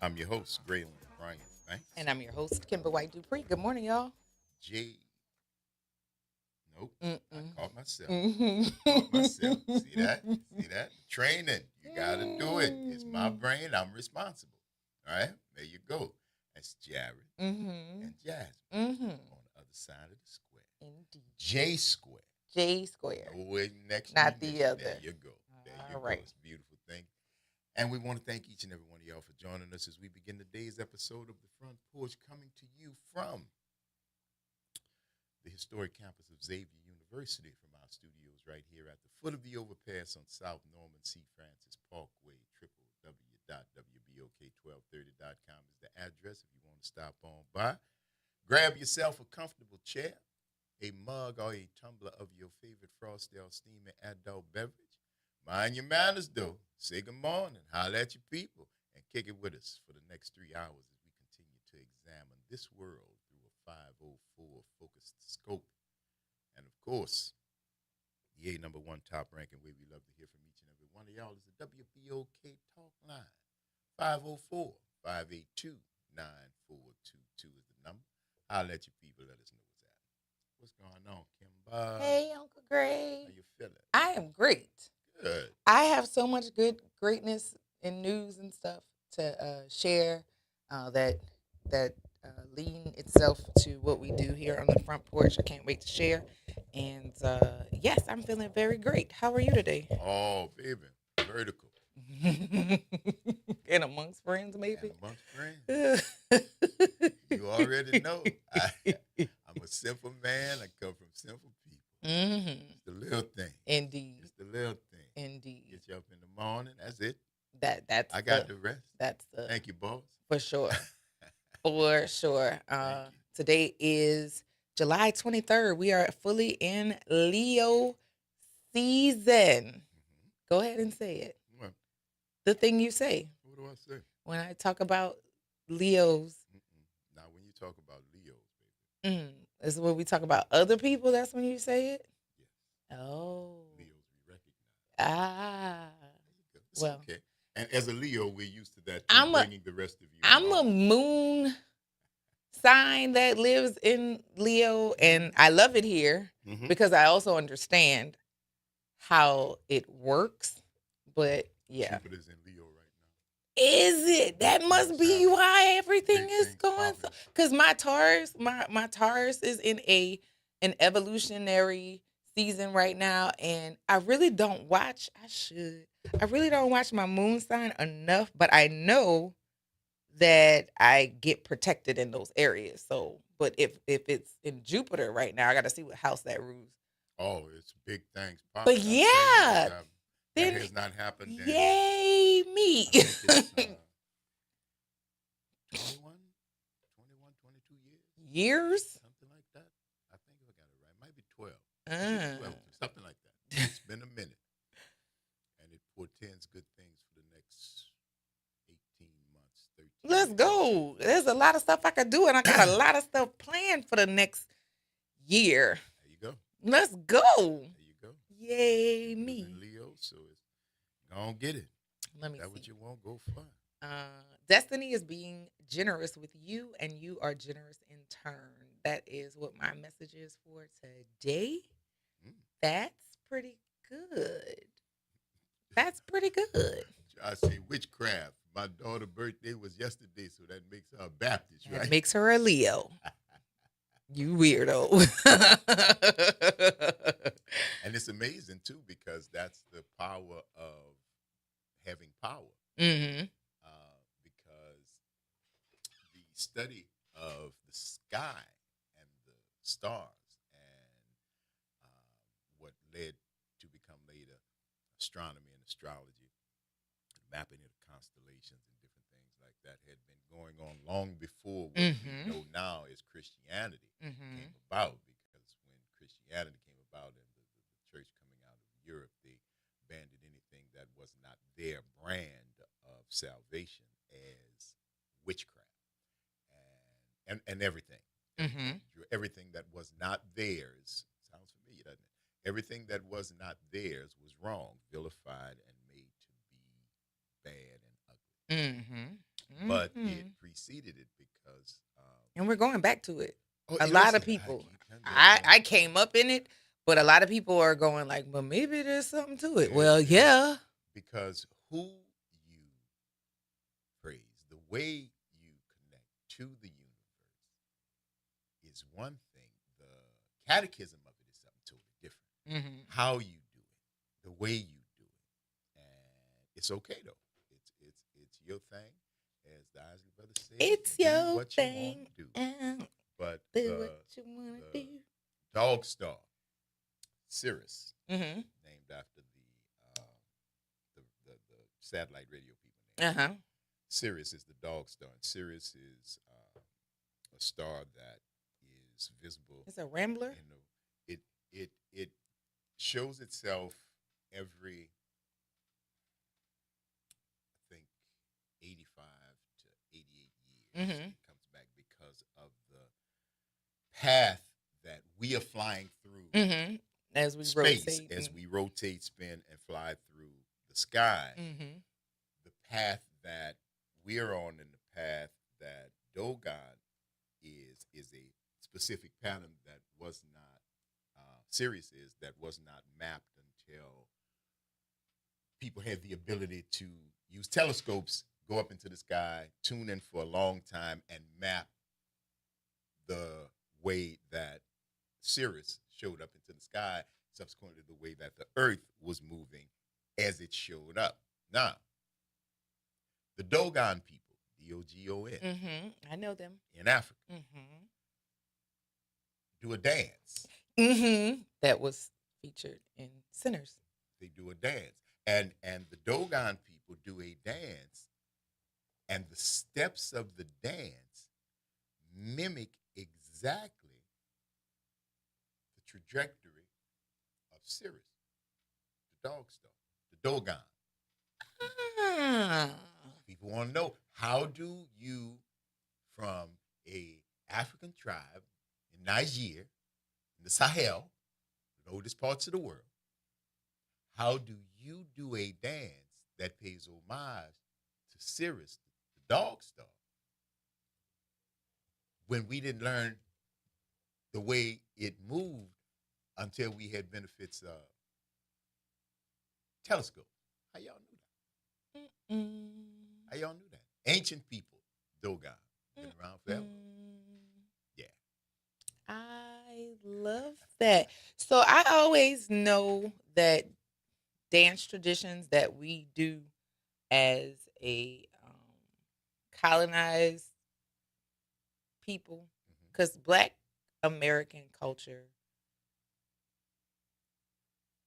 I'm your host, Graylin Brian. Thanks. And I'm your host, Kimber White Dupree. Good morning, y'all. J. Nope. I Mm-mm. caught myself. Caught myself. See that? Mm-hmm. See that? Training. You got to do it. It's my brain. I'm responsible. All right? There you go. That's Jared Mm-hmm. and Jasmine Mm-hmm. on the other side of the square. Indeed. J square. J square. No way next Not the definition. There other. you go. There you All go. right. It's a beautiful thing. And we want to thank each and every one of y'all for joining us as we begin today's episode of the Front Porch, coming to you from the historic campus of Xavier University, from our studios right here at the foot of the overpass on South Norman C. Francis Parkway. www.wbok1230.com is the address if you want to stop on by. Grab yourself a comfortable chair, a mug, or a tumbler of your favorite frosty or steaming adult beverage. Mind your manners, though. Say good morning, holler at your people, and kick it with us for the next 3 hours as we continue to examine this world through a 504 focused scope. And of course, the number one top ranking way we love to hear from each and every one of y'all is the WBOK Talk Line. 504 582 9422 is the number. Holler at your people, let us know what's going on, Kimba. Hey, Uncle Gray. How you feeling? I am great. Good. I have so much greatness in news and stuff to share that lean itself to what we do here on the front porch. I can't wait to share. And yes, I'm feeling very great. How are you today? Oh, baby, vertical. And amongst friends, maybe. And amongst friends. You already know. I'm a simple man. I come from simple people. Mm-hmm. It's the little thing. Indeed. It's the little thing. Indeed. Get you up in the morning. That's it. That's I got the rest. That's the Thank you, boss. For sure. For sure. Today is July 23rd. We are fully in Leo season. Go ahead and say it. What? The thing you say. What do I say? When I talk about Leos. Now, when you talk about Leos, baby. Is when we talk about other people, that's when you say it? Yes. Oh. Leos we recognize. Ah. It's well, okay. And as a Leo, we're used to that, bringing the rest of you I'm along. a moon sign that lives in Leo, and I love it here because I also understand how it works. But yeah, Jupiter's in Leo right now. Is it? That must be why everything is going so. Because my Taurus, my Taurus is in an evolutionary season right now, and I really don't watch. I should. I really don't watch my moon sign enough, but I know that I get protected in those areas. So, but if it's in Jupiter right now, I got to see what house that rules. Oh, it's big things. But yeah, that has not happened. Yay, me. 21, 22 years. Years? Something like that. I think I got it right. Might be 12. 12, something like that. It's been a minute. And it portends good things for the next 18 months, 13 Let's go. There's a lot of stuff I could do, and I got a lot of stuff planned for the next year. There you go. Let's go. There you go. Yay, me. Leo, so it's gonna get it. Let me see. That what you want, go for. Destiny is being generous with you, and you are generous in turn. That is what my message is for today. That's pretty good. That's pretty good. I say witchcraft. My daughter's birthday was yesterday, so that makes her a Baptist, right? That makes her a Leo. You weirdo. And it's amazing, too, because that's the power of having power. Because the study of the sky and the stars and what led to become later astronomy and astrology, mapping of constellations and different things like that had been going on long before what we know now is Christianity came about. Because when Christianity came about and the church coming out of Europe, they abandoned anything that was not their brand of salvation as witchcraft and everything. Everything that was not theirs, sounds familiar, doesn't it? Everything that was not theirs was wrong, vilified, and made to be bad and ugly. but Mhm. it preceded it because And we're going back to it. A hey, lot of listen, people. keep I came up in it, but a lot of people are going like, well, maybe there's something to it. There- Well, there- yeah. because who you praise, the way you connect to the universe is one thing. The catechism of it is something totally different. Mm-hmm. How you do it, the way you do it, and it's okay though. It's your thing, as the Isley brother said. It's do your what thing. you want to do. But Do what you want to the do. dog star, Sirius, Mm-hmm. named after the satellite radio people. Named Uh-huh. Sirius is the dog star, and Sirius is a star that is visible. It's a rambler. It shows itself every, I think, 85 to 88 years. Mm-hmm. It comes back because of the path that we are flying through Mm-hmm. As we space, rotate. as we rotate, spin, and fly through the sky. Mm-hmm. The path that we're on and the path that Dogon is a specific pattern that was not Sirius is that was not mapped until people had the ability to use telescopes, go up into the sky, tune in for a long time, and map the way that Sirius showed up into the sky, subsequently the way that the Earth was moving as it showed up. Now, the Dogon people, Dogon, Mm-hmm. I know them. in Africa, Mm-hmm. do a dance. Mm-hmm. That was featured in Sinners. They do a dance. And the Dogon people do a dance, and the steps of the dance mimic exactly the trajectory of Sirius, the dog star, the Dogon. Ah. People want to know, how do you, from a African tribe in Niger, in the Sahel, the oldest parts of the world, how do you do a dance that pays homage to Sirius, the dog star, when we didn't learn the way it moved until we had benefits of telescopes? How y'all knew that? Mm-mm. How y'all knew that? Ancient people, Dogon, been around forever. Yeah. I love that. So I always know that dance traditions that we do as a colonized people, because Black American culture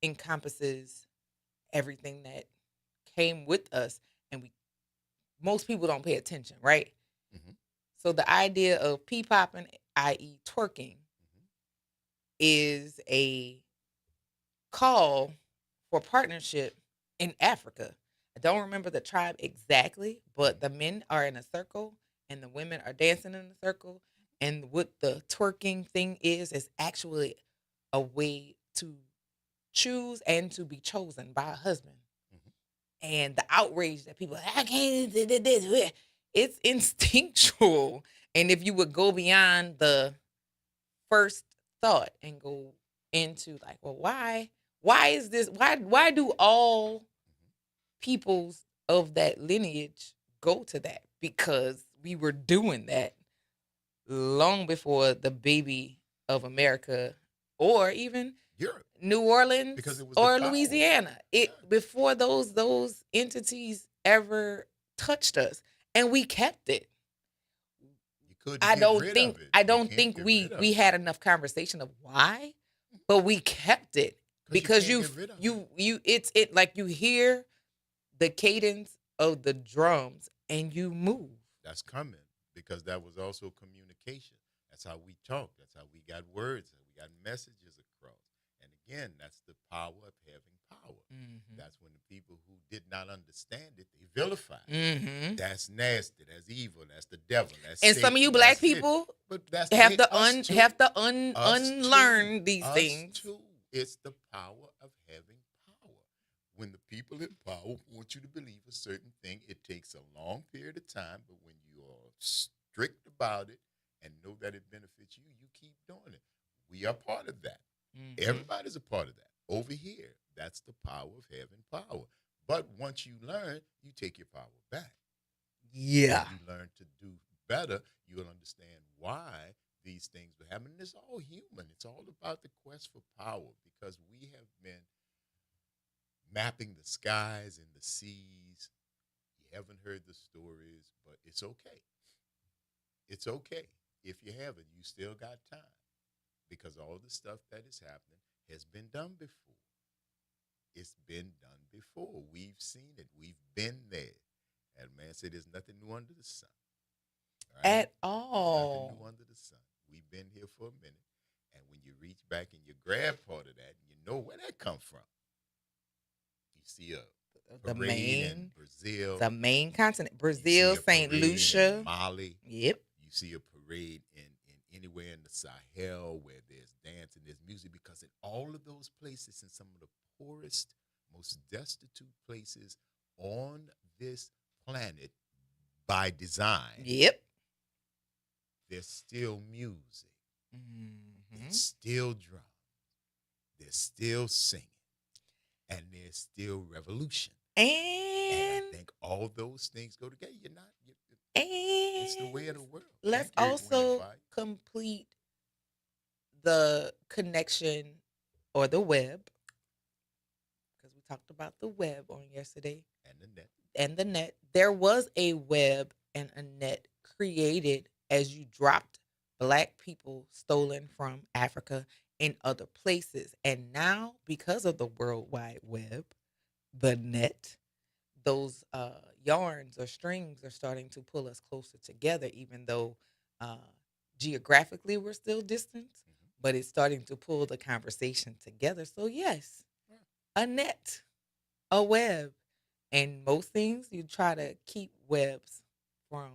encompasses everything that came with us, and most people don't pay attention, right? Mhm. So the idea of p-popping, i.e. twerking, is a call for partnership in Africa. I don't remember the tribe exactly, but the men are in a circle and the women are dancing in a circle. And what the twerking thing is actually a way to choose and to be chosen by a husband. And the outrage that people, I can't do this. It's instinctual. And if you would go beyond the first thought and go into like, well, why is this, why do all peoples of that lineage go to that? Because we were doing that long before the baby of America, or even Europe, New Orleans, because it was or the power. Louisiana. Before those entities ever touched us, and we kept it. You couldn't I get don't rid think of it. I You don't can't think get we rid of we it. had enough conversation of why, but we kept it because can't get rid of it. it's like you hear the cadence of the drums and you move. That's coming because that was also communication. That's how we talk. That's how we got words. We got messages across. And again, that's the power of having power. Mm-hmm. That's when the people who did not understand it, they vilified. Mm-hmm. That's nasty. That's evil. That's the devil. That's And Satan, some of you Black that's it. people But that's have to us too. unlearn these Us things. too. It's the power of having power. when the people in power want you to believe a certain thing, it takes a long period of time. But when you are strict about it and know that it benefits you, you keep doing it. We are part of that. Everybody's a part of that. Over here, that's the power of having power. But once you learn, you take your power back. Yeah. When you learn to do better, you'll understand why these things will happen. It's all human. It's all about the quest for power, because we have been mapping the skies and the seas. You haven't heard the stories, but it's okay. It's okay. If you haven't, you still got time, because all the stuff that is happening has been done before. It's been done before. We've seen it. We've been there. And man said there's nothing new under the sun. Right? At all. Nothing new under the sun. We've been here for a minute. And when you reach back and you grab part of that, you know where that come from. You see the main in Brazil. The main continent. Brazil, St. Lucia. Mali. Yep. You see a parade in anywhere in the Sahel where there's dance and there's music, because in all of those places, in some of the poorest, most destitute places on this planet by design, yep, there's still music. There's still drums. There's still singing. And there's still revolution. And I think all those things go together. It's the way of the world. Let's also complete the connection, or the web, because we talked about the web on yesterday. And the net. There was a web and a net created as you dropped Black people stolen from Africa in other places. And now, because of the World Wide Web, the net, those yarns or strings are starting to pull us closer together, even though geographically we're still distant, but it's starting to pull the conversation together. So yes, a net, a web. And most things, you try to keep webs from,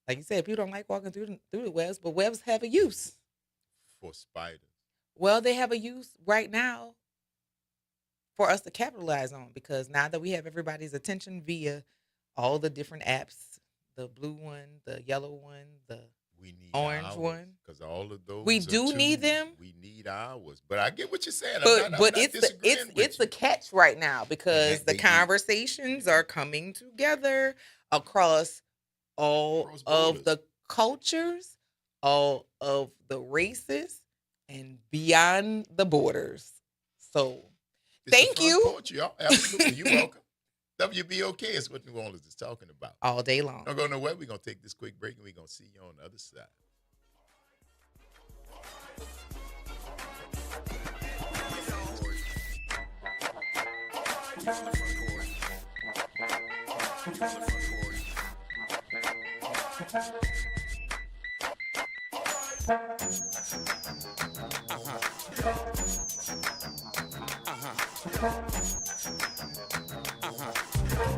like you said, people don't like walking through the webs, but webs have a use. For spiders. Well, they have a use right now for us to capitalize on, because now that we have everybody's attention via all the different apps, the blue one, the yellow one, the orange one, because all of those we do need them. We need ours, but I get what you're saying. But it's a catch right now, because the conversations are coming together across all of the cultures, all of the races, and beyond the borders. So thank you. Porch, y'all. Absolutely. You're welcome. WBOK is what New Orleans is talking about. All day long. Don't go nowhere. We're going to take this quick break, and we're going to see you on the other side.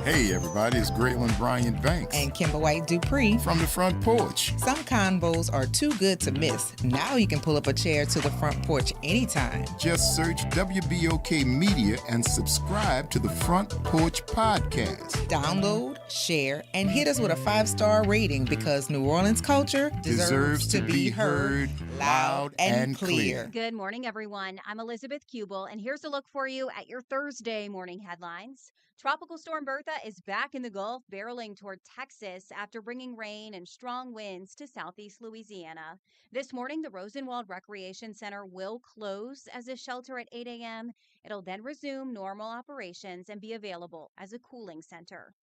Hey everybody, it's Graylin Bryant Banks and Kimber White Dupree from the Front Porch. Some convos are too good to miss. Now you can pull up a chair to the Front Porch anytime. Just search WBOK Media and subscribe to the Front Porch Podcast. Download, share, and hit us with a 5-star rating, because New Orleans culture deserves to be heard loud and clear. Good morning, everyone. I'm Elizabeth Kubel, and here's a look for you at your Thursday morning headlines. Tropical Storm Bertha is back in the Gulf, barreling toward Texas after bringing rain and strong winds to southeast Louisiana. This morning, the Rosenwald Recreation Center will close as a shelter at 8 a.m. It'll then resume normal operations and be available as a cooling center.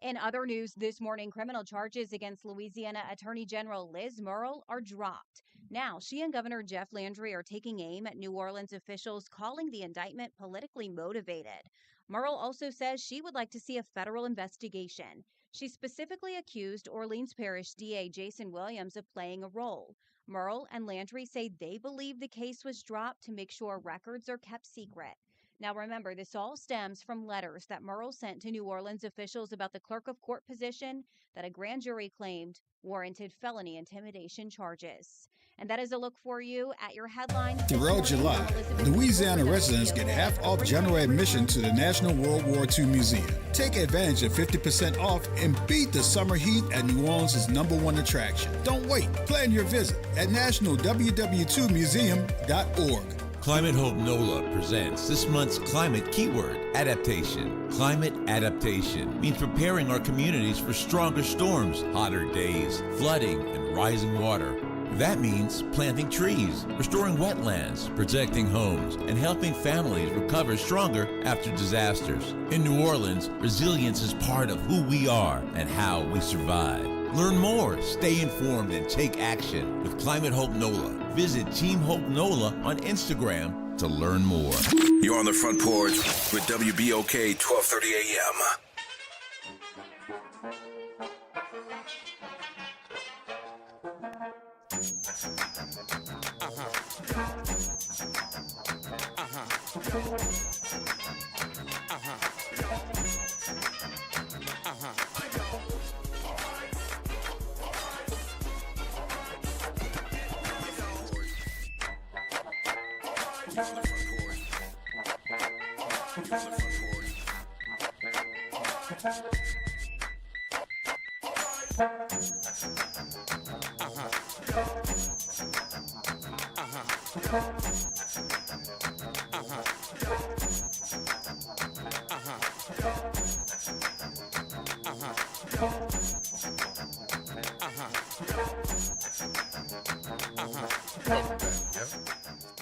In other news this morning, criminal charges against Louisiana Attorney General Liz Murrill are dropped. Now, she and Governor Jeff Landry are taking aim at New Orleans officials, calling the indictment politically motivated. Murrill also says she would like to see a federal investigation. She specifically accused Orleans Parish DA Jason Williams of playing a role. Murrill and Landry say they believe the case was dropped to make sure records are kept secret. Now, remember, this all stems from letters that Murrell sent to New Orleans officials about the clerk of court position that a grand jury claimed warranted felony intimidation charges. And that is a look for you at your headlines. Throughout July, Louisiana residents get half off general admission to the National World War II Museum. Take advantage of 50% off and beat the summer heat at New Orleans' #1 attraction. Don't wait. Plan your visit at nationalww2museum.org. Climate Hope NOLA presents this month's climate keyword, adaptation. Climate adaptation means preparing our communities for stronger storms, hotter days, flooding, and rising water. That means planting trees, restoring wetlands, protecting homes, and helping families recover stronger after disasters. In New Orleans, resilience is part of who we are and how we survive. Learn more, stay informed, and take action with Climate Hope NOLA. Visit Team Hope NOLA on Instagram to learn more. You're on the Front Porch with WBOK 1230 AM.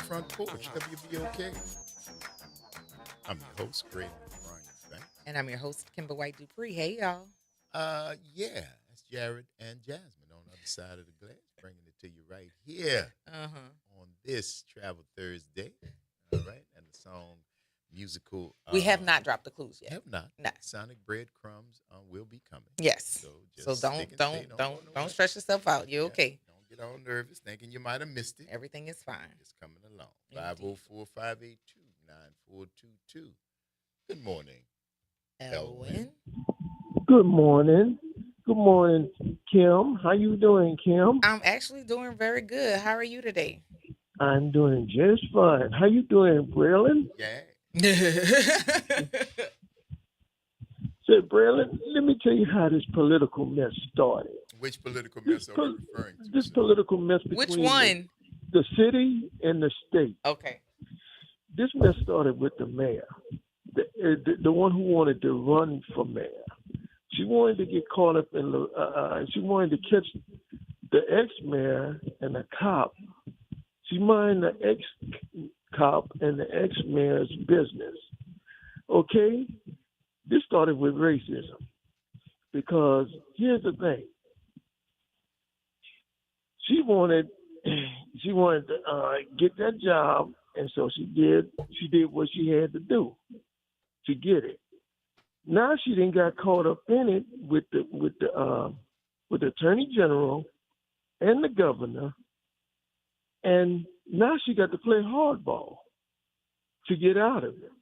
Front Porch, WBOK. I'm your host, Greg Brian Banks. And I'm your host, Kimber White Dupree. Hey, y'all. Yeah, that's Jared and Jasmine on the other side of the glass, bringing it to you right here on this Travel Thursday. All right, and the song musical. We have not dropped the clues yet. Have not. No. Sonic Breadcrumbs will be coming. Yes. So don't stress yourself out. You're okay. Don't get all nervous thinking you might have missed it. Everything is fine. It's coming along. Indeed. 504-582-9422. Good morning, Elwin. Good morning. Good morning, Kim. How you doing, Kim? I'm actually doing very good. How are you today? I'm doing just fine. How you doing, Braylon? Yeah. So, Braylon, let me tell you how this political mess started. Which political mess are we referring to? This political mess between Which one? The city and the state. Okay. This mess started with the mayor, the one who wanted to run for mayor. She wanted to get caught up in she wanted to catch the ex-mayor and the cop. She minded the ex-cop and the ex-mayor's business. Okay? This started with racism. Because here's the thing. She wanted to get that job, and so she did what she had to do to get it. Now she didn't got caught up in it with the attorney general and the governor, and now she got to play hardball to get out of it.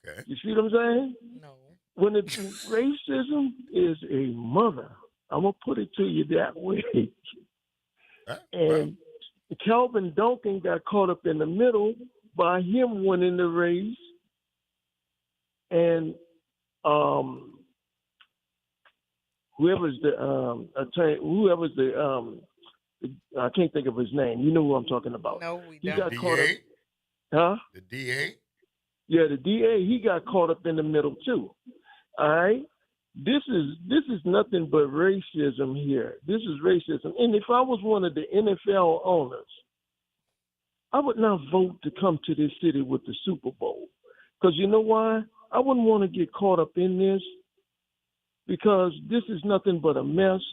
Okay. You see what I'm saying? No. When racism is a mother, I'm gonna put it to you that way. And Calvin Duncan got caught up in the middle by him winning the race, and whoever's the attorney, I can't think of his name. You know who I'm talking about. No, we He don't. got caught up. DA? Huh? The DA? Yeah, the DA. He got caught up in the middle too. All right. This is nothing but racism here. This is racism. And if I was one of the NFL owners, I would not vote to come to this city with the Super Bowl. Because you know why? I wouldn't want to get caught up in this, because this is nothing but a mess.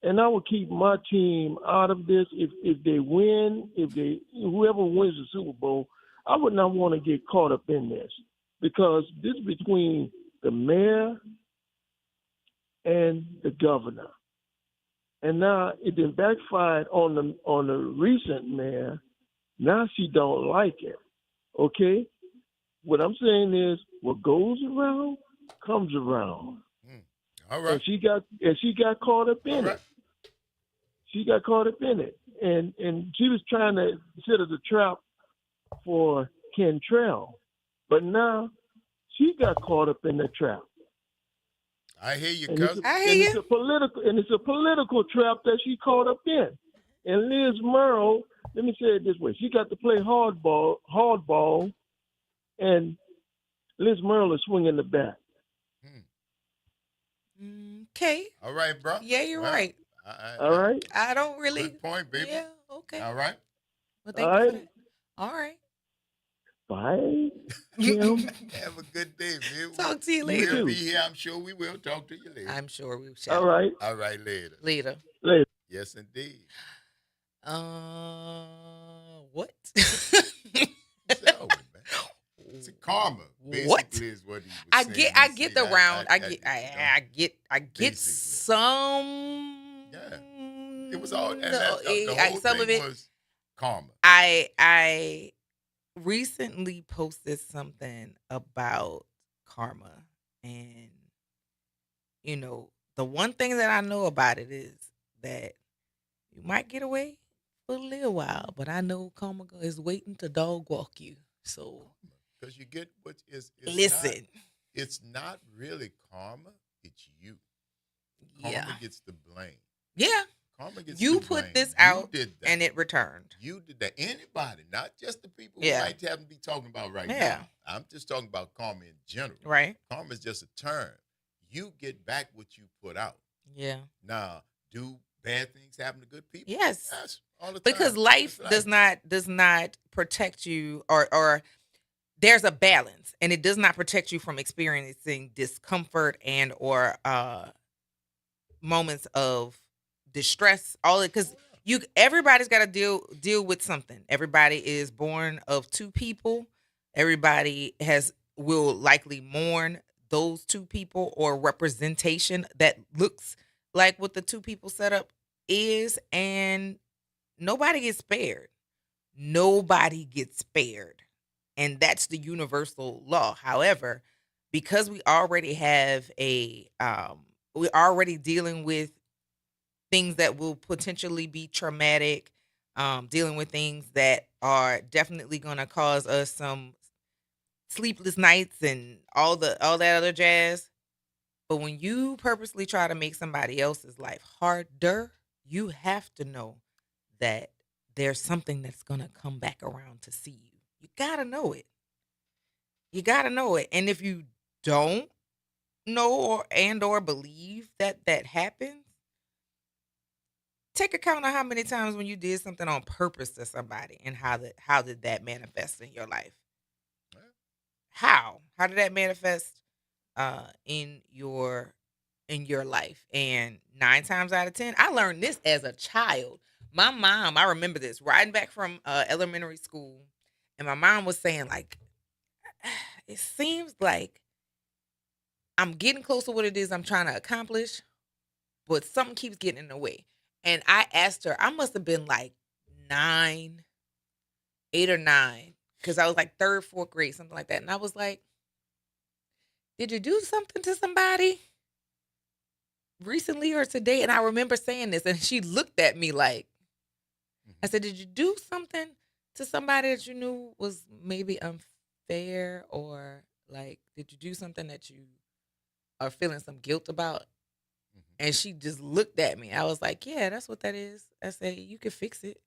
And I would keep my team out of this. If they win, whoever wins the Super Bowl, I would not want to get caught up in this, because this is between the mayor and the governor. And now it then backfired on the recent mayor. Now she don't like it. Okay? what I'm saying is, what goes around comes around. All right. And she got caught up in it. She got caught up in it, and she was trying to set as a trap for Kentrell, but now she got caught up in the trap. I hear you, And cousin. I hear you. It's a political trap that she caught up in. And Liz Merle, let me say it this way: she got to play hardball, and Liz Merle is swinging the bat. Okay. All right, bro. Yeah, you're right. All right. I don't really. Good point, baby. Yeah. Okay. All right. Well, thank you for that. All right. Bye, Kim. Have a good day, man. Talk to you later. We'll be here. I'm sure we will talk to you later. I'm sure we shall. All right. All right, later. Later. Yes, indeed. What? So, man. It's a karma. What? Basically is what he was I saying. get the round. I get Basically. some. Yeah. It was all, and the whole some thing of it was karma. I recently posted something about karma, and the one thing that I know about it is that you might get away for a little while, but I know karma is waiting to dog walk you. So because you get what is listen. It's not really karma. It's you. Yeah. Karma gets the blame. Yeah. Karma gets You the put blame. this You out did that. and it returned. You did that. Anybody, not just the people Yeah. who might happen to be talking about right Yeah. now. I'm just talking about karma in general. Right. Karma is just a term. You get back what you put out. Yeah. Now, do bad things happen to good people? Yes. Yes, all the time. Because life It's does not protect you, or there's a balance, and it does not protect you from experiencing discomfort and or moments of distress. All it because everybody's got to deal with something. Everybody is born of two people. Everybody will likely mourn those two people or representation that looks like what the two people setup is, and nobody gets spared. Nobody gets spared. And that's the universal law. However, because we already have we're already dealing with things that will potentially be traumatic, dealing with things that are definitely going to cause us some sleepless nights and all that other jazz. But when you purposely try to make somebody else's life harder, you have to know that there's something that's going to come back around to see you. You got to know it. You got to know it. And if you don't know or believe that happens, take account of how many times when you did something on purpose to somebody and how did that manifest in your life? How did that manifest in your life? And 9 times out of 10, I learned this as a child. My mom, I remember this, riding back from elementary school, and my mom was saying, like, it seems like I'm getting close to what it is I'm trying to accomplish, but something keeps getting in the way. And I asked her, I must have been like 8 or 9, because I was like 3rd, 4th grade, something like that. And I was like, did you do something to somebody recently or today? And I remember saying this, and she looked at me like, I said, did you do something to somebody that you knew was maybe unfair, or like, did you do something that you are feeling some guilt about? And she just looked at me. I was like, yeah, that's what that is. I said, you can fix it.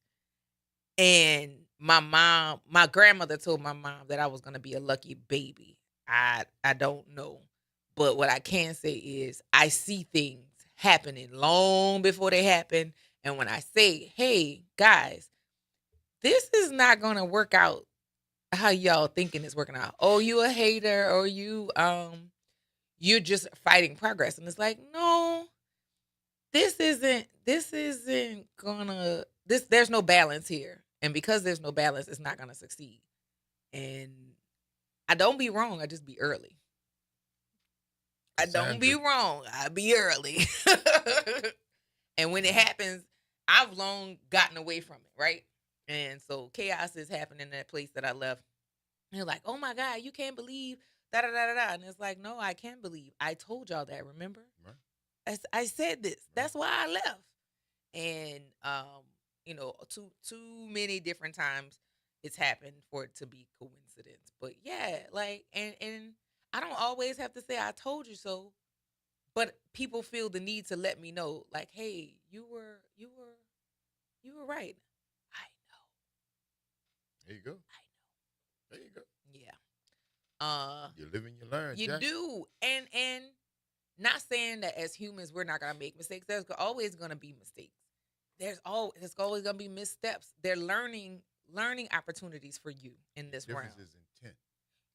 And my grandmother told my mom that I was going to be a lucky baby. I don't know. But what I can say is I see things happening long before they happen. And when I say, hey, guys, this is not going to work out how y'all thinking it's working out. Oh, you a hater, or you're just fighting progress. And it's like, no, there's no balance here. And because there's no balance, it's not going to succeed. And I don't be wrong. I just be early. I don't be wrong. I be early. And when it happens, I've long gotten away from it, right? And so chaos is happening in that place that I left. And you're like, oh my God, you can't believe da da da da da. And it's like, no, I can believe. I told y'all that, remember? Right. I said this. Right. That's why I left. And too many different times it's happened for it to be coincidence. But yeah, like and I don't always have to say I told you so, but people feel the need to let me know, like, hey, you were right. I There you go. know. There you go. Yeah. You live and you learn, You Jack. do. And not saying that as humans we're not gonna make mistakes. There's always gonna be mistakes. There's always gonna be missteps. They're learning opportunities for you in this The realm. difference is intent.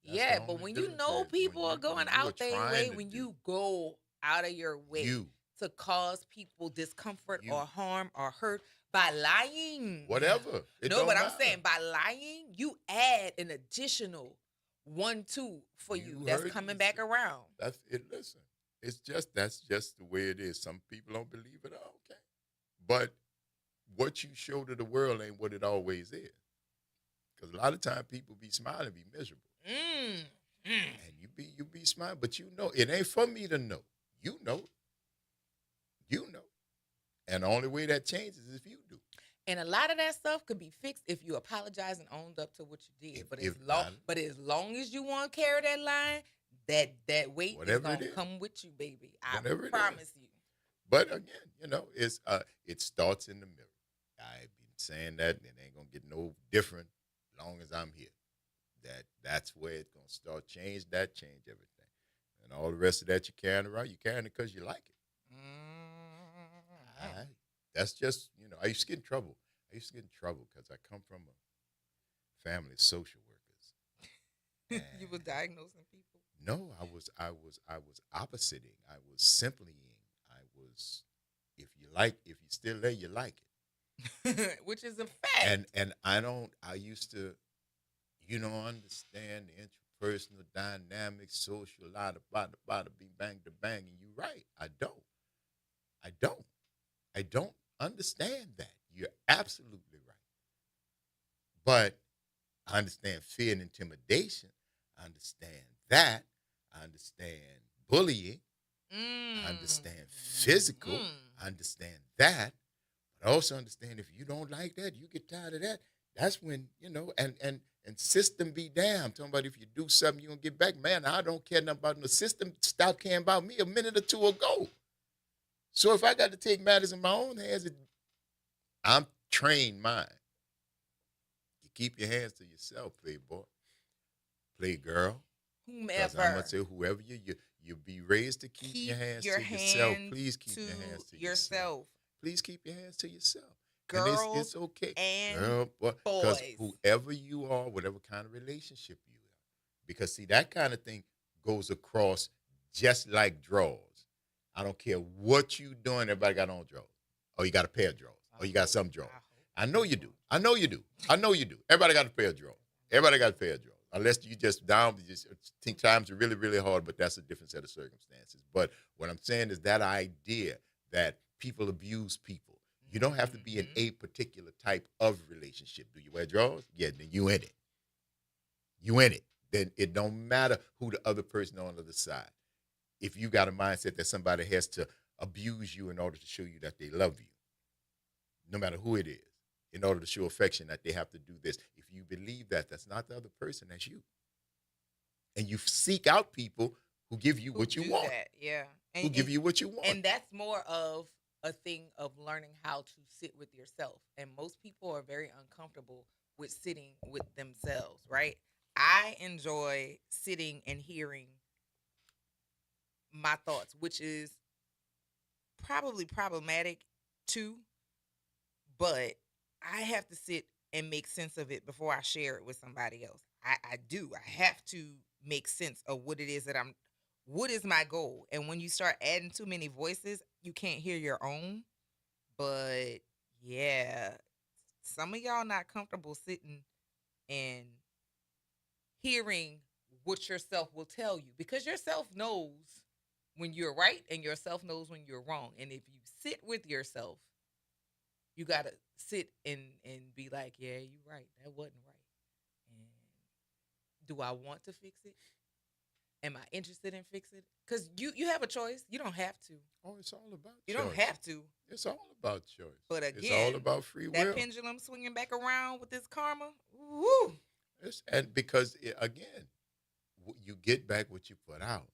That's the Yeah, but only when you difference know is people when are going you are out their trying way, to when do you go out of your way you, to cause people discomfort You. or harm or hurt by lying. whatever. It No, don't but I'm matter. saying by lying, you add an additional 1-2 for you You that's heard coming me back say- around. That's it. Listen, that's just the way it is. Some people don't believe it. Okay, but what you show to the world ain't what it always is. Because a lot of time people be smiling, be miserable, and you be smiling, but you know it ain't for me to know. You know, and the only way that changes is if you do. And a lot of that stuff could be fixed if you apologize and owned up to what you did. But If as long as you want to carry that line, that weight is Whatever it gonna is. come with you, baby. I Whatever it promise you. But again, it's it starts in the mirror. I've been saying that, and it ain't gonna get no different as long as I'm here. That's where it's gonna start. Change everything, and all the rest of that you're carrying around. You're carrying it because you like it. All right. That's just I used to get in trouble. Because I come from a family of social workers. You were diagnosing people. No, I was oppositing. I was simplying. I was if you're still there, you like it. Which is a fact. And I used to, understand the interpersonal dynamics, social, bada, bing, bang, to bang, and you're right. I don't understand that. You're absolutely right. But I understand fear and intimidation. I understand that. I understand bullying. I understand physical. I understand that. But I also understand if you don't like that, you get tired of that. That's when, and system be damned. Talking about if you do something, you're going to get back. Man, I don't care nothing about no system. Stop caring about me a minute or two ago. So if I got to take matters in my own hands, I'm trained mind. You keep your hands to yourself, playboy, playgirl. Whomever. I'm gonna say whoever you be raised to keep your hands to yourself. Please keep your hands to yourself. Please keep your hands to yourself. Girls and it's okay. and Because boys. whoever you are, whatever kind of relationship you are, because see that kind of thing goes across just like drawers. I don't care what you doing. Everybody got on drawers. Or you got a pair of drawers. Or you got some drawers. I know you do. Everybody got a pair of drawers. Unless you just think times are really, really hard, but that's a different set of circumstances. But what I'm saying is that idea that people abuse people. You don't have to be in a particular type of relationship. Do you wear drawers? Yeah, then you in it. Then it don't matter who the other person on the other side. If you got a mindset that somebody has to abuse you in order to show you that they love you, no matter who it is, in order to show affection, that they have to do this. If you believe that, that's not the other person, that's you. And you seek out people who give you what you want. That, yeah. Who give you what you want. And that's more of a thing of learning how to sit with yourself. And most people are very uncomfortable with sitting with themselves, right? I enjoy sitting and hearing my thoughts, which is probably problematic too, but I have to sit and make sense of it before I share it with somebody else. I do. I have to make sense of what it is what is my goal. And when you start adding too many voices, you can't hear your own. But yeah, some of y'all not comfortable sitting and hearing what yourself will tell you, because yourself knows when you're right and yourself knows when you're wrong. And if you sit with yourself, you got to sit and be like, yeah, you're right. That wasn't right. And Do I want to fix it? Am I interested in fixing it? Because you have a choice. You don't have to. Oh, it's all about You choice. don't have to. It's all about choice. But it's again, all about free that will. pendulum swinging back around with this karma. Woo. And because, again, you get back what you put out.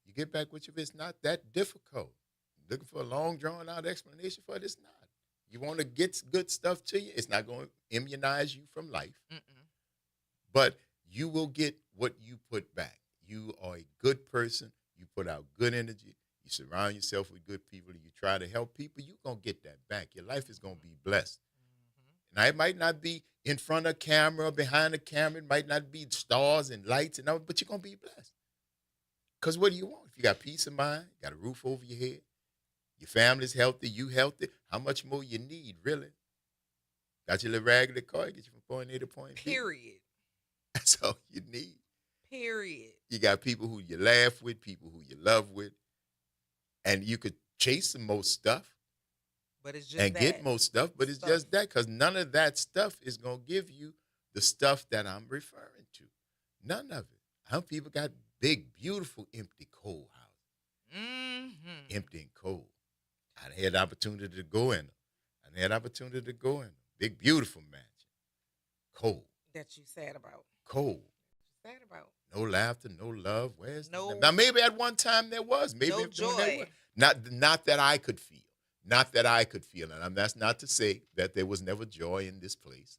You get back what you. It's not that difficult. Looking for a long, drawn-out explanation for it, it's not. You want to get good stuff to you, it's not going to immunize you from life. But you will get what you put back. You are a good person. You put out good energy. You surround yourself with good people. You try to help people. You're going to get that back. Your life is going to be blessed. Now, it might not be in front of a camera or behind a camera. It might not be stars and lights and all, but you're going to be blessed. Because what do you want? If you got peace of mind, got a roof over your head, your family's healthy, you healthy, how much more you need, really? Got your little raggedy car, get you from point A to point B. Period. That's all you need. Period. You got people who you laugh with, people who you love with, and you could chase some more stuff. But it's just and that. get more stuff, but it's just that, because none of that stuff is going to give you the stuff that I'm referring to. None of it. How people got big, beautiful, empty, cold houses. Empty and cold. I had the opportunity to go in them. Big, beautiful mansion. Cold. That you sad about. Cold. Sad about. No laughter, no love. Where's no? Now, maybe at one time there was. Maybe no joy. Not that I could feel. Not that I could feel. And that's not to say that there was never joy in this place.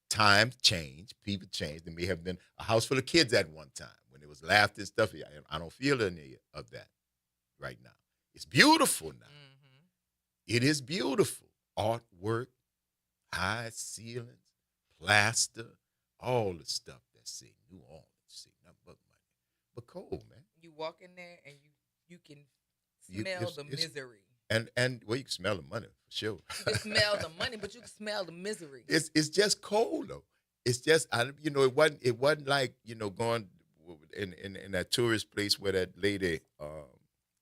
Times change. People change. There may have been a house full of kids at one time when there was laughter and stuff. I don't feel any of that right now. It's beautiful now. It is beautiful. Artwork, high ceilings, plaster, all the stuff that say New Orleans, say nothing but money. But cold, man. You walk in there and you can smell the misery. And well, you can smell the money for sure. You can smell the money, but you can smell the misery. It's just cold though. It's just it wasn't like going in that tourist place where that lady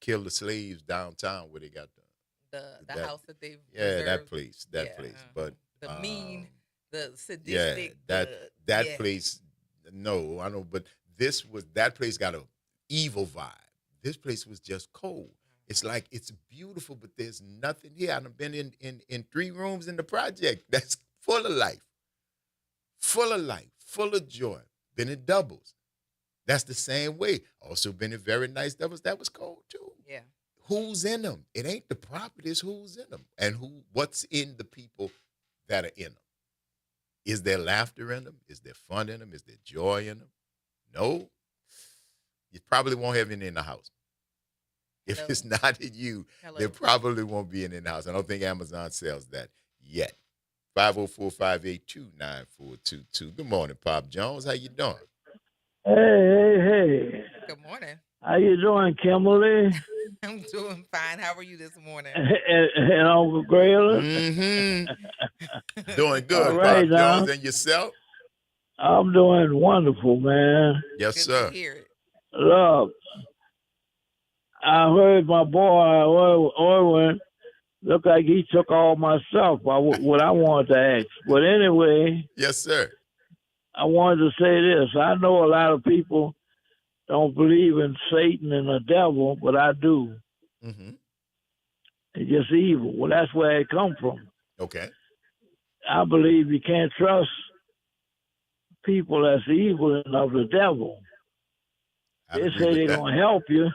killed the slaves downtown where they got the house that they've reserved. that place. But the mean, the sadistic, that place. No, I know, but that place got an evil vibe. This place was just cold. It's like it's beautiful, but there's nothing here. I've been in 3 rooms in the project that's full of life, full of joy. Been in doubles. That's the same way. Also been in very nice doubles. That was cold too. Yeah. Who's in them? It ain't the properties. Who's in them? And what's in the people that are in them? Is there laughter in them? Is there fun in them? Is there joy in them? No. You probably won't have any in the house. If it's not in you, there probably won't be any in the house. I don't think Amazon sells that yet. 504-582-9422. Good morning, Pop Jones. How you doing? Hey. Good morning. How you doing, Kimberly? I'm doing fine. How are you this morning? And Uncle Grayler? Doing good, right, Pop Jones. And yourself? I'm doing wonderful, man. Yes, Good sir. To hear it. Look, I heard my boy, Orwin, look like he took all my stuff, what I wanted to ask. But anyway. Yes, sir. I wanted to say this. I know a lot of people don't believe in Satan and the devil, but I do. It's just evil. Well, that's where it come from. Okay. I believe you can't trust people that's evil and of the devil. They say they're going to help you.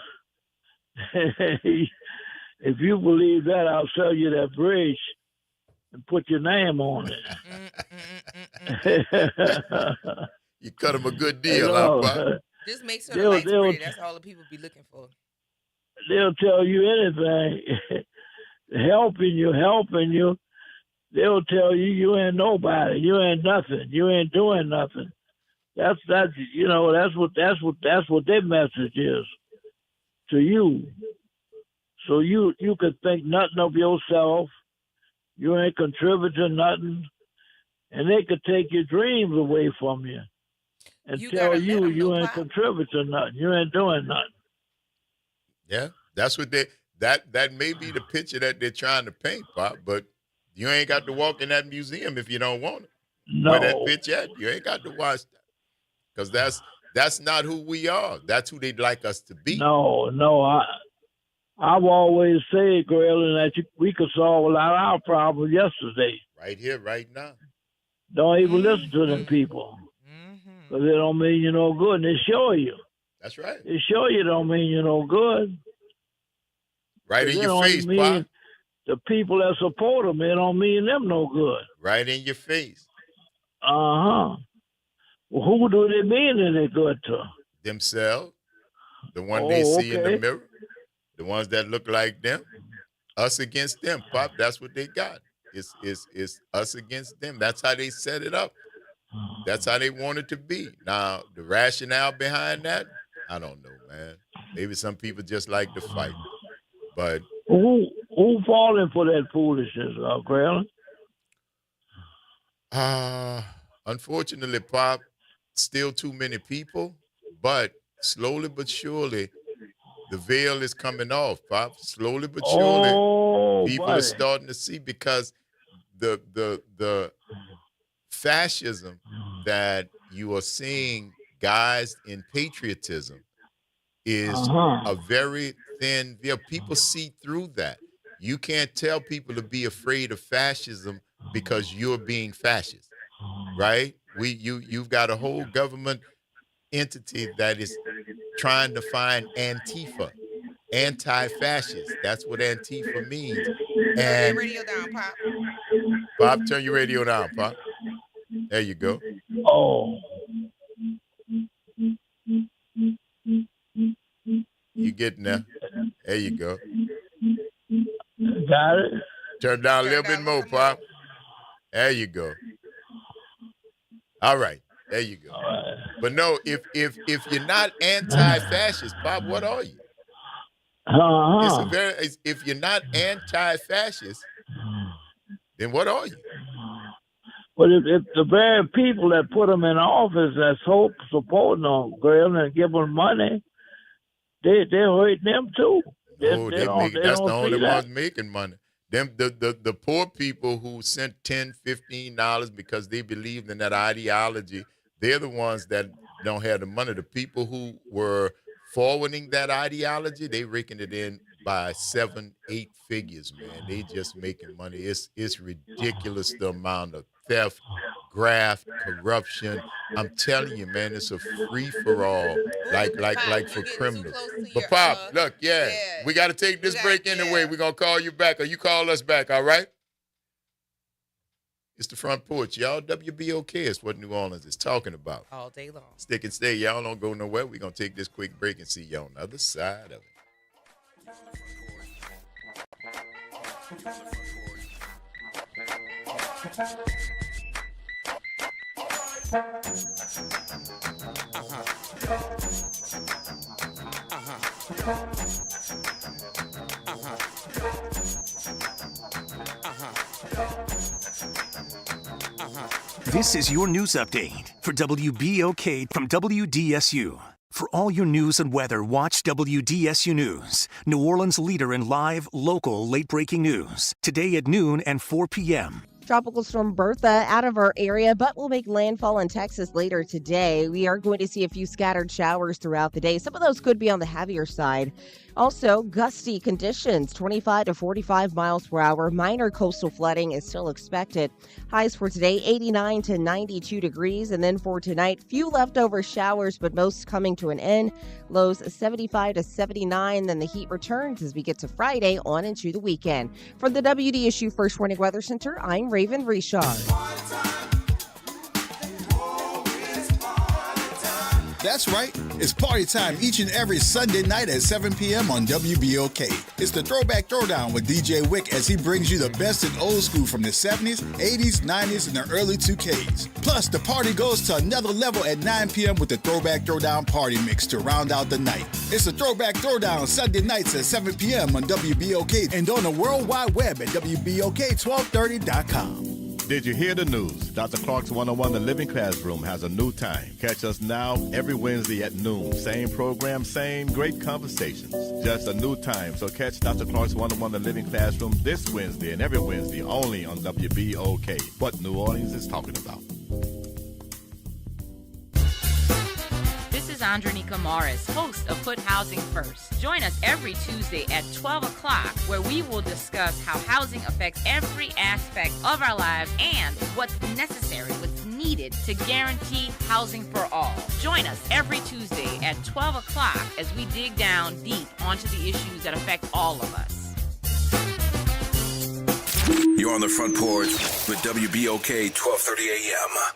If you believe that, I'll sell you that bridge and put your name on it. You cut them a good deal, huh, Pop? Just make sure the lights pretty. That's all the people be looking for. They'll tell you anything. helping you. They'll tell you you ain't nobody. You ain't nothing. You ain't doing nothing. That's what their message is to you. So you could think nothing of yourself. You ain't contributing nothing. And they could take your dreams away from you and tell you ain't contributing nothing. You ain't doing nothing. Yeah, that's what that may be the picture that they're trying to paint, Pop, but you ain't got to walk in that museum if you don't want it. No. Where that picture at, you ain't got to watch that. because that's not who we are. That's who they'd like us to be. No, I've always said, Grayling, that we could solve a lot of our problems yesterday. Right here, right now. Don't even listen to them people. Because it don't mean you're no good. And they show you. That's right. They show you don't mean you're no good. Right in your face, Pop. The people that support them, it don't mean them no good. Right in your face. Uh-huh. Well, who do they mean that they're good to? Themselves. The one they see in the mirror. The ones that look like them. Us against them, Pop. That's what they got. It's us against them. That's how they set it up. That's how they want it to be. Now, the rationale behind that, I don't know, man. Maybe some people just like to fight. But who falling for that foolishness, Grayling? Unfortunately, Pop, still too many people. But slowly but surely, the veil is coming off, Pop. Slowly but surely, people are starting to see, because the fascism that you are seeing guys in patriotism is a very thin veil. People see through that. You can't tell people to be afraid of fascism because you're being fascist, right? You've got a whole government entity that is trying to find Antifa, anti-fascist. That's what Antifa means. Turn your radio down, Pop. Pop, turn your radio down, Pop. There you go. Oh. You getting there? There you go. Got it. Turn down a little bit more, Pop. There you go. All right. There you go. Right. But no, if you're not anti-fascist, Pop, what are you? If you're not anti-fascist, then what are you? But if the very people that put them in office that's supporting them, Graham, and give them money, they're hurting them too. That's the only ones making money. Them the poor people who sent $10, $15 because they believed in that ideology, they're the ones that don't have the money. The people who were forwarding that ideology, they raking it in by 7, 8 figures, man. They just making money. It's ridiculous, the amount of theft, graft, corruption. I'm telling you, man, it's a free for all, like for criminals. But Pop, look, we got to take this break anyway. We're gonna call you back, or you call us back. All right? It's the Front Porch, y'all. WBOK is what New Orleans is talking about all day long. Stick and stay, y'all. Don't go nowhere. We're gonna take this quick break and see y'all on the other side of it. This is your news update for WBOK from WDSU. For all your news and weather, watch WDSU News, New Orleans' leader in live, local, late-breaking news. Today at noon and 4 p.m. Tropical storm Bertha out of our area, but will make landfall in Texas later today. We are going to see a few scattered showers throughout the day. Some of those could be on the heavier side. Also, gusty conditions, 25 to 45 miles per hour. Minor coastal flooding is still expected. Highs for today, 89 to 92 degrees. And then for tonight, few leftover showers, but most coming to an end. Lows 75 to 79. Then the heat returns as we get to Friday on into the weekend. From the WDSU First Warning Weather Center, I'm Raven Richard. That's right. It's party time each and every Sunday night at 7 p.m. on WBOK. It's the Throwback Throwdown with DJ Wick as he brings you the best in old school from the 70s, 80s, 90s, and the early 2Ks. Plus, the party goes to another level at 9 p.m. with the Throwback Throwdown Party Mix to round out the night. It's the Throwback Throwdown Sunday nights at 7 p.m. on WBOK and on the World Wide Web at WBOK1230.com. Did you hear the news? Dr. Clark's 101 The Living Classroom has a new time. Catch us now every Wednesday at noon. Same program, same great conversations. Just a new time. So catch Dr. Clark's 101 The Living Classroom this Wednesday and every Wednesday only on WBOK. What New Orleans is talking about. Sandra Nika Morris, host of Put Housing First. Join us every Tuesday at 12 o'clock, where we will discuss how housing affects every aspect of our lives and what's necessary, what's needed to guarantee housing for all. Join us every Tuesday at 12 o'clock as we dig down deep onto the issues that affect all of us. You're on the Front Porch with WBOK 1230 AM.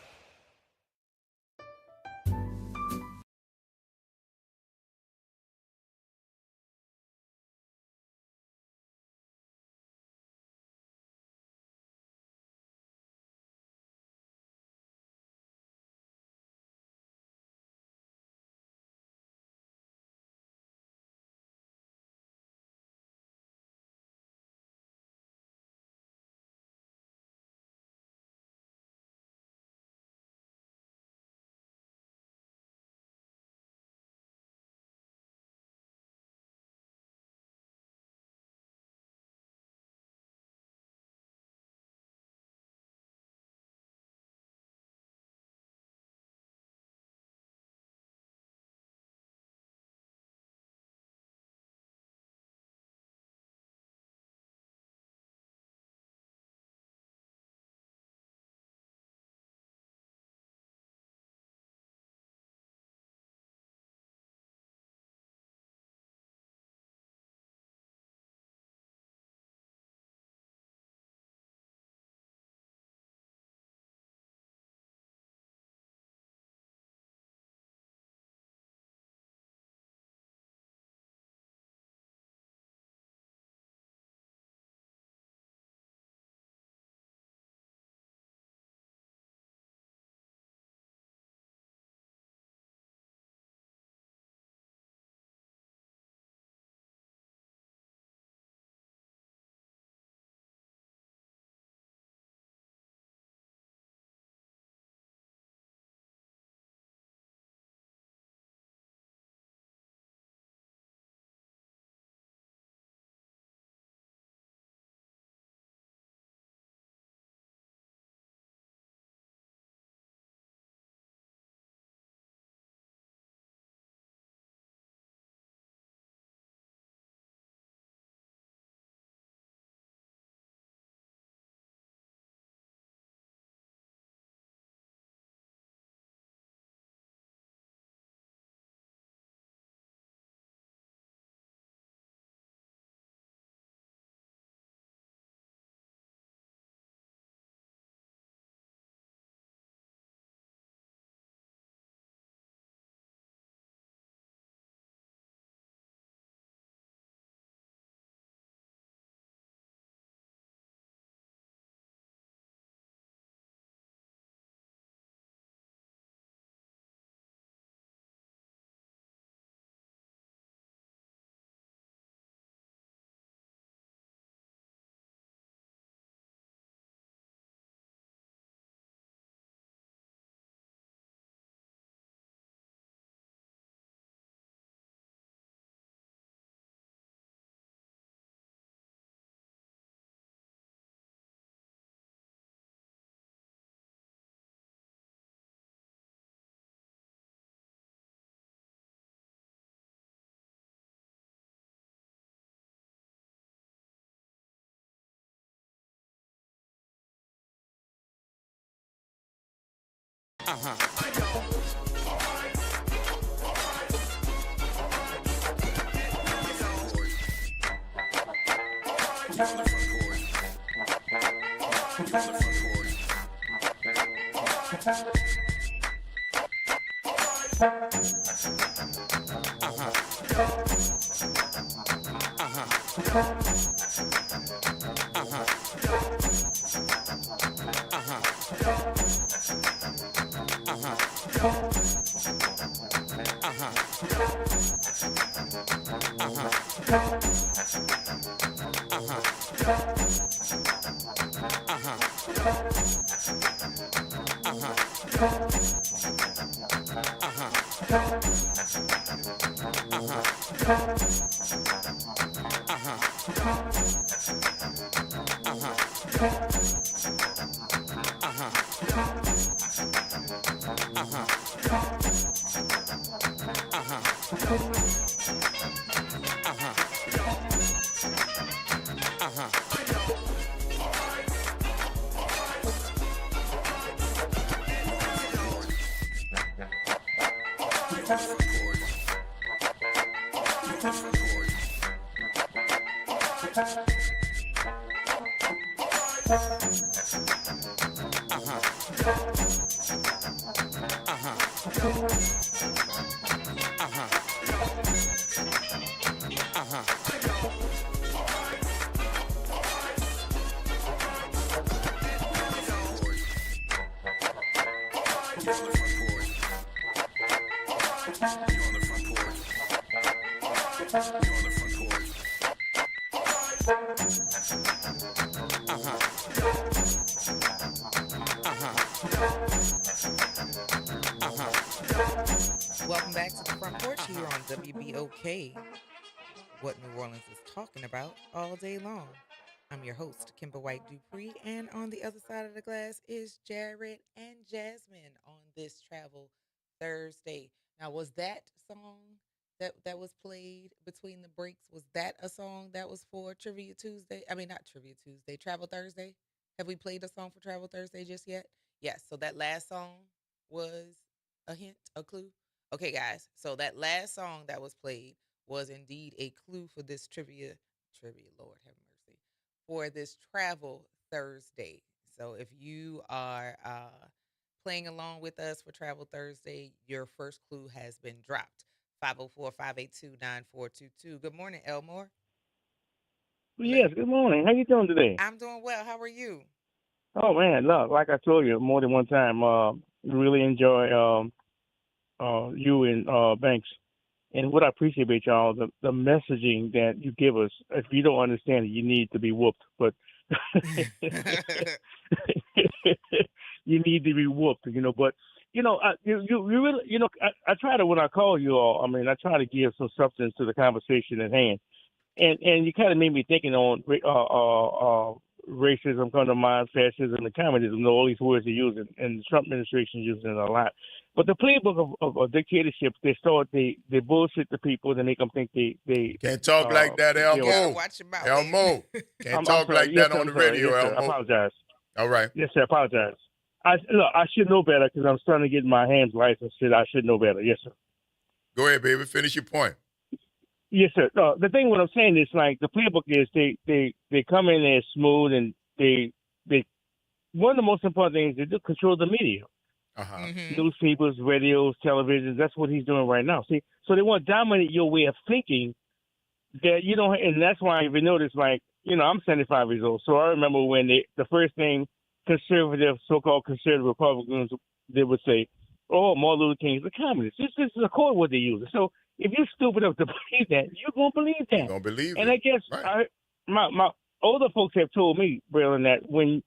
Welcome back to the Front Porch here on WBOK. What New Orleans is talking about all day long. I'm your host, Kimber White Dupree, and on the other side of the glass is Jared and Jasmine on this Travel Thursday. Now, was that song that was played between the breaks, was that a song that was for Trivia Tuesday? I mean, not Trivia Tuesday, Travel Thursday? Have we played a song for Travel Thursday just yet? Yes, so that last song was a hint, a clue? Okay, guys, so that last song that was played was indeed a clue for this trivia, Lord have mercy, for this Travel Thursday. So if you are playing along with us for Travel Thursday, your first clue has been dropped. 504-582-9422. Good morning, Elmore. Yes, good morning. How you doing today? I'm doing well. How are you? Oh man, look, like I told you more than one time, really enjoy you and Banks. And what I appreciate about y'all, the messaging that you give us. If you don't understand it, you need to be whooped. But you need to be whooped, But you really, I try to when I call you all. I mean, I try to give some substance to the conversation at hand. And you kind of made me thinking on racism, come to mind, fascism, and communism. All these words they're using, and the Trump administration using it a lot. But the playbook of dictatorship, they bullshit the people to make them think they can't talk like that, Elmo. Watch your mouth, Elmo, can't talk sorry. like Yes, that on the I'm sorry. radio, Yes, sir. Elmo. I apologize. All right. Yes, sir. I apologize. I should know better because I'm starting to get my hands license. I should know better. Yes, sir. Go ahead, baby. Finish your point. Yes, sir. The thing what I'm saying is like the playbook is they come in there smooth and they one of the most important things they do control the media. Newspapers, radios, televisions. That's what he's doing right now. See, so they want to dominate your way of thinking that you don't, and that's why if you notice, like I'm 75 years old, so I remember when the first thing so-called conservative Republicans they would say, "Oh, Martin Luther King is a communist." This is a code what they use. So if you're stupid enough to believe that, you're gonna believe that. You're gonna believe and it. I guess right. my older folks have told me, Braylon, that when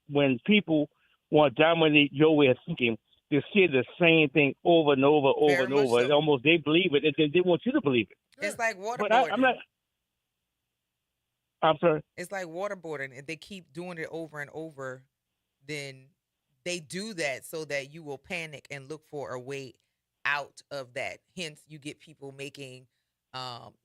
people want to dominate your way of thinking, they say the same thing over and over, Very and over. so. Almost they believe it, and they want you to believe it. It's like waterboarding. But I'm not. I'm sorry. It's like waterboarding. If they keep doing it over and over, then they do that so that you will panic and look for a way out of that. Hence, you get people making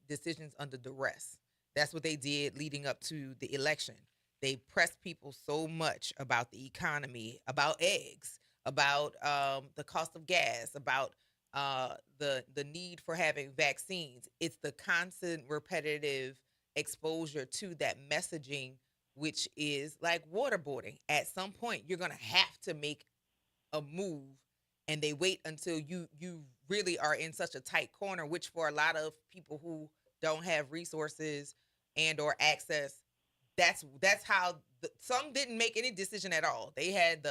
decisions under duress. That's what they did leading up to the election. They pressed people so much about the economy, about eggs, about the cost of gas, about the need for having vaccines. It's the constant repetitive exposure to that messaging, which is like waterboarding. At some point, you're going to have to make a move, and they wait until you really are in such a tight corner, which for a lot of people who don't have resources and or access, that's how some didn't make any decision at all. They had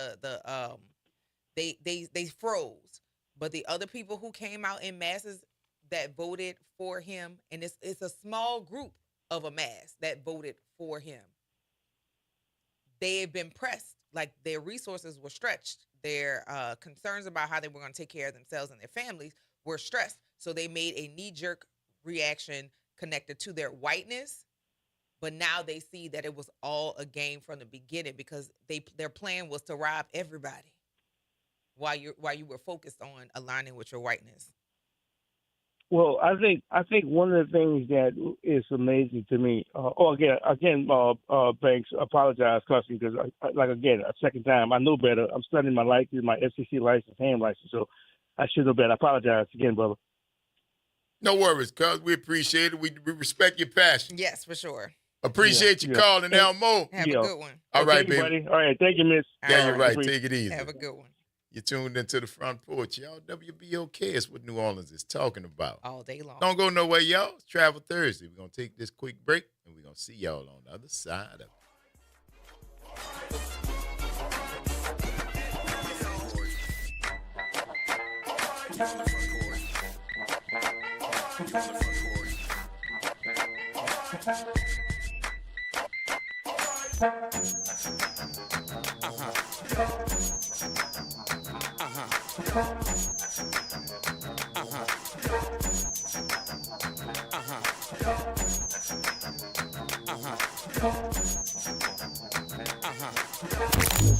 they froze, but the other people who came out in masses that voted for him, and it's a small group of a mass that voted for him. They have been pressed, like their resources were stretched. Their concerns about how they were going to take care of themselves and their families were stressed. So they made a knee-jerk reaction connected to their whiteness. But now they see that it was all a game from the beginning because their plan was to rob everybody while you were focused on aligning with your whiteness. Well, I think one of the things that is amazing to me. Banks, apologize, cussing, because a second time, I know better. I'm studying my license, my FCC license, hand license, so I should know better. I apologize again, brother. No worries, cuz. We appreciate it. We respect your passion. Yes, for sure. Appreciate you calling, Elmo. Have a good one. All right, thank you, baby. buddy. All right, thank you, miss. Yeah, you're right. Take it easy. Have a good one. You're tuned into the Front Porch, y'all. WBOK is what New Orleans is talking about. All day long. Don't go nowhere, y'all. It's Travel Thursday. We're going to take this quick break, and we're going to see y'all on the other side of it.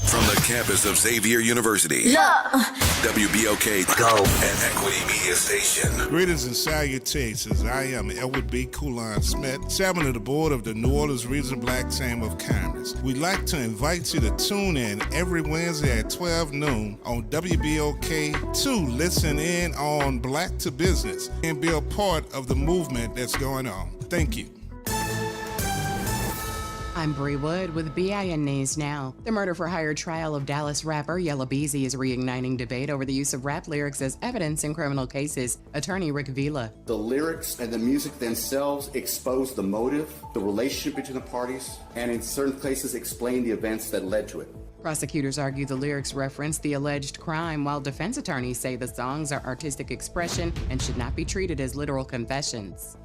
From the campus of Xavier University, WBOK Go and Equity Media Station. Greetings and salutations. I am Edward B. Coulon Smith, chairman of the board of the New Orleans Regional Black Chamber of Commerce. We'd like to invite you to tune in every Wednesday at 12 noon on WBOK to listen in on Black to Business and be a part of the movement that's going on. Thank you. I'm Bree Wood with BIN News Now. The murder-for-hire trial of Dallas rapper Yella Beezy is reigniting debate over the use of rap lyrics as evidence in criminal cases. Attorney Rick Vila. The lyrics and the music themselves expose the motive, the relationship between the parties, and in certain cases explain the events that led to it. Prosecutors argue the lyrics reference the alleged crime, while defense attorneys say the songs are artistic expression and should not be treated as literal confessions.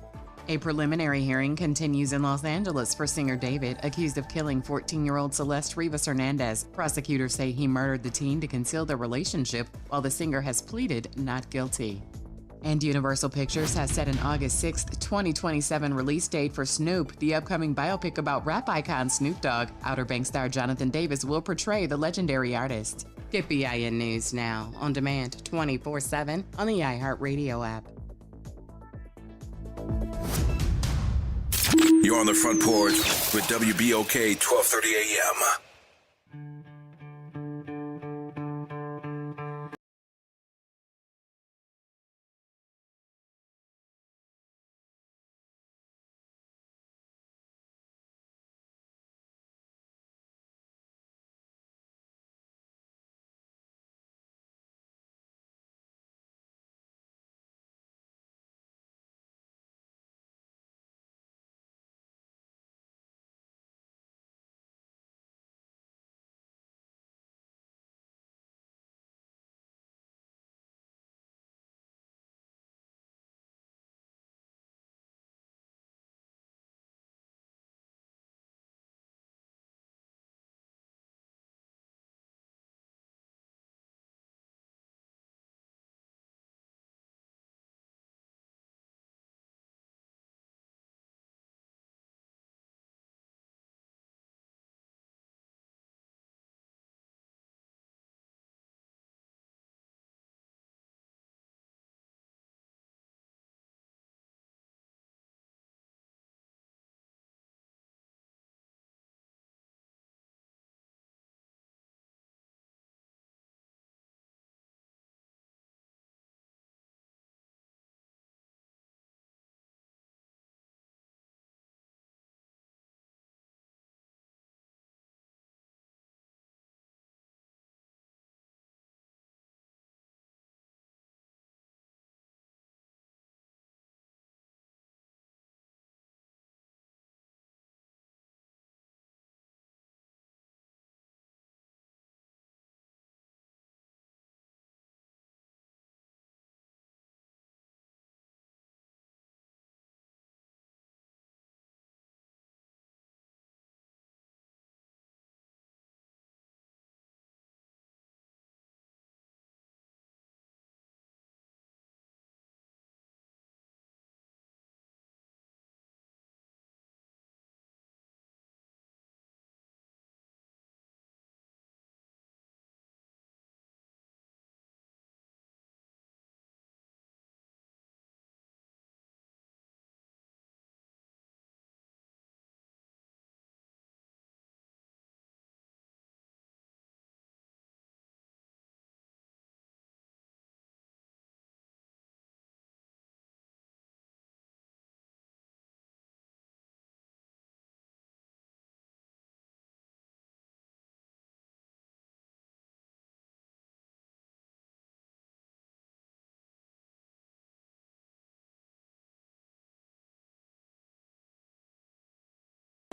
A preliminary hearing continues in Los Angeles for singer David, accused of killing 14-year-old Celeste Rivas Hernandez. Prosecutors say he murdered the teen to conceal their relationship, while the singer has pleaded not guilty. And Universal Pictures has set an August 6, 2027 release date for Snoop, the upcoming biopic about rap icon Snoop Dogg. Outer Banks star Jonathan Davis will portray the legendary artist. Get BIN News Now, on demand 24/7 on the iHeartRadio app. You're on the Front Porch with WBOK 1230 AM.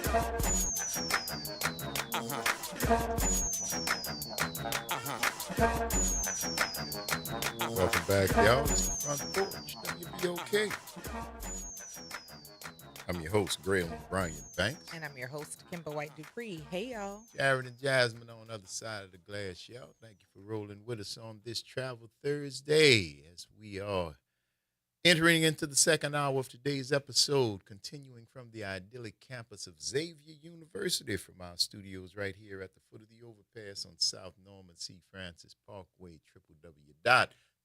Welcome back, y'all. It's the Front Porch, WBOK. I'm your host, Graham Brian Banks. And I'm your host, Kimber White Dupree. Hey, y'all. Jared and Jasmine on the other side of the glass, y'all. Thank you for rolling with us on this Travel Thursday as we are entering into the second hour of today's episode, continuing from the idyllic campus of Xavier University from our studios right here at the foot of the overpass on South Norman C. Francis Parkway.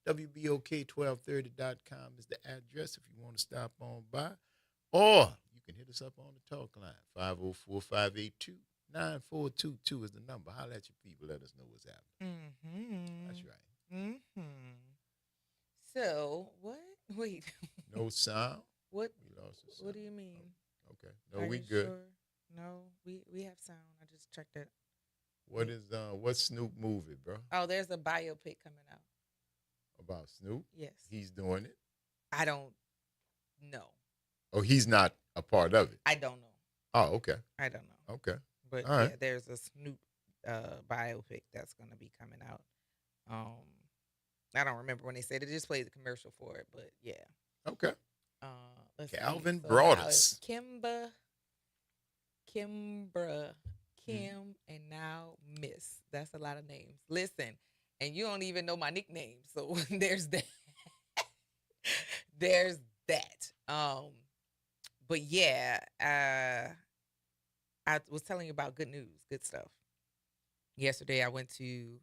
www.wbok1230.com is the address if you want to stop on by. Or you can hit us up on the talk line. 504-582-9422 is the number. Holler at your people. Let us know what's happening. Mm-hmm. That's right. Mm-hmm. So, what? Wait. No sound? What? We lost the sound. What do you mean? Okay. No, Are we you good. Sure? No, we have sound. I just checked it. What's Snoop movie, bro? Oh, there's a biopic coming out. About Snoop? Yes. He's doing it? I don't know. Oh, he's not a part of it? I don't know. Oh, okay. I don't know. Okay. But all right. Yeah, there's a Snoop biopic that's going to be coming out. I don't remember when they said it. Just played the commercial for it, but yeah. Okay. Calvin brought us. Kimbra, Kim, and now Miss. That's a lot of names. Listen, and you don't even know my nickname, so there's that. There's that. But yeah, I was telling you about good news, good stuff. Yesterday, I went to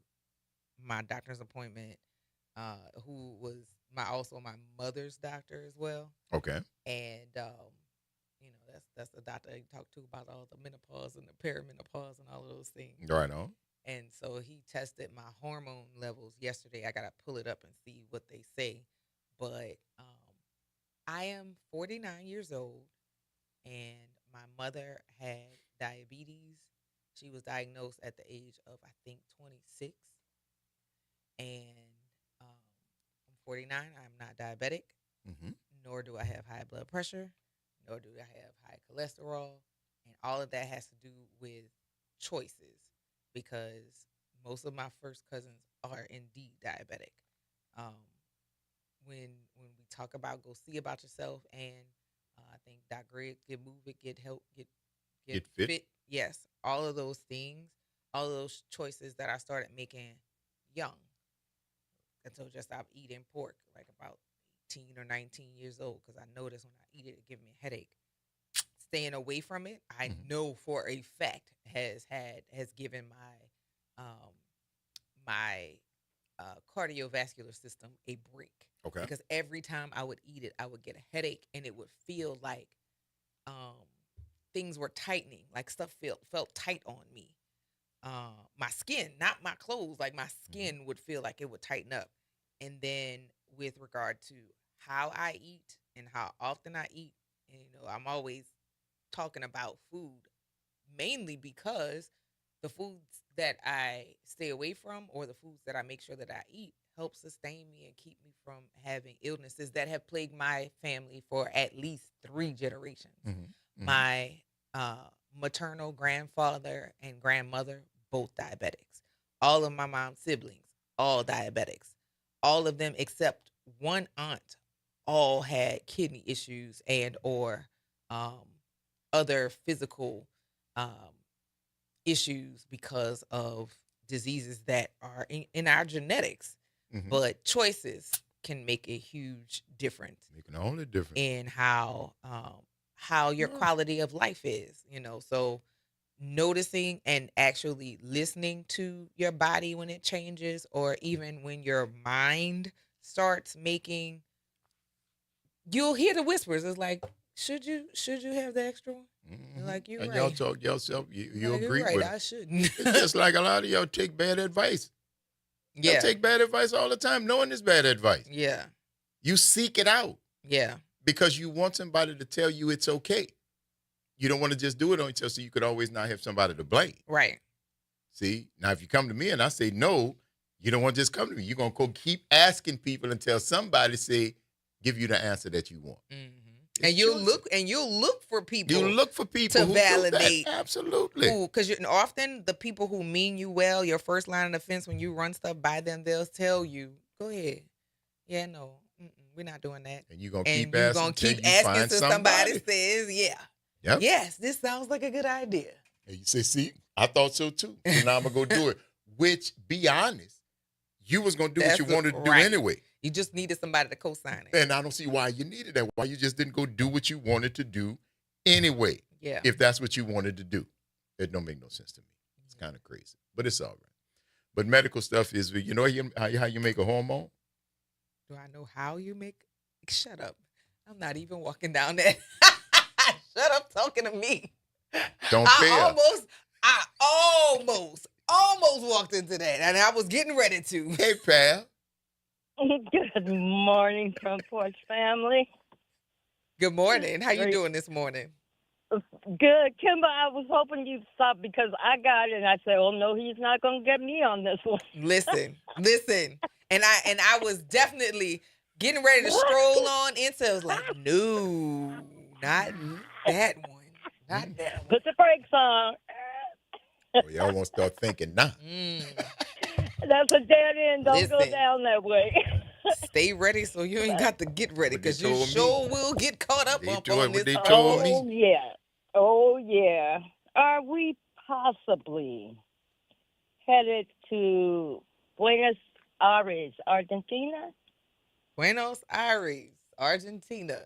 my doctor's appointment, who was also my mother's doctor as well. Okay. And that's the doctor I talked to about all the menopause and the perimenopause and all of those things. Right on. And so he tested my hormone levels yesterday. I gotta pull it up and see what they say. But I am 49 years old, and my mother had diabetes. She was diagnosed at the age of, I think, 26. And I'm 49. I'm not diabetic, nor do I have high blood pressure, nor do I have high cholesterol. And all of that has to do with choices, because most of my first cousins are indeed diabetic. When we talk about go see about yourself, and I think Doc Greg, get move it, get help, get fit. Yes, all of those things, all of those choices that I started making young. Until just stopped eating pork, like about 18 or 19 years old, because I noticed when I eat it, it gives me a headache. Staying away from it, I know for a fact has given my cardiovascular system a break. Okay. Because every time I would eat it, I would get a headache, and it would feel like things were tightening, like stuff felt tight on me. My skin, not my clothes, like my skin would feel like it would tighten up. And then with regard to how I eat and how often I eat, and, I'm always talking about food, mainly because the foods that I stay away from, or the foods that I make sure that I eat, help sustain me and keep me from having illnesses that have plagued my family for at least 3 generations. My maternal grandfather and grandmother, both diabetics. All of my mom's siblings, all diabetics. All of them except one aunt, all had kidney issues and or other physical issues because of diseases that are in our genetics. But choices can make a huge difference. Making all the difference in how your quality of life is. So noticing and actually listening to your body when it changes, or even when your mind starts making, you'll hear the whispers. It's like, should you have the extra one? Like, you're and right. y'all talk yourself, you Like, agree you're right, with I it. shouldn't. It's just like a lot of y'all take bad advice. Yeah. Y'all take bad advice all the time, knowing it's bad advice. Yeah. You seek it out. Yeah. Because you want somebody to tell you it's okay. You don't want to just do it on yourself, so you could always not have somebody to blame. Right. See? Now, if you come to me and I say no, you don't want to just come to me. You're going to go keep asking people until somebody give you the answer that you want. And you'll look for people. You look for people to who validate. do that. Absolutely. Because often the people who mean you well, your first line of defense when you run stuff by them, they'll tell you, "Go ahead, yeah, no, we're not doing that." And you're gonna keep asking till somebody says, "Yeah, yep. yes, this sounds like a good idea." And you say, "See, I thought so too. So now I'm gonna go do it." Which, be honest, you was gonna do what you wanted to do anyway. You just needed somebody to co-sign it. And I don't see why you needed that. Why you just didn't go do what you wanted to do anyway. Yeah. If that's what you wanted to do. It don't make no sense to me. It's kind of crazy. But it's all right. But medical stuff is, you know how you make a hormone? Do I know how you make? Shut up. I'm not even walking down that. Shut up talking to me. Don't I almost walked into that. And I was getting ready to. Hey, pal. Good morning, Front Porch family. Good morning. How you doing this morning? Good. Kimber, I was hoping you'd stop because I got it and I said, oh, no, he's not going to get me on this one. Listen. And I was definitely getting ready to stroll on into it. I was like, no, not that one. Not that one. Put the brakes on. Oh, y'all won't start thinking now. That's a dead end. Don't go down that way. Stay ready so you ain't got to get ready because you sure will get caught up on this. They told me. Oh, yeah. Oh, yeah. Are we possibly headed to Buenos Aires, Argentina? Buenos Aires, Argentina.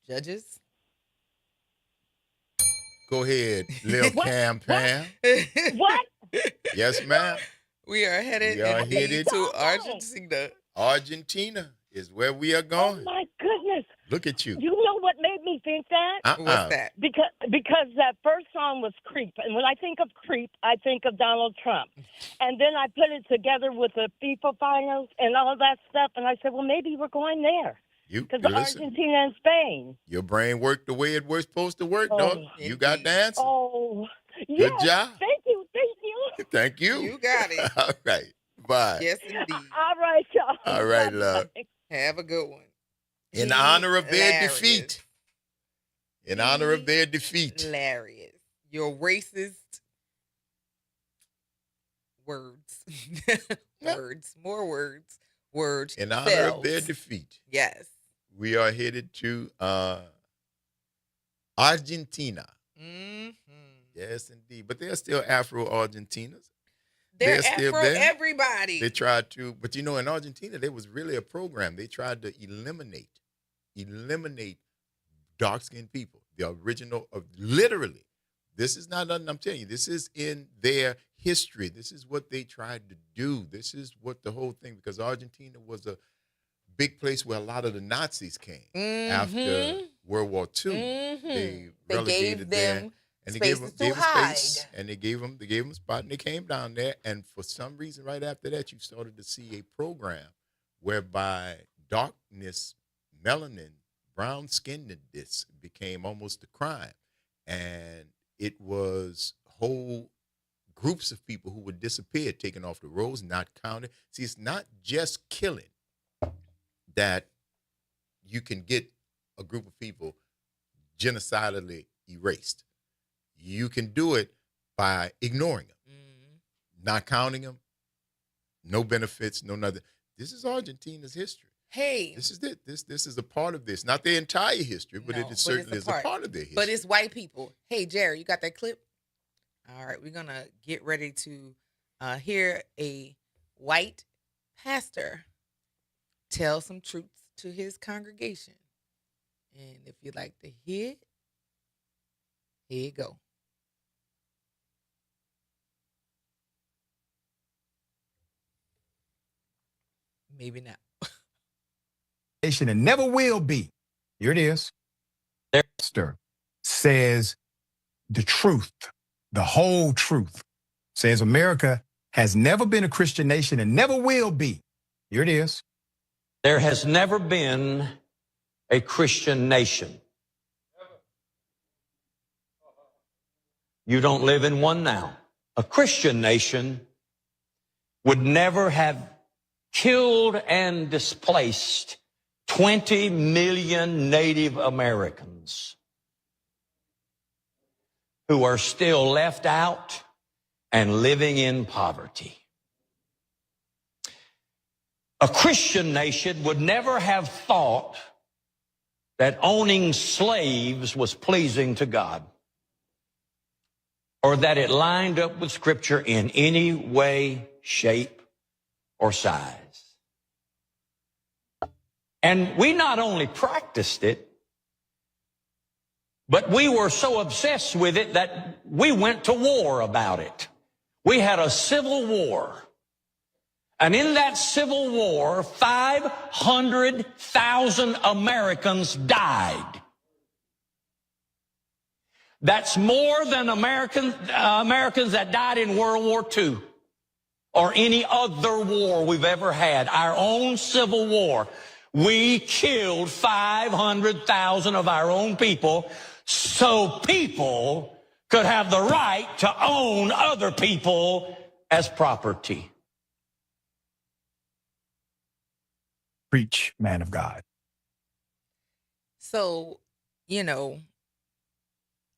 Judges? Go ahead, Lil Cam Pam. What? Yes, ma'am. We are headed to Argentina. Argentina is where we are going. Oh, my goodness. Look at you. You know what made me think that? What's that? Because that first song was Creep. And when I think of Creep, I think of Donald Trump. And then I put it together with the FIFA finals and all that stuff. And I said, well, maybe we're going there. Because Argentina and Spain. Your brain worked the way it was supposed to work, dog. You got the answer. Oh, good job. Thank you. Thank you. You got it. All right. Bye. Yes, indeed. All right, y'all. All right, love. Have a good one. In honor of their defeat. In honor of their defeat. Hilarious. Your racist words. More words. Words. In honor of their defeat. Yes. We are headed to Argentina. Mm-hmm. Yes, indeed. But they're still Afro-Argentinas. They're still Afro there. everybody. They tried to, but in Argentina, there was really a program. They tried to eliminate dark-skinned people. The original of literally. This is not nothing I'm telling you. This is in their history. This is what they tried to do. This is what the whole thing, because Argentina was a big place where a lot of the Nazis came after World War II. They relegated them. And they gave them space, and they gave them a spot, and they came down there. And for some reason, right after that, you started to see a program whereby darkness, melanin, brown skinnedness became almost a crime, and it was whole groups of people who would disappear, taken off the roads, not counted. See, it's not just killing that you can get a group of people genocidally erased. You can do it by ignoring them, not counting them, no benefits, no nothing. This is Argentina's history. Hey. This is it. This is a part of this. Not their entire history, but it certainly is a part of their history. But it's white people. Hey, Jerry, you got that clip? All right, we're going to get ready to hear a white pastor tell some truths to his congregation. And if you'd like to hear it, here you go. Maybe not. And never will be. Here it is. Pastor says the truth, the whole truth. Says America has never been a Christian nation and never will be. Here it is. There has never been a Christian nation. You don't live in one now. A Christian nation would never have killed and displaced 20 million Native Americans who are still left out and living in poverty. A Christian nation would never have thought that owning slaves was pleasing to God, or that it lined up with Scripture in any way, shape, or size. And we not only practiced it, but we were so obsessed with it that we went to war about it. We had a civil war. And in that civil war, 500,000 Americans died. That's more than Americans that died in World War II or any other war we've ever had. Our own civil war. We killed 500,000 of our own people so people could have the right to own other people as property. Preach, man of God. So,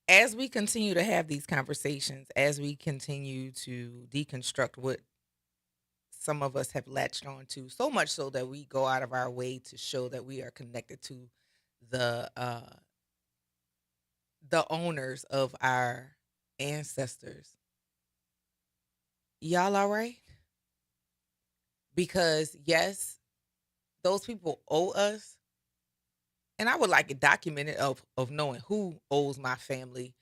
as we continue to have these conversations, as we continue to deconstruct what some of us have latched on to, so much so that we go out of our way to show that we are connected to the owners of our ancestors. Y'all all right? Because yes, those people owe us. And I would like it documented of knowing who owes my family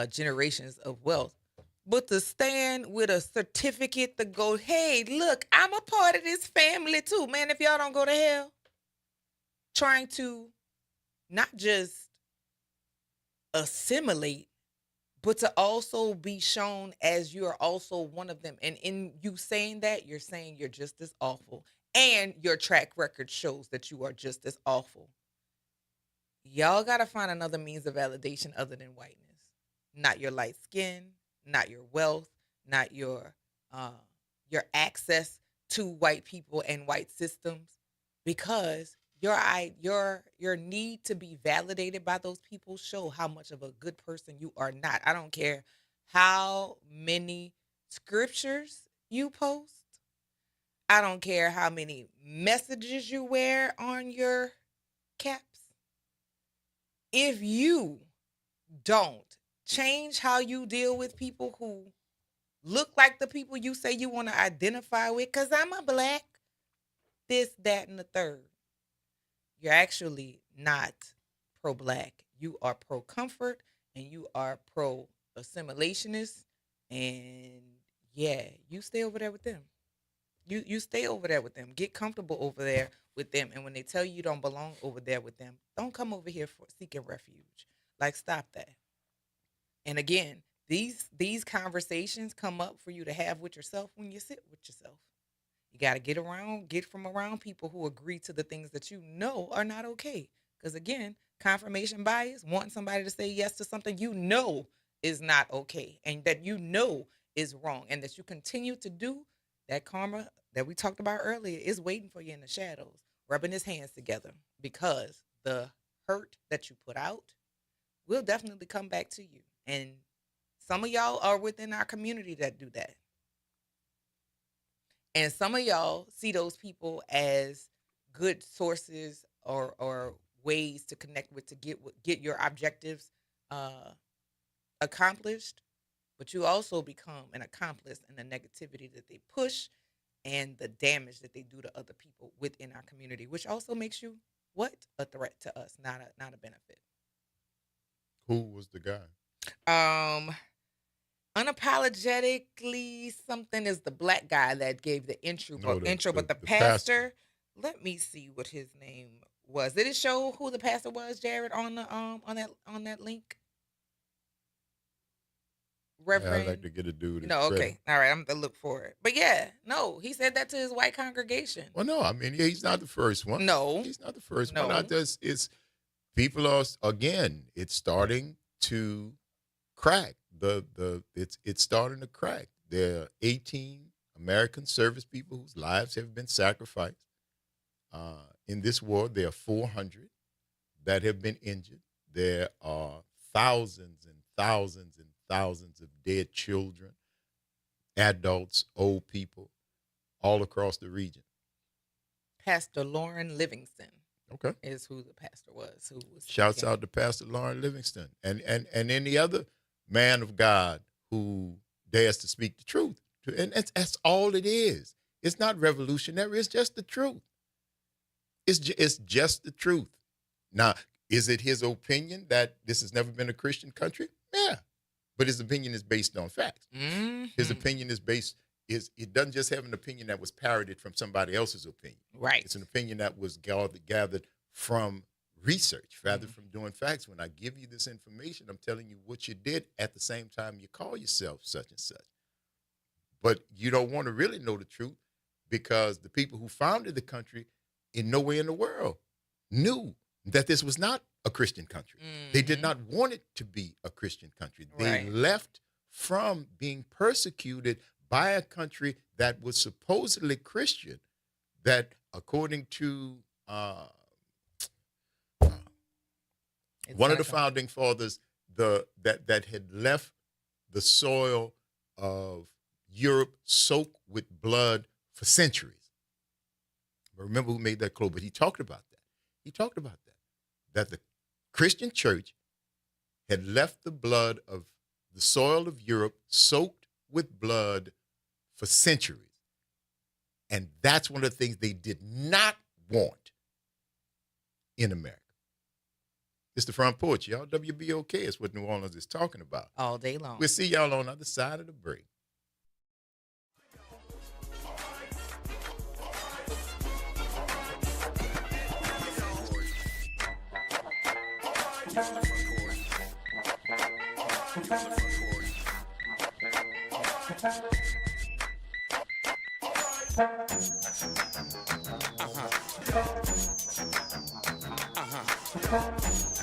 generations of wealth. But to stand with a certificate to go, hey, look, I'm a part of this family too. Man, if y'all don't go to hell, trying to not just assimilate, but to also be shown as you are also one of them. And in you saying that, you're saying you're just as awful. And your track record shows that you are just as awful. Y'all got to find another means of validation other than whiteness. Not your light skin, not your wealth, not your access to white people and white systems, because your need to be validated by those people show how much of a good person you are not. I don't care how many scriptures you post. I don't care how many messages you wear on your caps. If you don't change how you deal with people who look like the people you say you want to identify with, because I'm a black, this, that, and the third, you're actually not pro-black. You are pro-comfort, and you are pro-assimilationist, and yeah, you stay over there with them. You stay over there with them. Get comfortable over there with them. And when they tell you don't belong over there with them, don't come over here for seeking refuge. Like, stop that. And again, these conversations come up for you to have with yourself when you sit with yourself. You got to get from around people who agree to the things that you know are not okay. Because again, confirmation bias, wanting somebody to say yes to something you know is not okay and that you know is wrong and that you continue to do, that karma that we talked about earlier is waiting for you in the shadows, rubbing his hands together, because the hurt that you put out will definitely come back to you. And some of y'all are within our community that do that. And some of y'all see those people as good sources or ways to connect with to get your objectives accomplished. But you also become an accomplice in the negativity that they push and the damage that they do to other people within our community, which also makes you what? A threat to us, not a benefit. Who was the guy? Unapologetically something is the black guy that gave the intro, but the pastor, pastor. Let me see what his name was. Did it show who the pastor was, Jared, on the on that link? Reverend. I'd like to get a dude. No, okay. All right, I'm going to look for it. But yeah, no, he said that to his white congregation. Well, no, I mean, he's not the first one. No. He's not the first No. one. It's people are, again, it's starting to crack. It's starting to crack. There are 18 American service people whose lives have been sacrificed in this war. There are 400 that have been injured. There are thousands and thousands and thousands of dead children, adults, old people, all across the region. Pastor Lauren Livingston. Okay. Is who the pastor was. Who was Shouts out to Pastor Lauren Livingston and any other man of God who dares to speak the truth. And that's all it is. It's not revolutionary. It's just the truth. It's just the truth. Now, is it his opinion that this has never been a Christian country? Yeah. But his opinion is based on facts. Mm-hmm. His opinion it doesn't just have an opinion that was parroted from somebody else's opinion. Right. It's an opinion that was gathered from research rather from doing facts. When I give you this information, I'm telling you what you did at the same time you call yourself such and such. But you don't want to really know the truth because the people who founded the country in nowhere in the world knew that this was not a Christian country. Mm-hmm. They did not want it to be a Christian country. They left from being persecuted by a country that was supposedly Christian, that according to one of the founding fathers, that had left the soil of Europe soaked with blood for centuries. But remember who made that quote, but he talked about that. That the Christian church had left the blood of the soil of Europe soaked with blood for centuries. And that's one of the things they did not want in America. It's the Front Porch, y'all. WBOK is what New Orleans is talking about. All day long. We'll see y'all on the other side of the break.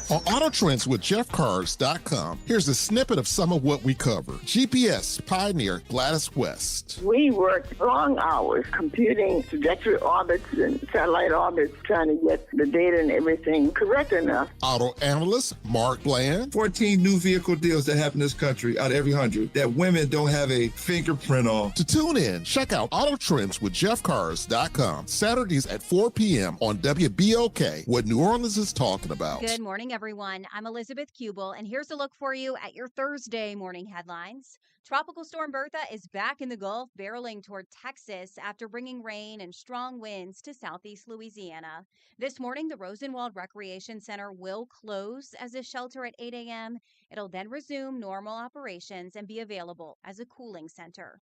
On Auto Trends with JeffCars.com, here's a snippet of some of what we cover. GPS pioneer Gladys West. We worked long hours computing trajectory orbits and satellite orbits, trying to get the data and everything correct enough. Auto analyst Mark Bland. 14 new vehicle deals that happen in this country out of every 100 that women don't have a fingerprint on. To tune in, check out Auto Trends with JeffCars.com, Saturdays at 4 p.m. on WBOK, what New Orleans is talking about. Good morning, everyone. I'm Elizabeth Kubel, and here's a look for you at your Thursday morning headlines. Tropical Storm Bertha is back in the Gulf, barreling toward Texas after bringing rain and strong winds to southeast Louisiana. This morning, the Rosenwald Recreation Center will close as a shelter at 8 a.m. It'll then resume normal operations and be available as a cooling center.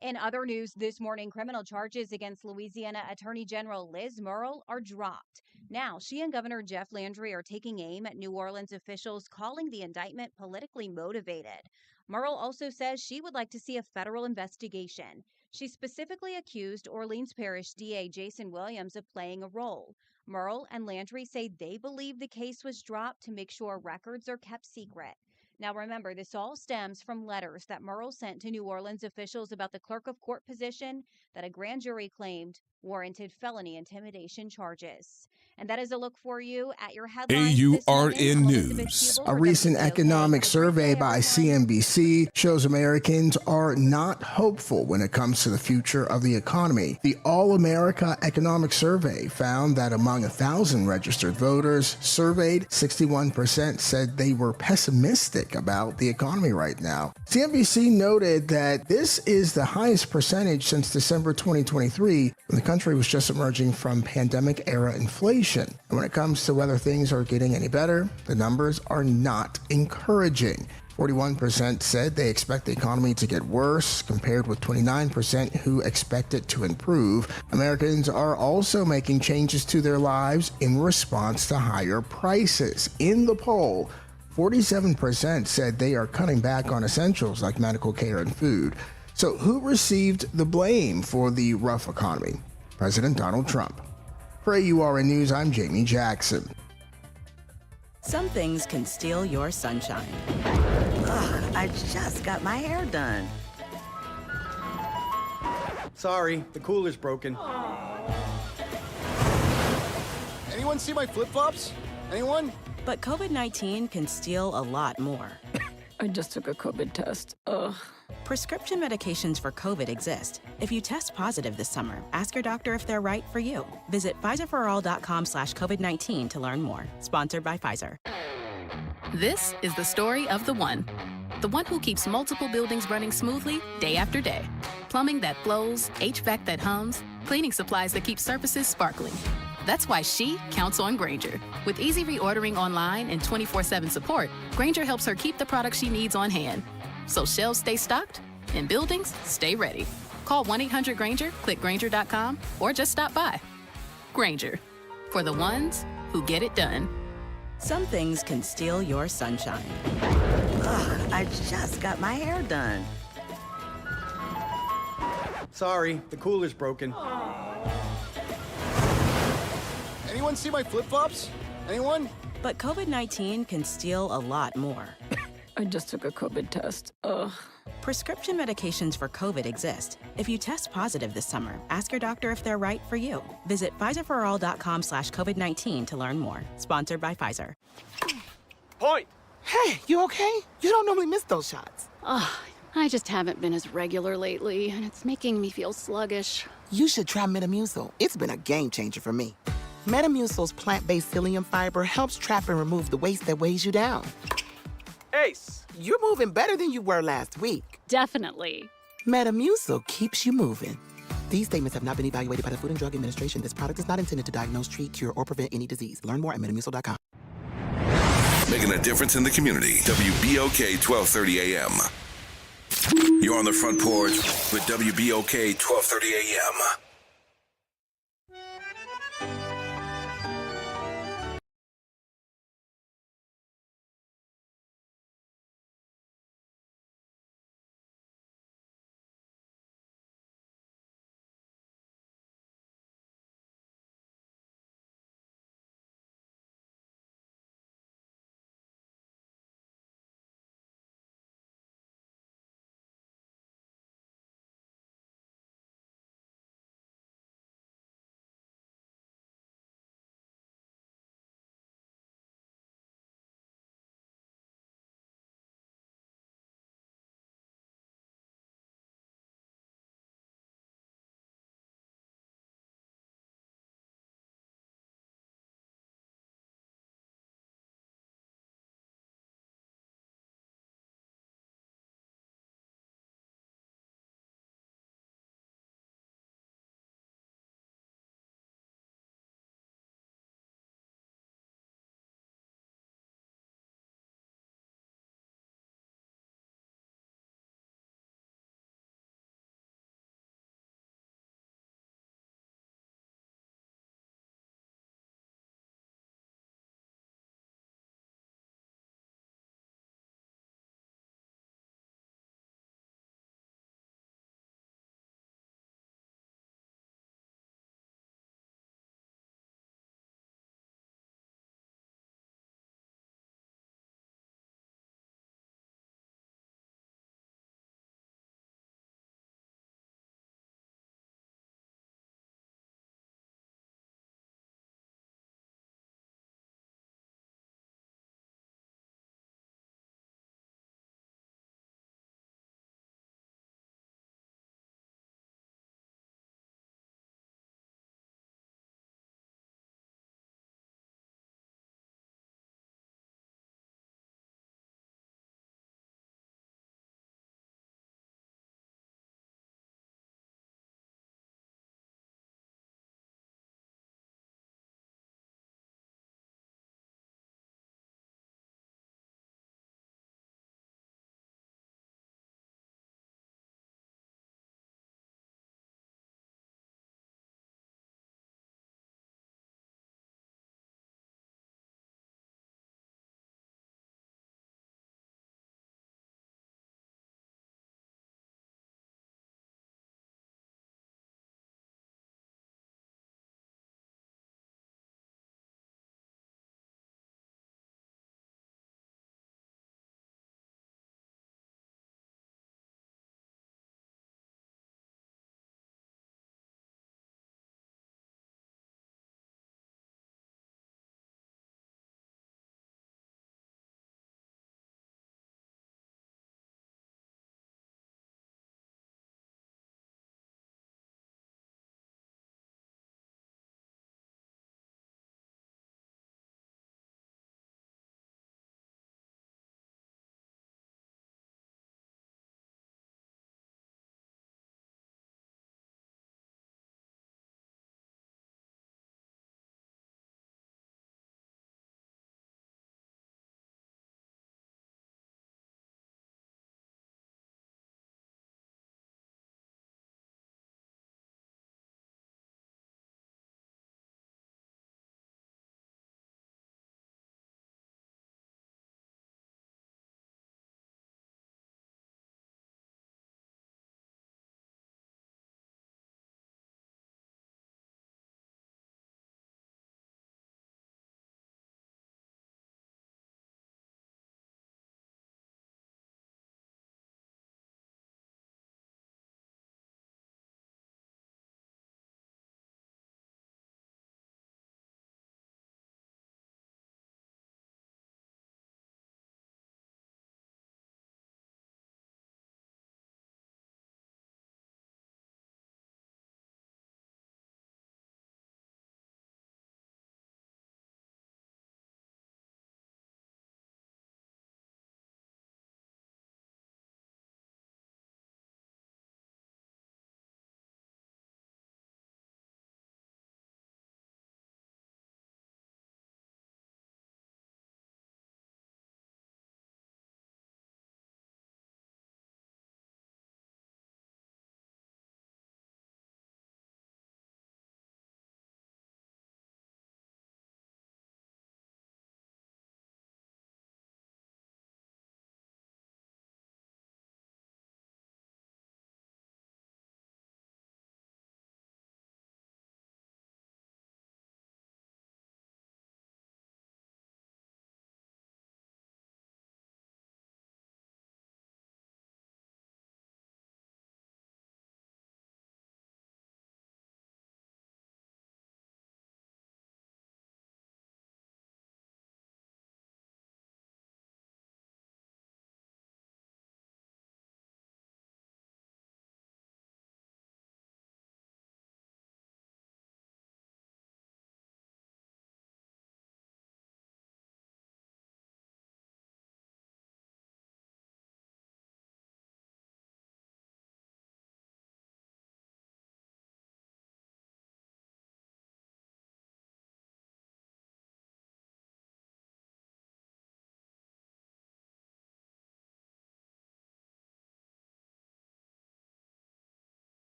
In other news this morning, criminal charges against Louisiana Attorney General Liz Murrill are dropped. Now, she and Governor Jeff Landry are taking aim at New Orleans officials, calling the indictment politically motivated. Murrill also says she would like to see a federal investigation. She specifically accused Orleans Parish DA Jason Williams of playing a role. Murrill and Landry say they believe the case was dropped to make sure records are kept secret. Now, remember, this all stems from letters that Murrill sent to New Orleans officials about the clerk of court position that a grand jury claimed warranted felony intimidation charges. And that is a look for you at your headlines. AURN News. A recent economic survey by CNBC shows Americans are not hopeful when it comes to the future of the economy. The All America Economic Survey found that among 1,000 registered voters surveyed, 61% said they were pessimistic about the economy right now. CNBC noted that this is the highest percentage since December 2023, when the country was just emerging from pandemic-era inflation. And when it comes to whether things are getting any better, the numbers are not encouraging. 41% said they expect the economy to get worse, compared with 29% who expect it to improve. Americans are also making changes to their lives in response to higher prices. In the poll, 47% said they are cutting back on essentials like medical care and food. So who received the blame for the rough economy? President Donald Trump. For AURN News, I'm Jamie Jackson. Some things can steal your sunshine. Ugh, I just got my hair done. Sorry, the cooler's broken. Anyone see my flip-flops? Anyone? But COVID-19 can steal a lot more. I just took a COVID test. Ugh. Prescription medications for COVID exist. If you test positive this summer, ask your doctor if they're right for you. Visit Pfizerforall.com/COVID-19 to learn more. Sponsored by Pfizer. This is the story of the one who keeps multiple buildings running smoothly day after day. Plumbing that flows, HVAC that hums, cleaning supplies that keep surfaces sparkling. That's why she counts on Grainger. With easy reordering online and 24/7 support, Grainger helps her keep the products she needs on hand. So shelves stay stocked and buildings stay ready. Call 1-800-GRAINGER, click Grainger.com, or just stop by. Grainger, for the ones who get it done. Some things can steal your sunshine. Ugh, I just got my hair done. Sorry, the cooler's broken. Anyone see my flip-flops? Anyone? But COVID-19 can steal a lot more. I just took a COVID test. Ugh. Prescription medications for COVID exist. If you test positive this summer, ask your doctor if they're right for you. Visit Pfizerforall.com/COVID-19 to learn more. Sponsored by Pfizer. Point! Hey, you okay? You don't normally miss those shots. Ugh, I just haven't been as regular lately, and it's making me feel sluggish. You should try Metamucil. It's been a game changer for me. Metamucil's plant-based psyllium fiber helps trap and remove the waste that weighs you down. Ace! You're moving better than you were last week. Definitely. Metamucil keeps you moving. These statements have not been evaluated by the Food and Drug Administration. This product is not intended to diagnose, treat, cure, or prevent any disease. Learn more at metamucil.com. Making a difference in the community. WBOK 1230 AM. You're on the front porch with WBOK 1230 AM.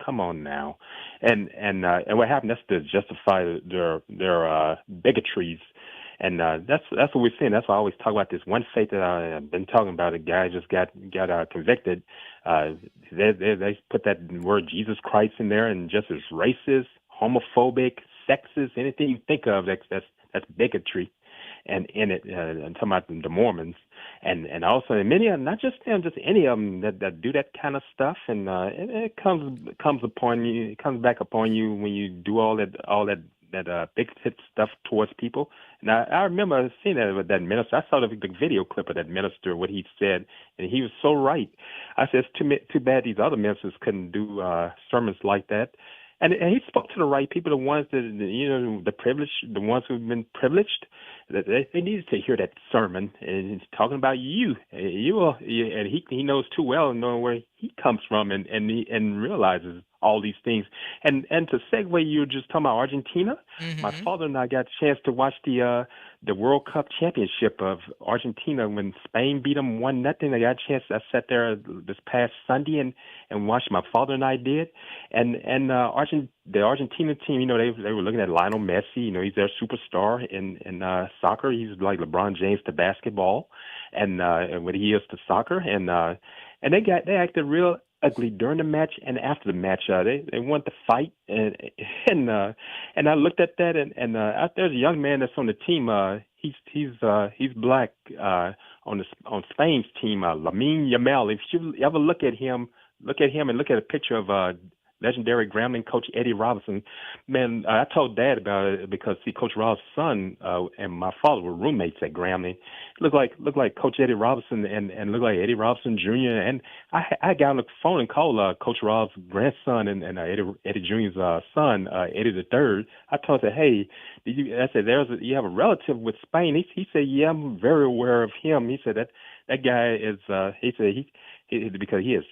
come on now, and what happened? That's to justify their bigotries, and that's what we're seeing. That's why I always talk about this one faith that I've been talking about. A guy just got convicted. They put that word Jesus Christ in there, and just as racist, homophobic, sexist, anything you think of, that's bigotry, and in it, I'm talking about the Mormons. And also many of them, not just them, just any of them that do that kind of stuff, and it comes upon you. It comes back upon you when you do all that bigoted stuff towards people. And I remember seeing that with that minister. I saw the video clip of that minister, what he said, and he was so right. I said, it's too bad these other ministers couldn't do sermons like that. And he spoke to the right people, the ones that, the privileged, the ones who've been privileged. They needed to hear that sermon, and he's talking about you. And he knows too well, knowing where he comes from, and realizes all these things. And to segue, you were just talking about Argentina. Mm-hmm. My father and I got a chance to watch the World Cup championship of Argentina when Spain beat them 1-0. I got a chance. I sat there this past Sunday and watched. My father and I did, and the Argentina team. They were looking at Lionel Messi. He's their superstar in soccer. He's like LeBron James to basketball, and what he is to soccer. And they acted real ugly during the match and after the match. They wanted to fight, and I looked at that, and there's a young man that's on the team. He's black on Spain's team, Lamine Yamal. If you ever look at him and look at a picture of legendary Grambling coach Eddie Robinson. Man, I told Dad about it because Coach Robinson's son and my father were roommates at Grambling. Looked like Coach Eddie Robinson and looked like Eddie Robinson Jr. And I got on the phone and called Coach Robinson's grandson and Eddie Jr.'s son, Eddie the Third. I told him, hey, I said, you have a relative with Spain. He said, yeah, I'm very aware of him. He said that guy is. He said because he has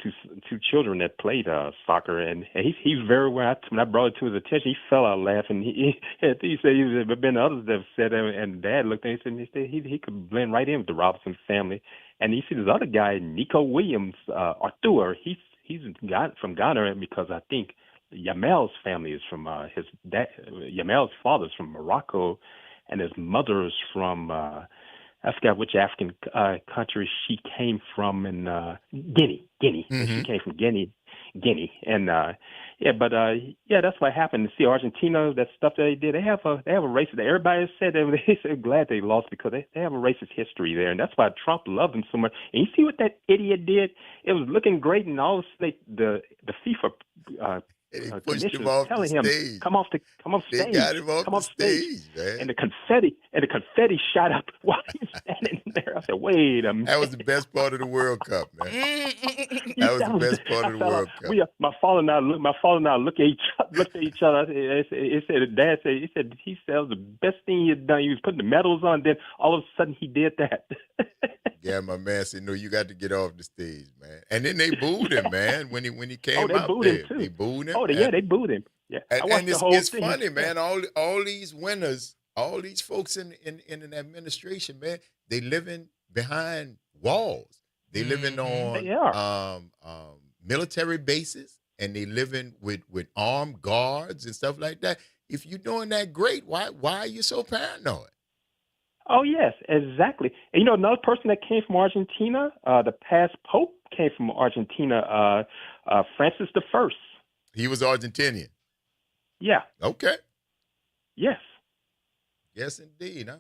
two children that played soccer, and he's very well. When I brought it to his attention, he fell out laughing. He said there have been others that have said that, and Dad looked at him and he said he could blend right in with the Robinson family. And you see this other guy, Nico Williams, Arthur. He's from Ghana because I think Yamel's family is from his dad. Yamel's father's from Morocco, and his mother's from. I forgot which African country she came from in Guinea. Mm-hmm. She came from Guinea, and that's what happened. To see Argentina, that stuff that they did, they have a racist. Everybody said they're glad they lost because they have a racist history there, and that's why Trump loved them so much. And you see what that idiot did? It was looking great, and all of a sudden the FIFA. They pushed him off telling the him, stage. come off stage. They got him off come the off stage, man. And the confetti shot up while he's standing there. I said, wait a minute. That was the best part of the World Cup, man. That was the best part of the World Cup. My father and I looked at each other. Dad said, he said that was the best thing he had done. He was putting the medals on. Then all of a sudden he did that. Yeah, my man said, no, you got to get off the stage, man. And then they booed him, man, when he came out there. Him too. They booed him. They booed him. Yeah, and it's funny, man. All these winners, all these folks in an administration, man, they living behind walls. They living on military bases, and they living with armed guards and stuff like that. If you're doing that great, why are you so paranoid? Oh, yes, exactly. And another person that came from Argentina, the past Pope came from Argentina, Francis I. He was Argentinian. Yeah. Okay. Yes. Yes, indeed, huh?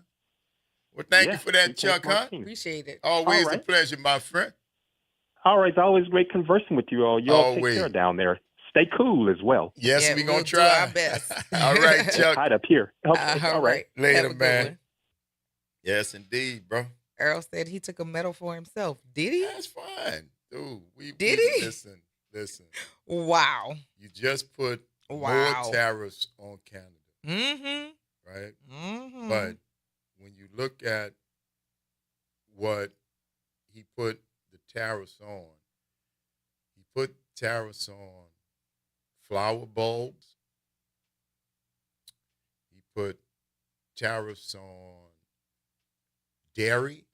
Well, thank you for that, Chuck, huh? Appreciate it. Always a pleasure, my friend. All right. It's always great conversing with you all. You all take care down there. Stay cool as well. Yes, we're going to try. Do our best. All right, Chuck. Hide up here. Okay. All right. Later, man. Yes, indeed, bro. Earl said he took a medal for himself. Did he? That's fine. Dude, Did he? Listen. Wow. You just put more tariffs on Canada. Mm-hmm. Right? Mm-hmm. But when you look at what he put the tariffs on, he put tariffs on flower bulbs. He put tariffs on dairy,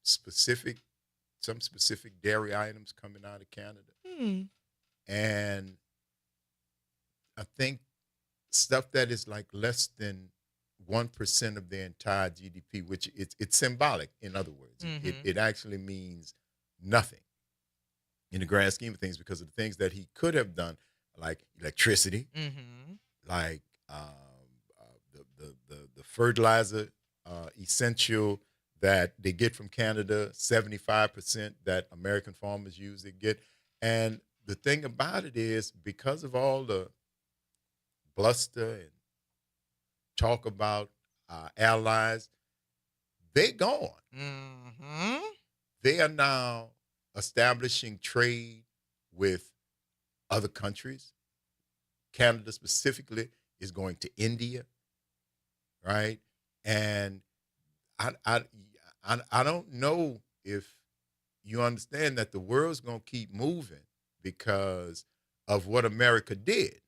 some specific dairy items coming out of Canada. And I think stuff that is like less than 1% of their entire GDP, which it's symbolic, in other words. It actually means nothing in the grand scheme of things because of the things that he could have done, like electricity, like the fertilizer essential that they get from Canada, 75% that American farmers use, they get. And the thing about it is, because of all the bluster and talk about allies, they're gone. They are now establishing trade with other countries. Canada specifically is going to India, right? And I don't know if you understand that the world's going to keep moving because of what America did.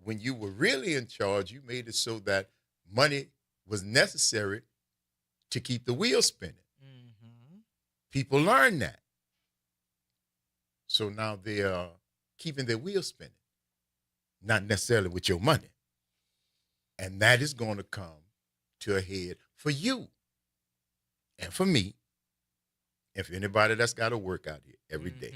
When you were really in charge, you made it so that money was necessary to keep the wheel spinning. People learned that. So now they are keeping their wheel spinning, not necessarily with your money. And that is going to come to a head for you and for me. And for anybody that's got to work out here every day,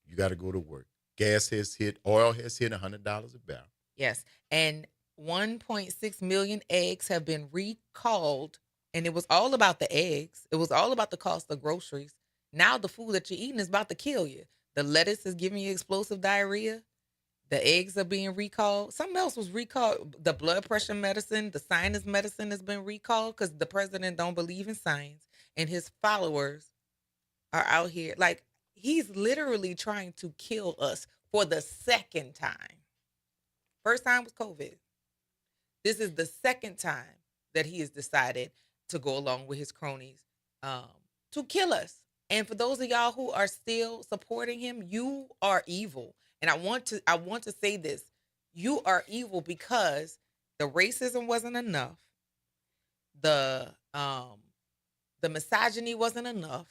you got to go to work. Gas has hit, oil has hit $100 a barrel. Yes. And 1.6 million eggs have been recalled. And it was all about the eggs. It was all about the cost of groceries. Now the food that you're eating is about to kill you. The lettuce is giving you explosive diarrhea. The eggs are being recalled. Something else was recalled. The blood pressure medicine, the sinus medicine has been recalled because the president don't believe in science. And his followers are out here. Like, he's literally trying to kill us for the second time. First time was COVID. This is the second time that he has decided to go along with his cronies to kill us. And for those of y'all who are still supporting him, you are evil. And I want to say this. You are evil because the racism wasn't enough. The misogyny wasn't enough.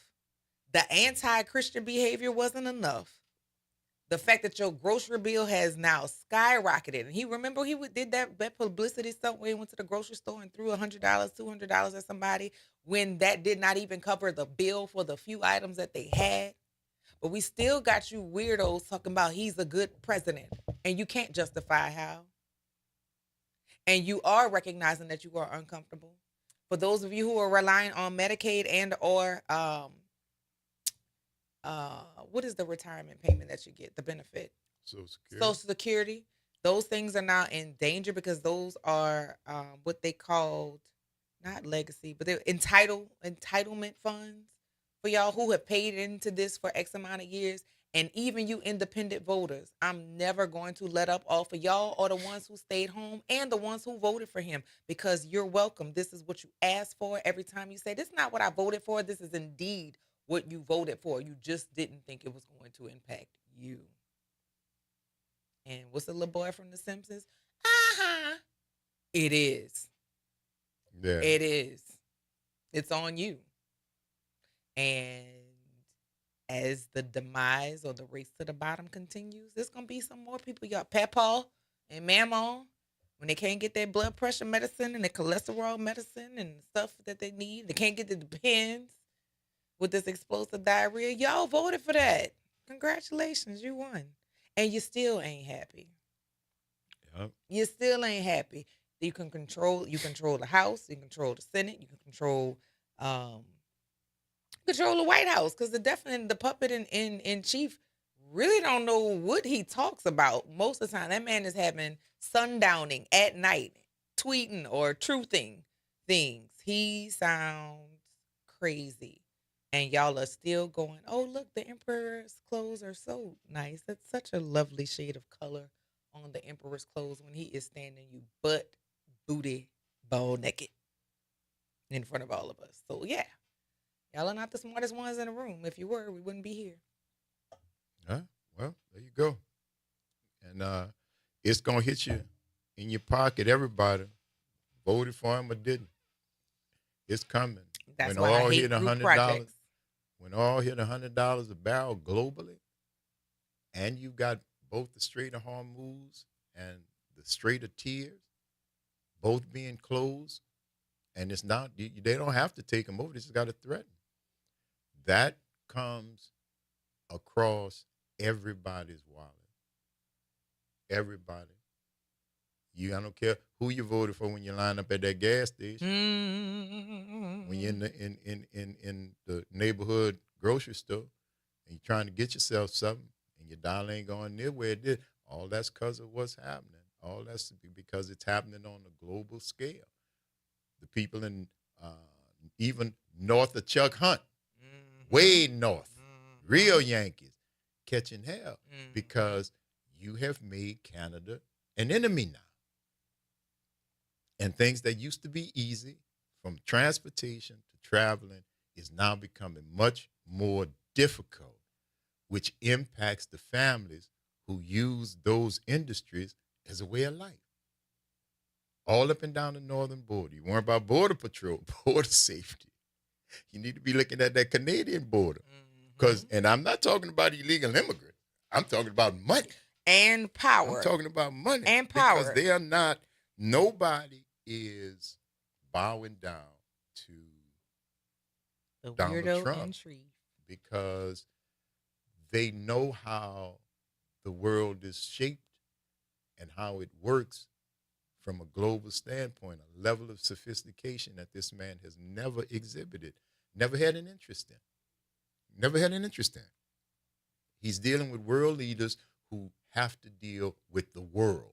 The anti-Christian behavior wasn't enough. The fact that your grocery bill has now skyrocketed. And he did that publicity stuff where he went to the grocery store and threw $100, $200 at somebody when that did not even cover the bill for the few items that they had. But we still got you weirdos talking about he's a good president. And you can't justify how. And you are recognizing that you are uncomfortable. For those of you who are relying on Medicaid and or what is the retirement payment that you get, the benefit? Social Security. Those things are now in danger because those are what they called, not legacy, but they're entitlement funds for y'all who have paid into this for X amount of years. And even you independent voters, I'm never going to let up off of y'all or the ones who stayed home and the ones who voted for him because you're welcome. This is what you asked for every time you say, this is not what I voted for. This is indeed what you voted for. You just didn't think it was going to impact you. And what's the little boy from The Simpsons? It is. Yeah. It is. It's on you. And as the demise or the race to the bottom continues, there's going to be some more people, y'all. Papaw and Mama, when they can't get their blood pressure medicine and their cholesterol medicine and stuff that they need, they can't get the Depends with this explosive diarrhea. Y'all voted for that. Congratulations, you won. And you still ain't happy. Yep. You still ain't happy. You control the House, you control the Senate, you can control the White House, because the puppet in chief really don't know what he talks about most of the time. That man is having sundowning at night, tweeting or truthing things. He sounds crazy. And y'all are still going, oh, look, the emperor's clothes are so nice. That's such a lovely shade of color on the emperor's clothes when he is standing you butt, booty, ball naked in front of all of us. So, yeah, y'all are not the smartest ones in the room. If you were, we wouldn't be here. Well, there you go. And it's going to hit you in your pocket. Everybody voted for him or didn't. It's coming. That's why I hate group projects. When oil hit $100 a barrel globally, and you've got both the Strait of Hormuz and the Strait of Tears, both being closed, and it's not, they don't have to take them over, they just got to threaten. That comes across everybody's wallet. Everybody. I don't care who you voted for when you line up at that gas station. When you're in the neighborhood grocery store and you're trying to get yourself something and your dollar ain't going near where it did, all that's because of what's happening. All that's because it's happening on a global scale. The people in even north of Chuck Hunt, way north, real Yankees, catching hell because you have made Canada an enemy now. And things that used to be easy, from transportation to traveling, is now becoming much more difficult, which impacts the families who use those industries as a way of life. All up and down the northern border. You worry about border patrol, border safety. You need to be looking at that Canadian border. And I'm not talking about illegal immigrants. I'm talking about money. And power. I'm talking about money. And power. Because they are not, nobody is bowing down to the Donald weirdo Trump intrigue. Because they know how the world is shaped and how it works from a global standpoint, a level of sophistication that this man has never exhibited, never had an interest in. Never had an interest in. He's dealing with world leaders who have to deal with the world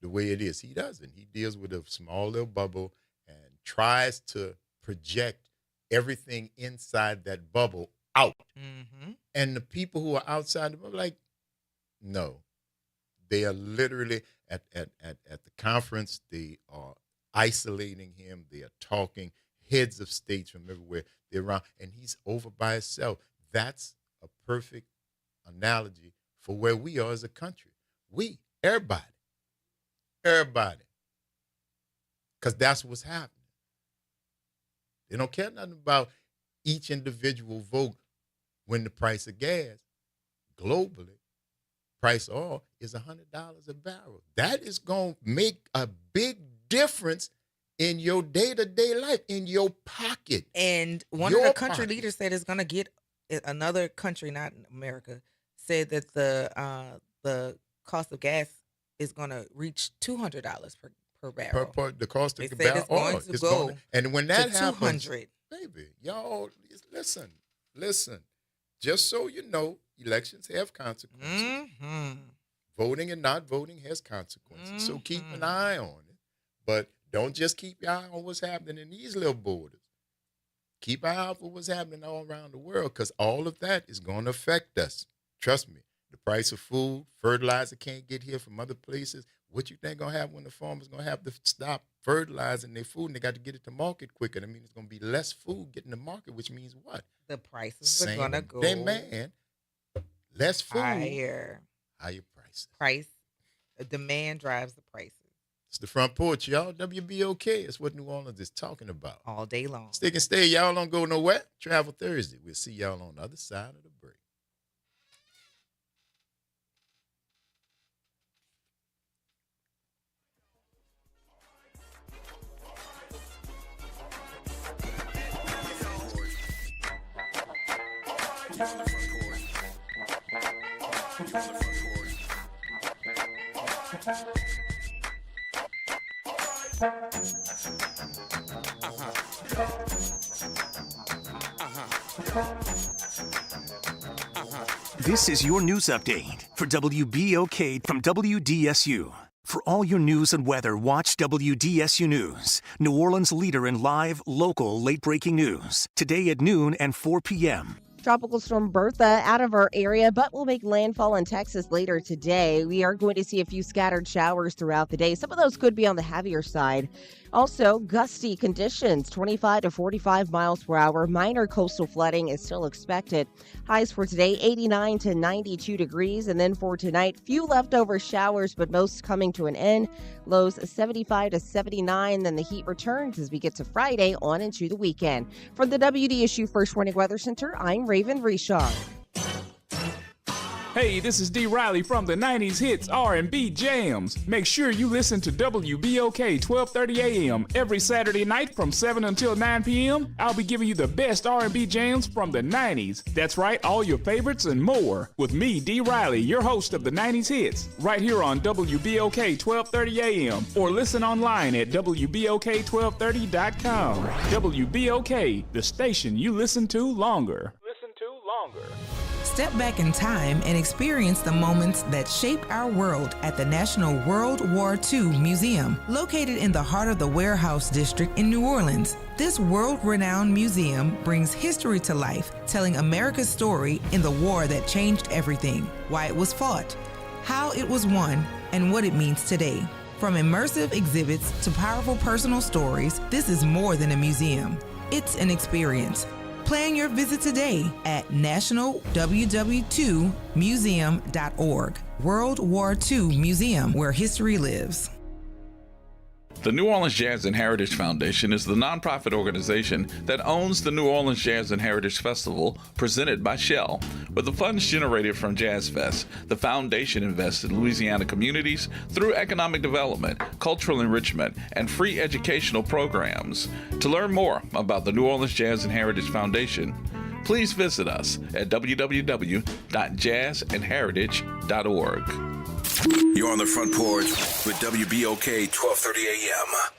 the way it is. He doesn't. He deals with a small little bubble and tries to project everything inside that bubble out. And the people who are outside the bubble, like, no. They are literally at the conference, they are isolating him. They are talking, heads of states from everywhere. They're around, and he's over by himself. That's a perfect analogy for where we are as a country. Everybody. Because that's what's happening. They don't care nothing about each individual vote when the price of gas globally, price of oil is $100 a barrel. That is going to make a big difference in your day-to-day life, in your pocket. And one of the country leaders said it's going to get another country, not America, said that the cost of gas is going to reach $200 per barrel. The cost of the barrel it's going oil to is go going to, and when that to happens, 200. baby, y'all listen. Just so you know, elections have consequences. Voting and not voting has consequences. So keep an eye on it. But don't just keep your eye on what's happening in these little borders. Keep an eye out for what's happening all around the world, because all of that is going to affect us. Trust me. The price of food, fertilizer can't get here from other places. What you think going to happen when the farmers going to have to stop fertilizing their food and they got to get it to market quicker? I mean, it's going to be less food getting to market, which means what? The prices are going to go demand, less food, higher prices. Demand drives the prices. It's the Front Porch, y'all. WBOK. It's what New Orleans is talking about. All day long. Stick and stay. Y'all don't go nowhere. Travel Thursday. We'll see y'all on the other side of the break. This is your news update for WBOK from WDSU. For all your news and weather, watch WDSU News, New Orleans' leader in live, local, late-breaking news. Today at noon and 4 p.m. Tropical storm Bertha out of our area, but will make landfall in Texas later today. We are going to see a few scattered showers throughout the day. Some of those could be on the heavier side. Also, gusty conditions, 25 to 45 miles per hour. Minor coastal flooding is still expected. Highs for today, 89 to 92 degrees. And then for tonight, few leftover showers, but most coming to an end. Lows 75 to 79. Then the heat returns as we get to Friday on into the weekend. From the WDSU First Warning Weather Center, I'm Raven Richard. Hey, this is D. Riley from the 90s Hits R&B Jams. Make sure you listen to WBOK 1230 AM every Saturday night from 7 until 9 p.m. I'll be giving you the best R&B jams from the 90s. That's right, all your favorites and more. With me, D. Riley, your host of the 90s Hits, right here on WBOK 1230 AM, or listen online at WBOK1230.com. WBOK, the station you listen to longer. Step back in time and experience the moments that shaped our world at the National World War II Museum, located in the heart of the Warehouse District in New Orleans. This world-renowned museum brings history to life, telling America's story in the war that changed everything, why it was fought, how it was won, and what it means today. From immersive exhibits to powerful personal stories, this is more than a museum. It's an experience. Plan your visit today at nationalww2museum.org. World War II Museum, where history lives. The New Orleans Jazz and Heritage Foundation is the nonprofit organization that owns the New Orleans Jazz and Heritage Festival presented by Shell. With the funds generated from Jazz Fest, the foundation invests in Louisiana communities through economic development, cultural enrichment, and free educational programs. To learn more about the New Orleans Jazz and Heritage Foundation, please visit us at www.jazzandheritage.org. You're on the Front Porch with WBOK 1230 AM.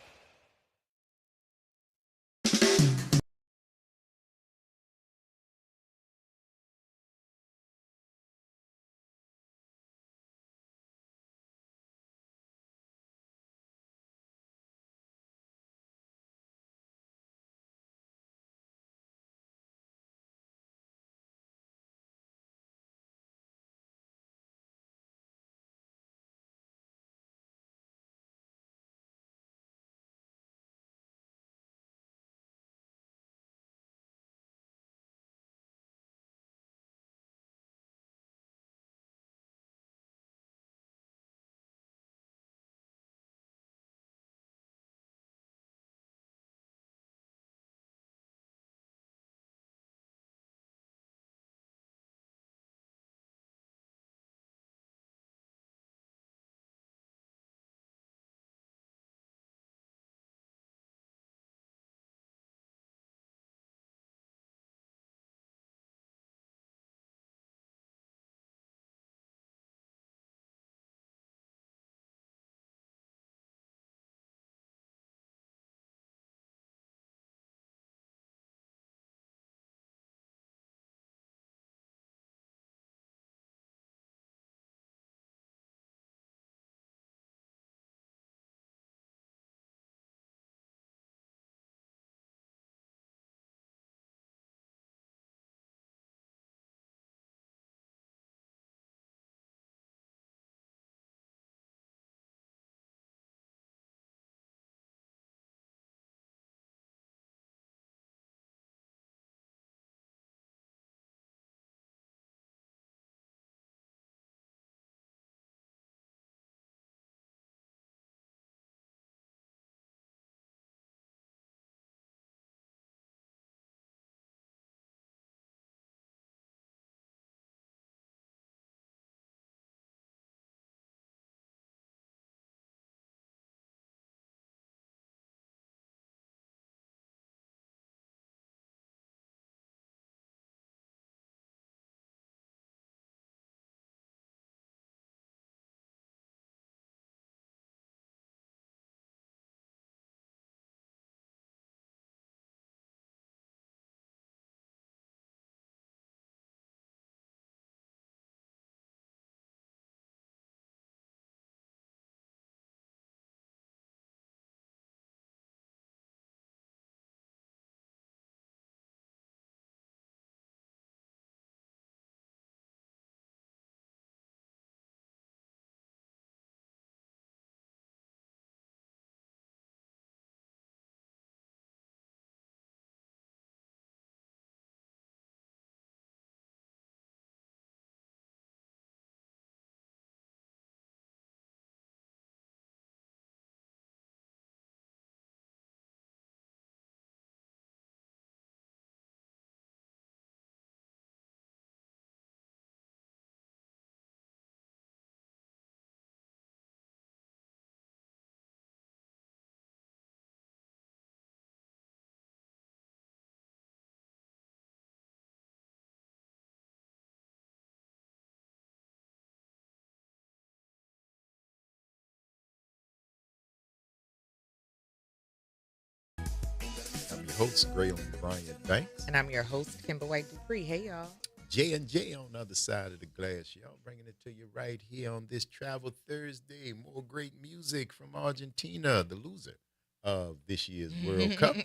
host, Graylin Bryant Banks. And I'm your host, Kimber White Dupree. Hey, y'all. J&J on the other side of the glass, y'all. Bringing it to you right here on this Travel Thursday. More great music from Argentina, the loser of this year's World Cup.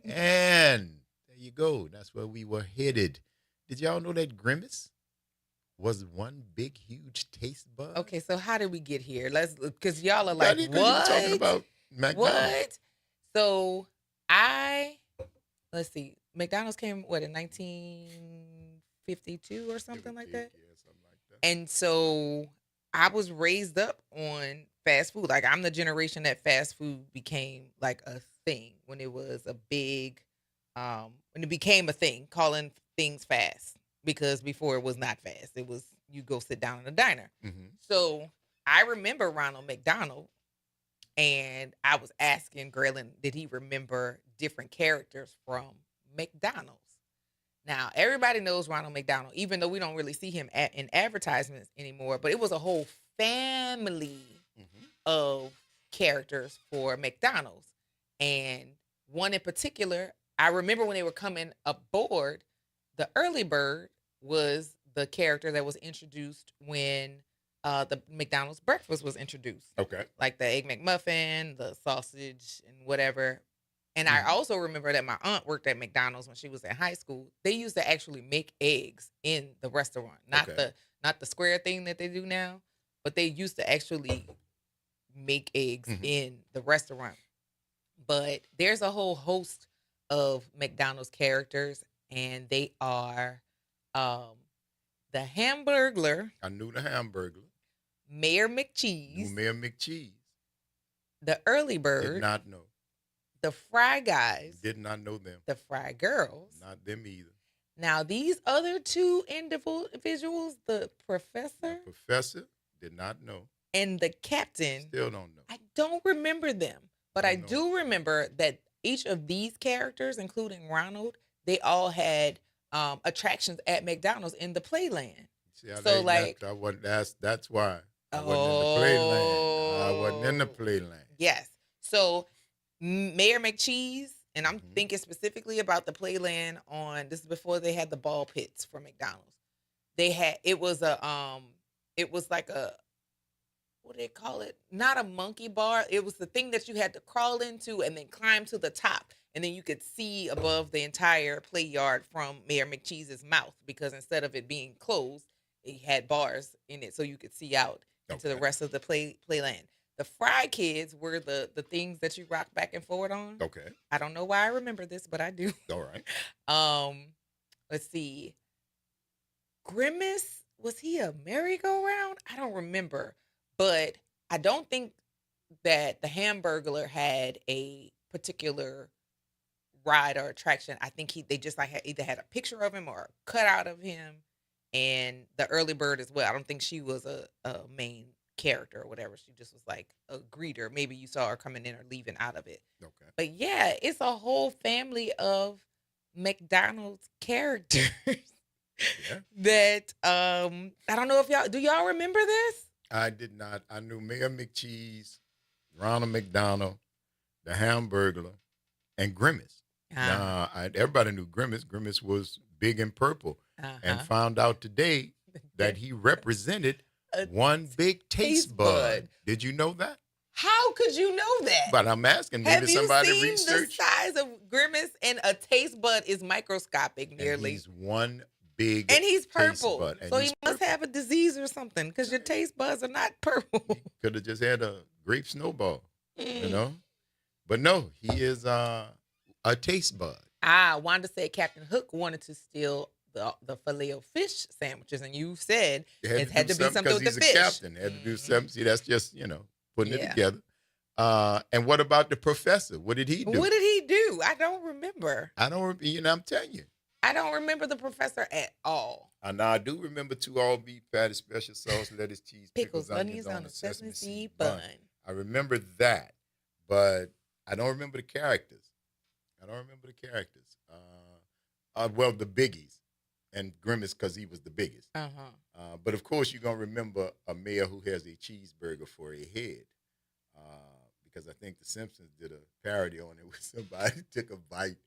And there you go. That's where we were headed. Did y'all know that Grimace was one big, huge taste bud? Okay, so how did we get here? Because y'all are like, You what? were talking about McDonald's. What? So let's see. McDonald's came, in 1952 or something like that? Yeah, something like that. And so I was raised up on fast food. Like, I'm the generation that fast food became like a thing when it was a big, when it became a thing, calling things fast. Because before it was not fast. It was, you go sit down in a diner. Mm-hmm. So I remember Ronald McDonald, and I was asking Graylin, did he remember different characters from McDonald's? Now, everybody knows Ronald McDonald, even though we don't really see him in advertisements anymore, but it was a whole family of characters for McDonald's. And one in particular, I remember when they were coming aboard, the early bird was the character that was introduced when the McDonald's breakfast was introduced. Okay. Like the Egg McMuffin, the sausage, and whatever. And I also remember that my aunt worked at McDonald's when she was in high school. They used to actually make eggs in the restaurant, not the square thing that they do now, but they used to actually make eggs in the restaurant. But there's a whole host of McDonald's characters, and they are the Hamburglar. I knew the Hamburglar. Mayor McCheese. Knew Mayor McCheese. The Early Bird. Did not know. The Fry Guys. Did not know them. The Fry Girls. Not them either. Now, these other two individuals, the Professor. The Professor, did not know. And the Captain. Still don't know. I don't remember them. But I do remember that each of these characters, including Ronald, they all had attractions at McDonald's in the Playland. See how So, that's why I wasn't in the Playland. I wasn't in the Playland. Yes. So Mayor McCheese, and I'm thinking specifically about the Playland this is before they had the ball pits for McDonald's. It was like a, what do they call it? Not a monkey bar. It was the thing that you had to crawl into and then climb to the top. And then you could see above the entire play yard from Mayor McCheese's mouth, because instead of it being closed, it had bars in it so you could see out into the rest of the playland. The Fry Kids were the things that you rock back and forward on. Okay. I don't know why I remember this, but I do. All right. Let's see. Grimace, was he a merry-go-round? I don't remember. But I don't think that the Hamburglar had a particular ride or attraction. I think they just either had a picture of him or a cutout of him, and the Early Bird as well. I don't think she was a main character or whatever. She just was like a greeter. Maybe you saw her coming in or leaving out of it. Okay. But yeah, it's a whole family of McDonald's characters that I don't know if do y'all remember this? I did not. I knew Mayor McCheese, Ronald McDonald, the Hamburglar, and Grimace. Now, everybody knew Grimace. Grimace was big and purple, and found out today that he represented one big taste bud. Did you know that? How could you know that? But I'm asking, maybe somebody Have you research. seen the size of Grimace? And a taste bud is microscopic, nearly. And he's one big and he's taste purple. bud. And So he's he must have a disease or something, because your taste buds are not purple. Could have just had a grape snowball, you know? But no, he is a taste bud. Wanda said Captain Hook wanted to steal the Filet-O-Fish sandwiches, and you said it had to be something with the fish. He's a captain. Had to do something. See, that's just, putting it together. And what about the Professor? What did he do? What did he do? I don't remember. I'm telling you. I don't remember the Professor at all. Now, I do remember 2 all-beef patties, special sauce, lettuce, cheese, pickles, onions on a sesame seed bun. I remember that, but I don't remember the characters. Well, the biggies, and Grimace because he was the biggest. But of course, you're gonna remember a mayor who has a cheeseburger for a head, because I think The Simpsons did a parody on it where somebody took a bite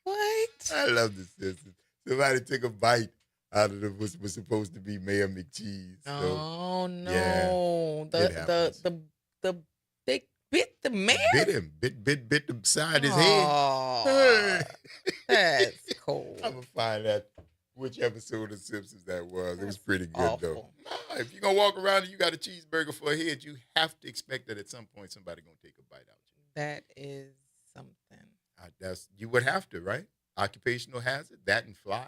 What? I love the Simpsons. Somebody took a bite out of what was supposed to be Mayor McCheese. Oh yeah, no. it happens. The big bit the man? Bit the side of his Aw, head. that's cool. I'm gonna find out which episode of Simpsons that was. It was pretty good though. Awful. Nah, if you're gonna walk around and you got a cheeseburger for a head, you have to expect that at some point somebody gonna take a bite out you. That is something. That's you would have to, right? Occupational hazard, that and flies.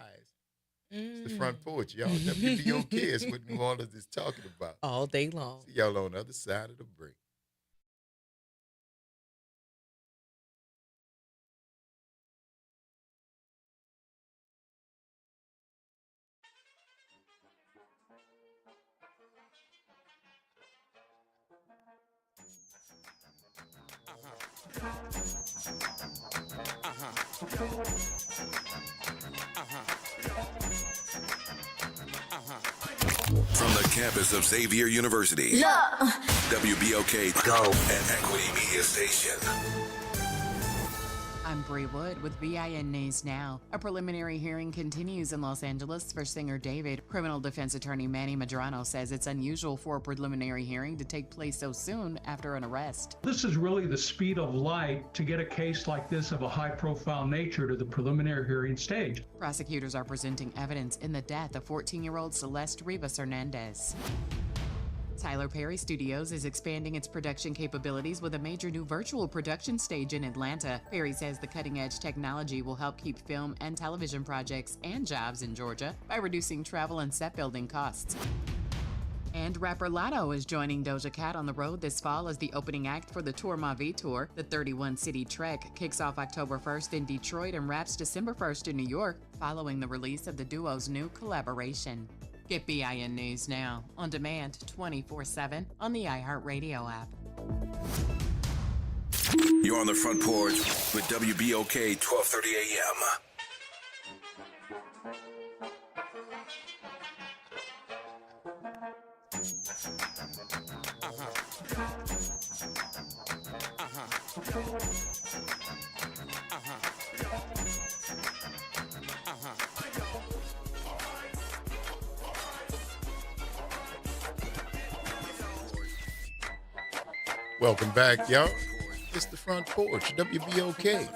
It's the Front Porch, y'all. WBOK is what New Orleans is talking about. All day long. See y'all on the other side of the break. From the campus of Xavier University, WBOK Go and Equity Media Station. I'm Bree Wood with BIN News Now. A preliminary hearing continues in Los Angeles for singer David. Criminal defense attorney Manny Madrano says it's unusual for a preliminary hearing to take place so soon after an arrest. This is really the speed of light to get a case like this of a high-profile nature to the preliminary hearing stage. Prosecutors are presenting evidence in the death of 14-year-old Celeste Rivas Hernandez. Tyler Perry Studios is expanding its production capabilities with a major new virtual production stage in Atlanta. Perry says the cutting-edge technology will help keep film and television projects and jobs in Georgia by reducing travel and set building costs. And rapper Lotto is joining Doja Cat on the road this fall as the opening act for the Tour Ma Vie Tour. The 31-city trek kicks off October 1st in Detroit and wraps December 1st in New York, following the release of the duo's new collaboration. Get BIN News Now, on demand 24/7 on the iHeartRadio app. You're on the Front Porch with WBOK 1230 AM. Welcome back, y'all. It's the Front Porch, WBOK.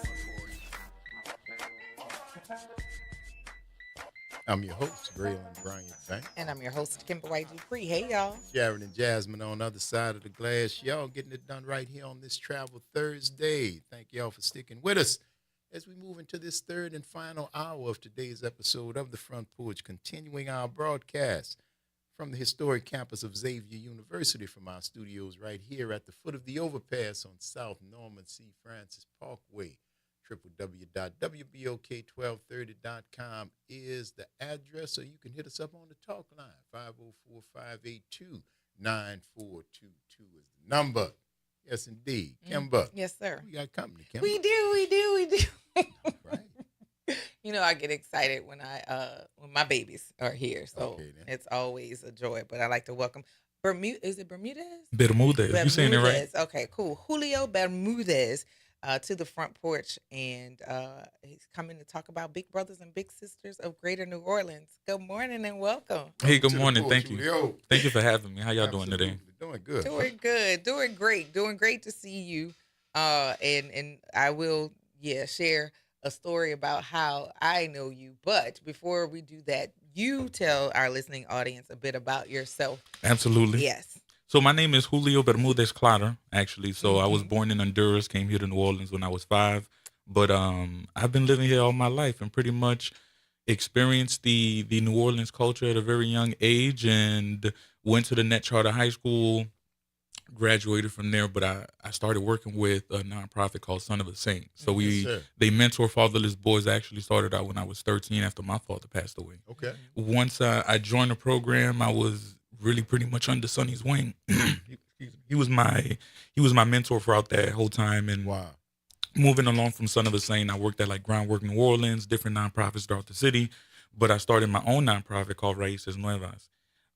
I'm your host, Braylon Bryant Bank. And I'm your host, Kimber White Dupree. Hey, y'all. Sharon and Jasmine on the other side of the glass. Y'all getting it done right here on this Travel Thursday. Thank y'all for sticking with us as we move into this third and final hour of today's episode of the Front Porch, continuing our broadcast from the historic campus of Xavier University from our studios right here at the foot of the overpass on South Norman C. Francis Parkway. www.wbok1230.com is the address, so you can hit us up on the talk line. 504-582-9422 is the number. Yes, indeed. Kimber. Yes, sir. We got company, Kimber. We do. Right. You know, I get excited when when my babies are here, so it's always a joy. But I like to welcome Is it Bermudez? Bermudez. You saying it right? Okay, cool. Julio Bermudez to the Front Porch, and he's coming to talk about Big Brothers and Big Sisters of Greater New Orleans. Good morning and welcome. Hey, good morning. Porch, Thank you. Julio. Thank you for having me. How y'all doing today? Doing good. Doing good. Doing great. Doing great to see you. And I will share a story about how I know you. But before we do that, you tell our listening audience a bit about yourself. Absolutely. Yes. So my name is Julio Bermudez Clatter, actually. So I was born in Honduras, came here to New Orleans when I was 5. But I've been living here all my life and pretty much experienced the New Orleans culture at a very young age and went to the Net Charter High School, graduated from there, but I started working with a nonprofit called Son of a Saint. So they mentor fatherless boys. I actually started out when I was 13 after my father passed away. Okay. Once I joined the program, I was really pretty much under Sonny's wing. He was my mentor throughout that whole time. And wow. Moving along from Son of a Saint, I worked at like Groundwork New Orleans, different nonprofits throughout the city. But I started my own nonprofit called Raíces Nuevas.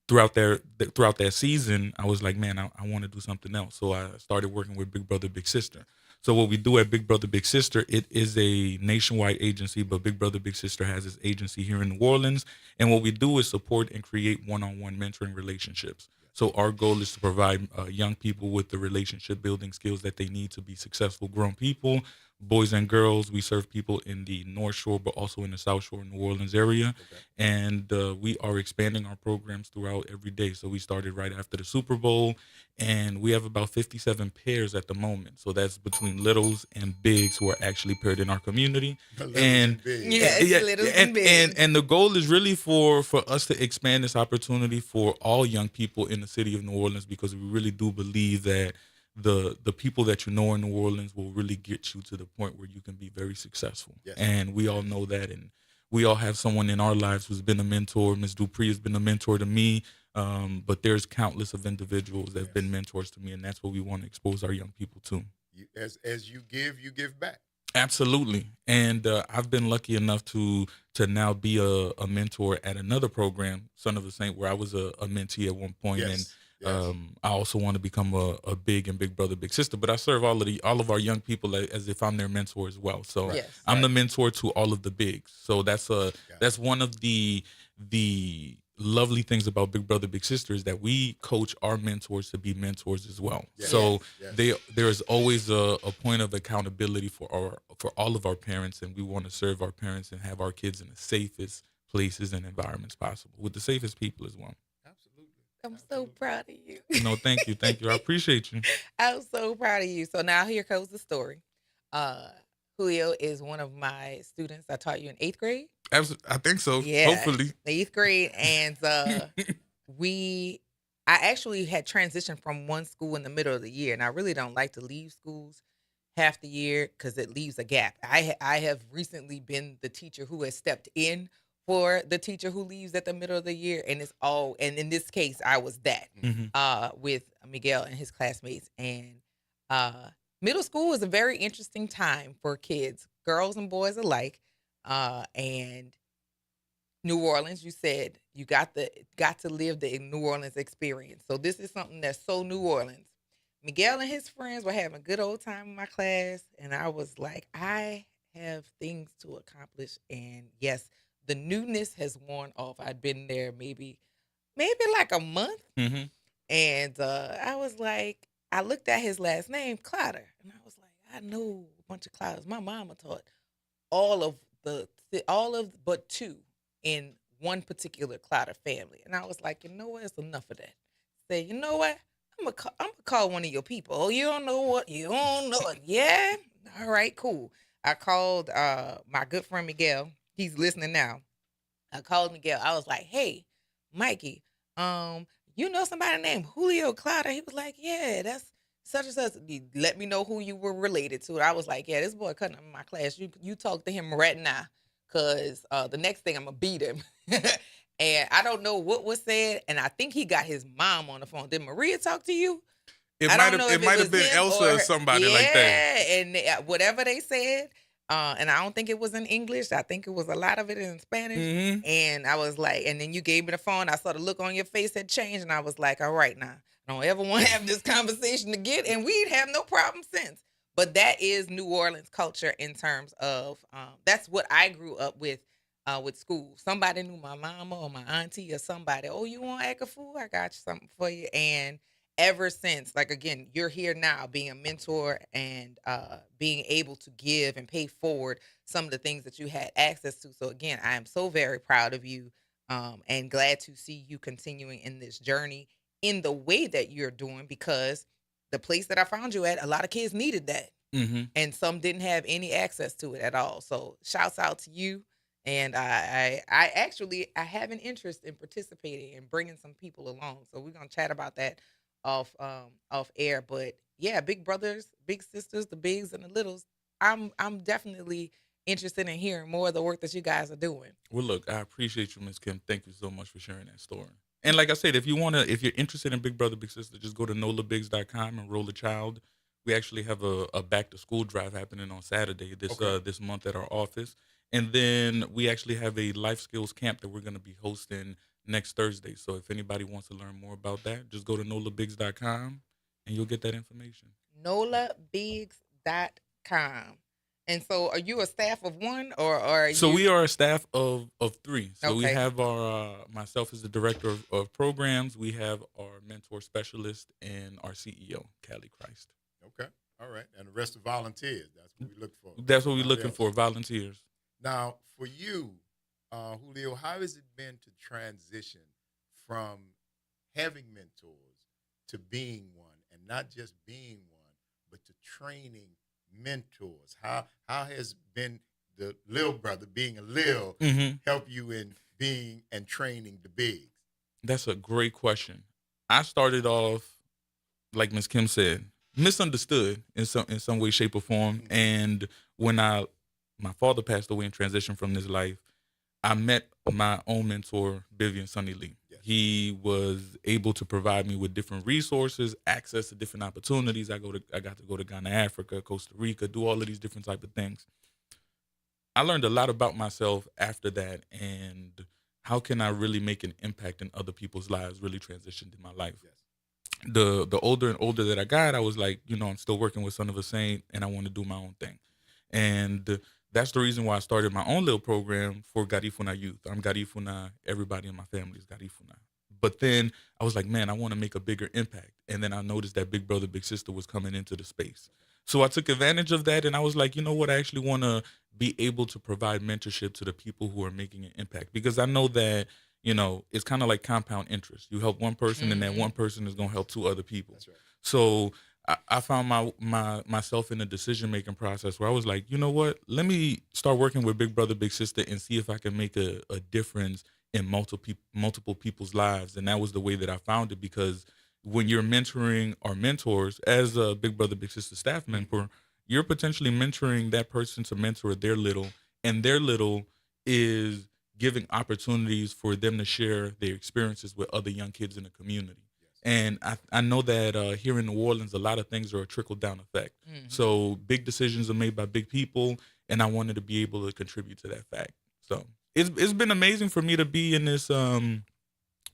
Throughout that season, I was like, man, I want to do something else. So I started working with Big Brother, Big Sister. So what we do at Big Brother Big Sister, it is a nationwide agency, but Big Brother Big Sister has its agency here in New Orleans. And what we do is support and create one-on-one mentoring relationships. So our goal is to provide young people with the relationship building skills that they need to be successful grown people, boys and girls. We serve people in the North Shore, but also in the South Shore, New Orleans area. And we are expanding our programs throughout every day. So we started right after the Super Bowl, and we have about 57 pairs at the moment. So that's between littles and bigs who are actually paired in our community. And the goal is really for us to expand this opportunity for all young people in the city of New Orleans, because we really do believe that the people that you know in New Orleans will really get you to the point where you can be very successful. Yes. And we all know that, and we all have someone in our lives who's been a mentor. Ms. Dupree has been a mentor to me, but there's countless of individuals that have been mentors to me, and that's what we want to expose our young people to. As you give back. Absolutely. And I've been lucky enough to now be a mentor at another program, Son of the Saint, where I was a mentee at one point. Yes. And I also want to become a Big Brother Big Sister, but I serve all of our young people as if I'm their mentor as well. So I'm the mentor to all of the bigs. So that's one of the lovely things about Big Brother Big Sister is that we coach our mentors to be mentors as well. Yes. So there is always a point of accountability for all of our parents, and we want to serve our parents and have our kids in the safest places and environments possible with the safest people as well. I'm so proud of you. No, thank you. I appreciate you. I'm so proud of you. So now here comes the story. Julio is one of my students. I taught you in 8th grade. I think so. Yeah, Hopefully. 8th grade. And I actually had transitioned from one school in the middle of the year. And I really don't like to leave schools half the year because it leaves a gap. I have recently been the teacher who has stepped in for the teacher who leaves at the middle of the year. And in this case, I was that with Miguel and his classmates. And middle school is a very interesting time for kids, girls and boys alike. And New Orleans, you said you got to live the New Orleans experience. So this is something that's so New Orleans. Miguel and his friends were having a good old time in my class. And I was like, I have things to accomplish. And yes, the newness has worn off. I'd been there maybe like a month. Mm-hmm. And I was like, I looked at his last name, Clotter. And I was like, I know a bunch of Clotters. My mama taught all of but 2 in one particular Clotter family. And I was like, you know what? It's enough of that. Say, you know what? I'm gonna call one of your people. Oh, you don't know what? You don't know it. Yeah? All right, cool. I called my good friend Miguel. He's listening now. I called Miguel. I was like, hey, Mikey, you know somebody named Julio Clotter? He was like, yeah, that's such and such. He let me know who you were related to. I was like, yeah, this boy cutting up in my class. You talk to him right now, because the next thing I'm going to beat him. And I don't know what was said, and I think he got his mom on the phone. Did Maria talk to you? It might have been Elsa or somebody like that. Yeah, and whatever they said, and I don't think it was in English. I think it was a lot of it in Spanish. Mm-hmm. And I was like, and then you gave me the phone. I saw the look on your face had changed, and I was like, all right, now, I don't ever want to have this conversation again, and we'd have no problem since. But that is New Orleans culture in terms of, that's what I grew up with school. Somebody knew my mama or my auntie or somebody. Oh, you want to act a fool? I got you something for you. And ever since, like, again, you're here now being a mentor and being able to give and pay forward some of the things that you had access to. So again, I am so very proud of you and glad to see you continuing in this journey in the way that you're doing, because the place that I found you at, a lot of kids needed that. Mm-hmm. And some didn't have any access to it at all. So shouts out to you. And I have an interest in participating and bringing some people along. So we're going to chat about that off air. But yeah, big brothers, big sisters, the bigs and the littles, I'm definitely interested in hearing more of the work that you guys are doing. Well, look, I appreciate you, Ms. Kim. Thank you so much for sharing that story. And like I said, if you're interested in Big Brother Big Sister, just go to nolabigs.com and enroll a child. We actually have a back to school drive happening on Saturday this month at our office. And then we actually have a life skills camp that we're going to be hosting next Thursday. So if anybody wants to learn more about that, just go to nolabigs.com and you'll get that information. nolabigs.com. frntporch.com. And so are you a staff of one or are you? So we are a staff of 3. So we Okay. have our myself as the director of programs. We have our mentor specialist and our CEO, Callie Christ. Okay. All right. And the rest are volunteers. That's what we look for. That's what we're looking for, volunteers. Now, for you, Julio, how has it been to transition from having mentors to being one, and not just being one, but to training mentors? How has been the little brother, being a lil, help you in being and training the bigs? That's a great question. I started off, like Ms. Kim said, misunderstood in some way, shape, or form. And when my father passed away and transitioned from this life, I met my own mentor, Vivian Sonny Lee. Yes. He was able to provide me with different resources, access to different opportunities. I got to go to Ghana, Africa, Costa Rica, do all of these different type of things. I learned a lot about myself after that, and how can I really make an impact in other people's lives, really transitioned in my life. Yes. The older and older that I got, I was like, I'm still working with Son of a Saint, and I want to do my own thing. And that's the reason why I started my own little program for Garifuna youth. I'm Garifuna. Everybody in my family is Garifuna. But then I was like, man, I want to make a bigger impact. And then I noticed that Big Brother, Big Sister was coming into the space. So I took advantage of that, and I was like, you know what? I actually want to be able to provide mentorship to the people who are making an impact, because I know that, it's kind of like compound interest. You help one person, and that one person is going to help 2 other people. That's right. So I found myself in a decision-making process where I was like, you know what? Let me start working with Big Brother, Big Sister and see if I can make a difference in multiple people's lives. And that was the way that I found it, because when you're mentoring our mentors as a Big Brother, Big Sister staff member, you're potentially mentoring that person to mentor their little, and their little is giving opportunities for them to share their experiences with other young kids in the community. And I know that here in New Orleans, a lot of things are a trickle-down effect. So big decisions are made by big people, and I wanted to be able to contribute to that fact. So it's been amazing for me to be in this, in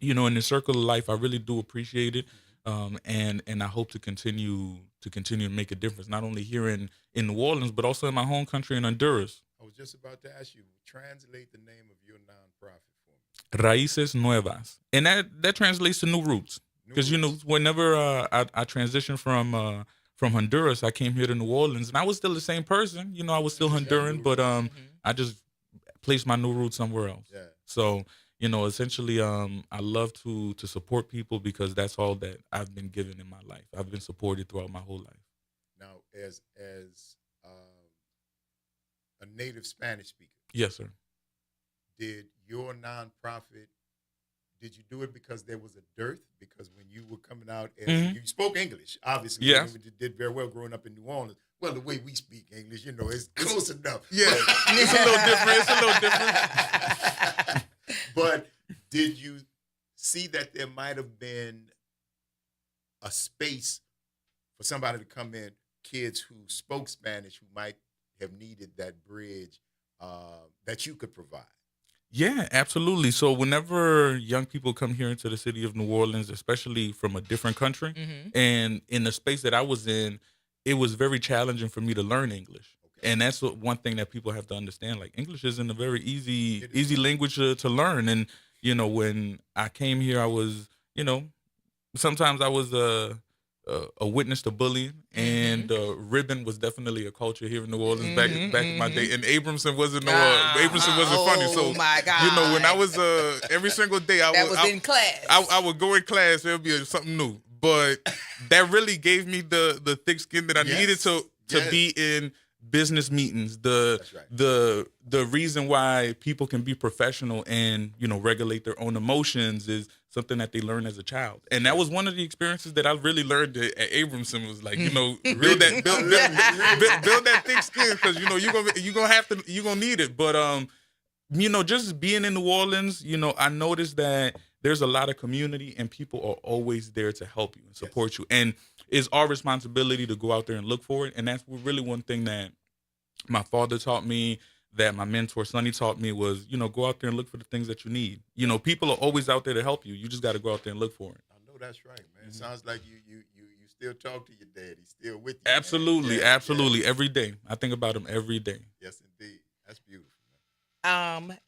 this circle of life. I really do appreciate it, and I hope to continue to make a difference, not only here in New Orleans, but also in my home country in Honduras. I was just about to ask you, translate the name of your nonprofit for me. Raíces Nuevas, and that translates to new roots. Because whenever I transitioned from Honduras, I came here to New Orleans, and I was still the same person. I was still Honduran, but I just placed my new roots somewhere else. Yeah. So essentially, I love to support people, because that's all that I've been given in my life. I've been supported throughout my whole life. Now, as a native Spanish speaker, yes, sir. Did your nonprofit? Did you do it because there was a dearth? Because when you were coming out, and you spoke English, obviously. Yes. You did very well growing up in New Orleans. Well, the way we speak English, it's close enough. Yeah, it's a little different. But did you see that there might have been a space for somebody to come in, kids who spoke Spanish, who might have needed that bridge that you could provide? Yeah, absolutely. So whenever young people come here into the city of New Orleans, especially from a different country, and in the space that I was in, it was very challenging for me to learn English. Okay. And that's one thing that people have to understand. Like, English isn't a very easy language to learn. And, when I came here, I was, sometimes I was a witness to bullying, and ribbon was definitely a culture here in New Orleans back in my day. And Abramson wasn't funny. So my God. When I was every single day, in class. I would go in class. There would be something new, but that really gave me the thick skin that I needed to be in business meetings. The reason why people can be professional and regulate their own emotions is something that they learn as a child. And that was one of the experiences that I really learned at Abramson, was like, build that thick skin, because you're gonna need it. But just being in New Orleans, I noticed that there's a lot of community, and people are always there to help you and support you. And it's our responsibility to go out there and look for it. And that's really one thing that my father taught me, that my mentor Sonny taught me, was, go out there and look for the things that you need. People are always out there to help you. You just got to go out there and look for it. I know that's right, man. It sounds like you still talk to your dad. He's still with you. Absolutely, Yeah, absolutely. Every day. I think about him every day. Yes, indeed. That's beautiful.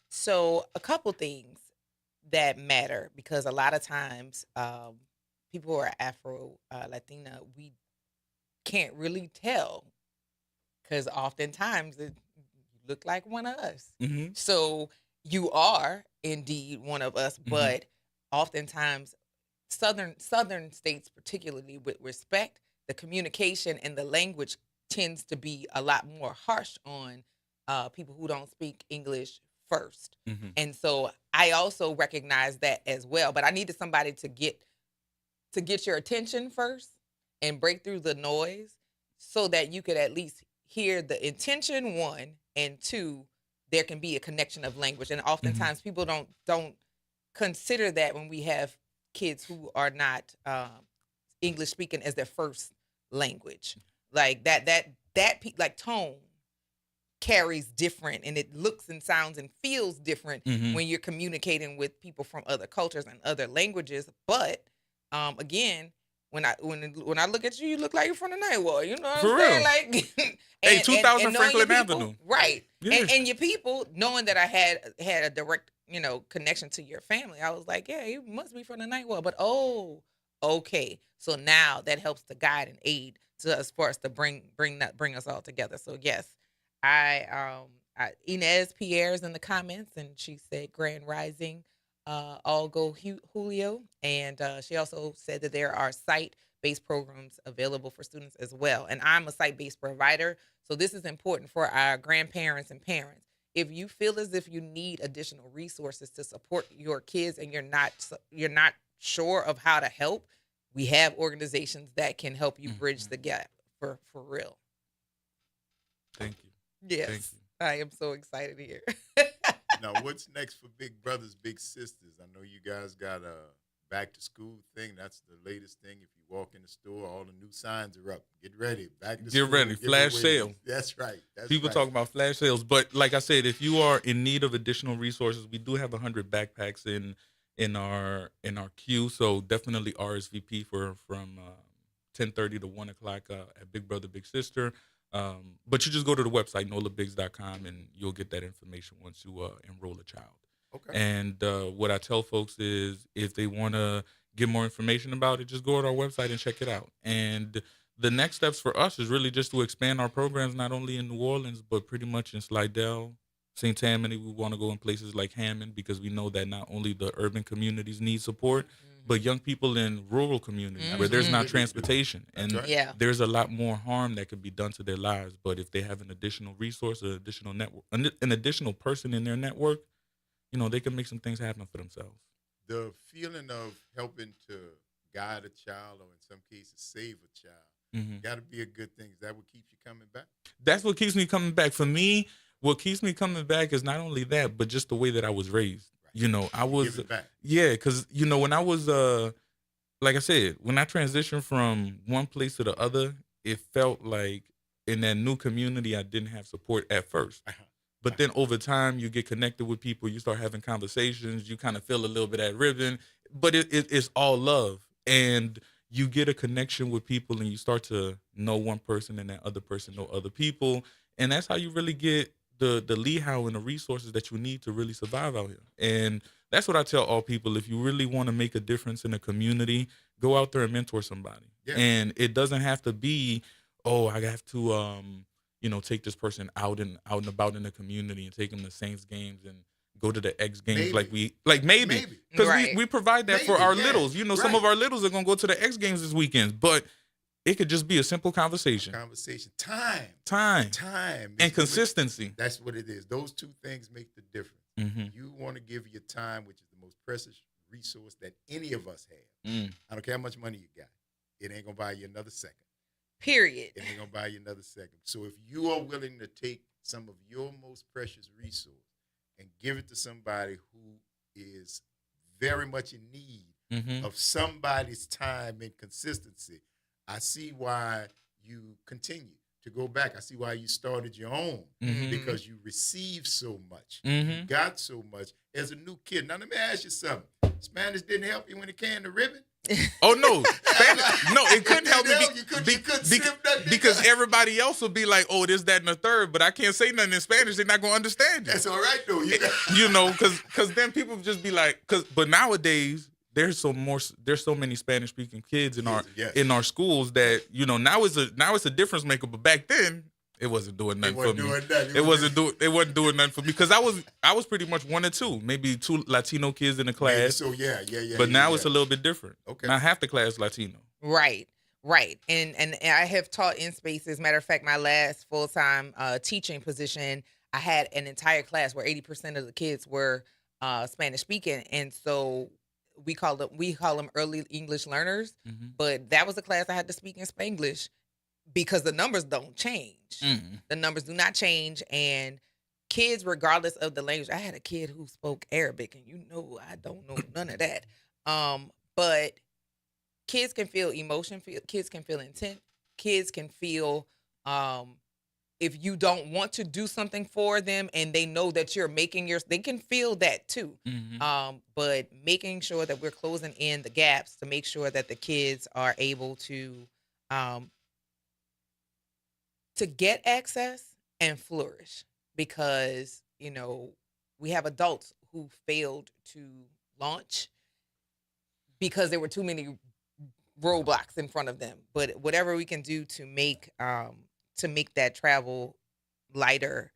So a couple things that matter, because a lot of times people who are Afro Latina, we can't really tell, because oftentimes you look like one of us. Mm-hmm. So you are indeed one of us, but oftentimes southern states, particularly with respect, the communication and the language tends to be a lot more harsh on people who don't speak English first. Mm-hmm. And so I also recognize that as well. But I needed somebody to get your attention first and break through the noise, so that you could at least hear the intention, one, and two, there can be a connection of language. And oftentimes people don't consider that when we have kids who are not English speaking as their first language. Like like tone carries different, and it looks and sounds and feels different when you're communicating with people from other cultures and other languages. But again, when I look at you, you look like you're from the Night Wall. You know what I'm saying? Like, hey, 2000 and knowing Franklin your people, Avenue, right? Yeah. And your people, knowing that I had a direct connection to your family, I was like, yeah, you must be from the Night Wall. But okay, so now that helps to guide and aid to us for us to bring us all together. So yes, Inez Pierre's in the comments, and she said Grand Rising, all go Julio, and she also said that there are site-based programs available for students as well. And I'm a site-based provider, so this is important for our grandparents and parents. If you feel as if you need additional resources to support your kids and you're not sure of how to help, we have organizations that can help you bridge the gap for real. Thank you. Yes. Thank you. I am so excited here. Now, what's next for Big Brothers, Big Sisters? I know you guys got a back to school thing. That's the latest thing. If you walk in the store, all the new signs are up. Get ready. Back to school. Get ready. Flash sale. That's right. People talk about flash sales, but like I said, if you are in need of additional resources, we do have 100 backpacks in our queue. So definitely RSVP from 10:30 to 1 o'clock at Big Brother Big Sister. But you just go to the website nolabigs.com and you'll get that information once you enroll a child. Okay. And what I tell folks is, if they want to get more information about it, just go to our website and check it out. And the next steps for us is really just to expand our programs, not only in New Orleans, but pretty much in Slidell, St. Tammany. We want to go in places like Hammond, because we know that not only the urban communities need support, but young people in rural communities where there's not transportation. And there's a lot more harm that could be done to their lives. But if they have an additional resource, an additional network, an additional person in their network, they can make some things happen for themselves. The feeling of helping to guide a child, or in some cases save a child, got to be a good thing. Is that what keeps you coming back? That's what keeps me coming back. For me, what keeps me coming back is not only that, but just the way that I was raised. I was, because, when I was, like I said, when I transitioned from one place to the other, it felt like in that new community, I didn't have support at first. But then over time, you get connected with people, you start having conversations, you kind of feel a little bit at ribbon, but it's all love. And you get a connection with people, and you start to know one person, and that other person know other people. And that's how you really get the lehau and the resources that you need to really survive out here. And that's what I tell all people. If you really want to make a difference in a community, go out there and mentor somebody. Yeah. And it doesn't have to be, I have to take this person out and about in the community and take them to Saints games and go to the X games. Maybe. Because we provide that for our littles. Some of our littles are going to go to the X games this weekend, but it could just be a simple conversation. Time. And consistency. That's what it is. Those two things make the difference. You want to give your time, which is the most precious resource that any of us have. I don't care how much money you got. It ain't going to buy you another second. Period. It ain't going to buy you another second. So if you are willing to take some of your most precious resource and give it to somebody who is very much in need of somebody's time and consistency, I see why you continue to go back. I see why you started your own, because you received so much. You got so much as a new kid. Now, let me ask you something. Spanish didn't help you when it came to ribbon? Oh no, Spanish, no, it couldn't help me because everybody else would be like, "Oh, this, that, and the third," but I can't say nothing in Spanish. They're not gonna understand you. That's all right though. You know, because then people just be like, but nowadays there's so many Spanish speaking kids in our schools that now it's a difference maker. But back then it wasn't doing nothing for me. It wasn't doing nothing for me because I was pretty much one or two, maybe two Latino kids in the class. So yeah. But now it's a little bit different. Okay, now half the class Latino. Right. And I have taught in spaces. Matter of fact, my last full-time teaching position, I had an entire class where 80% of the kids were Spanish speaking, and so we call them early English learners. Mm-hmm. But that was a class I had to speak in Spanglish because the numbers don't change. Mm-hmm. The numbers do not change, and kids, regardless of the language, I had a kid who spoke Arabic, and I don't know none of that. But kids can feel emotion. Kids can feel intent. Kids can feel if you don't want to do something for them, and they know that you're making yours. They can feel that too. Mm-hmm. But making sure that we're closing in the gaps to make sure that the kids are able to get access and flourish, because we have adults who failed to launch because there were too many roadblocks in front of them. But whatever we can do to make that travel lighter,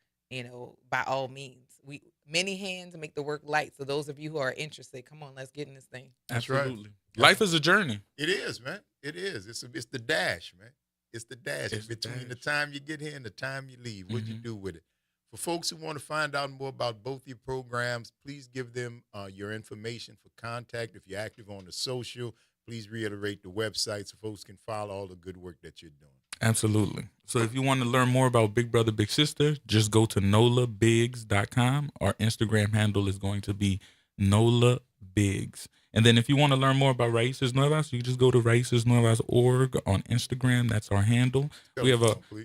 by all means. Many hands make the work light. So those of you who are interested, come on, let's get in this thing. Absolutely. Right. Life is a journey. It is, man. It is. It's the dash, man. It's the dash between the time you get here and the time you leave. What you do with it. For folks who want to find out more about both your programs, please give them your information for contact. If you're active on the social, please reiterate the website so folks can follow all the good work that you're doing. Absolutely. So if you want to learn more about Big Brother, Big Sister, just go to nolabigs.com. Our Instagram handle is going to be nolabigs. And then if you want to learn more about Raíces Nuevas, you just go to raicesnuevas.org on Instagram. That's our handle. We have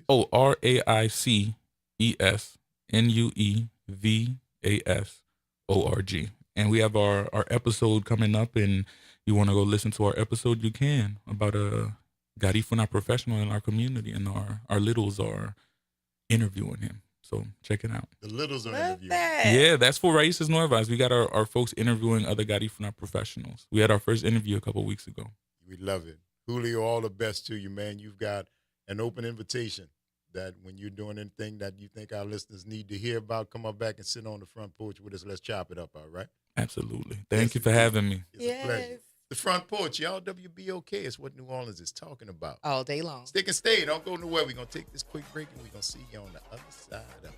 RAICESNUEVASORG. And we have our episode coming up, and you want to go listen to our episode, you can, about a Garifuna professional in our community, and our littles are interviewing him. So check it out. The littles are interviewing. Yeah, that's for Raíces Nuevas. We got our folks interviewing other Garifuna professionals. We had our first interview a couple of weeks ago. We love it. Julio, all the best to you, man. You've got an open invitation that when you're doing anything that you think our listeners need to hear about, come up back and sit on the front porch with us. Let's chop it up, all right? Absolutely. Thank you for having me. It's a pleasure. The Front Porch, y'all, WBOK is what New Orleans is talking about. All day long. Stick and stay. Don't go nowhere. We're going to take this quick break, and we're going to see you on the other side of it.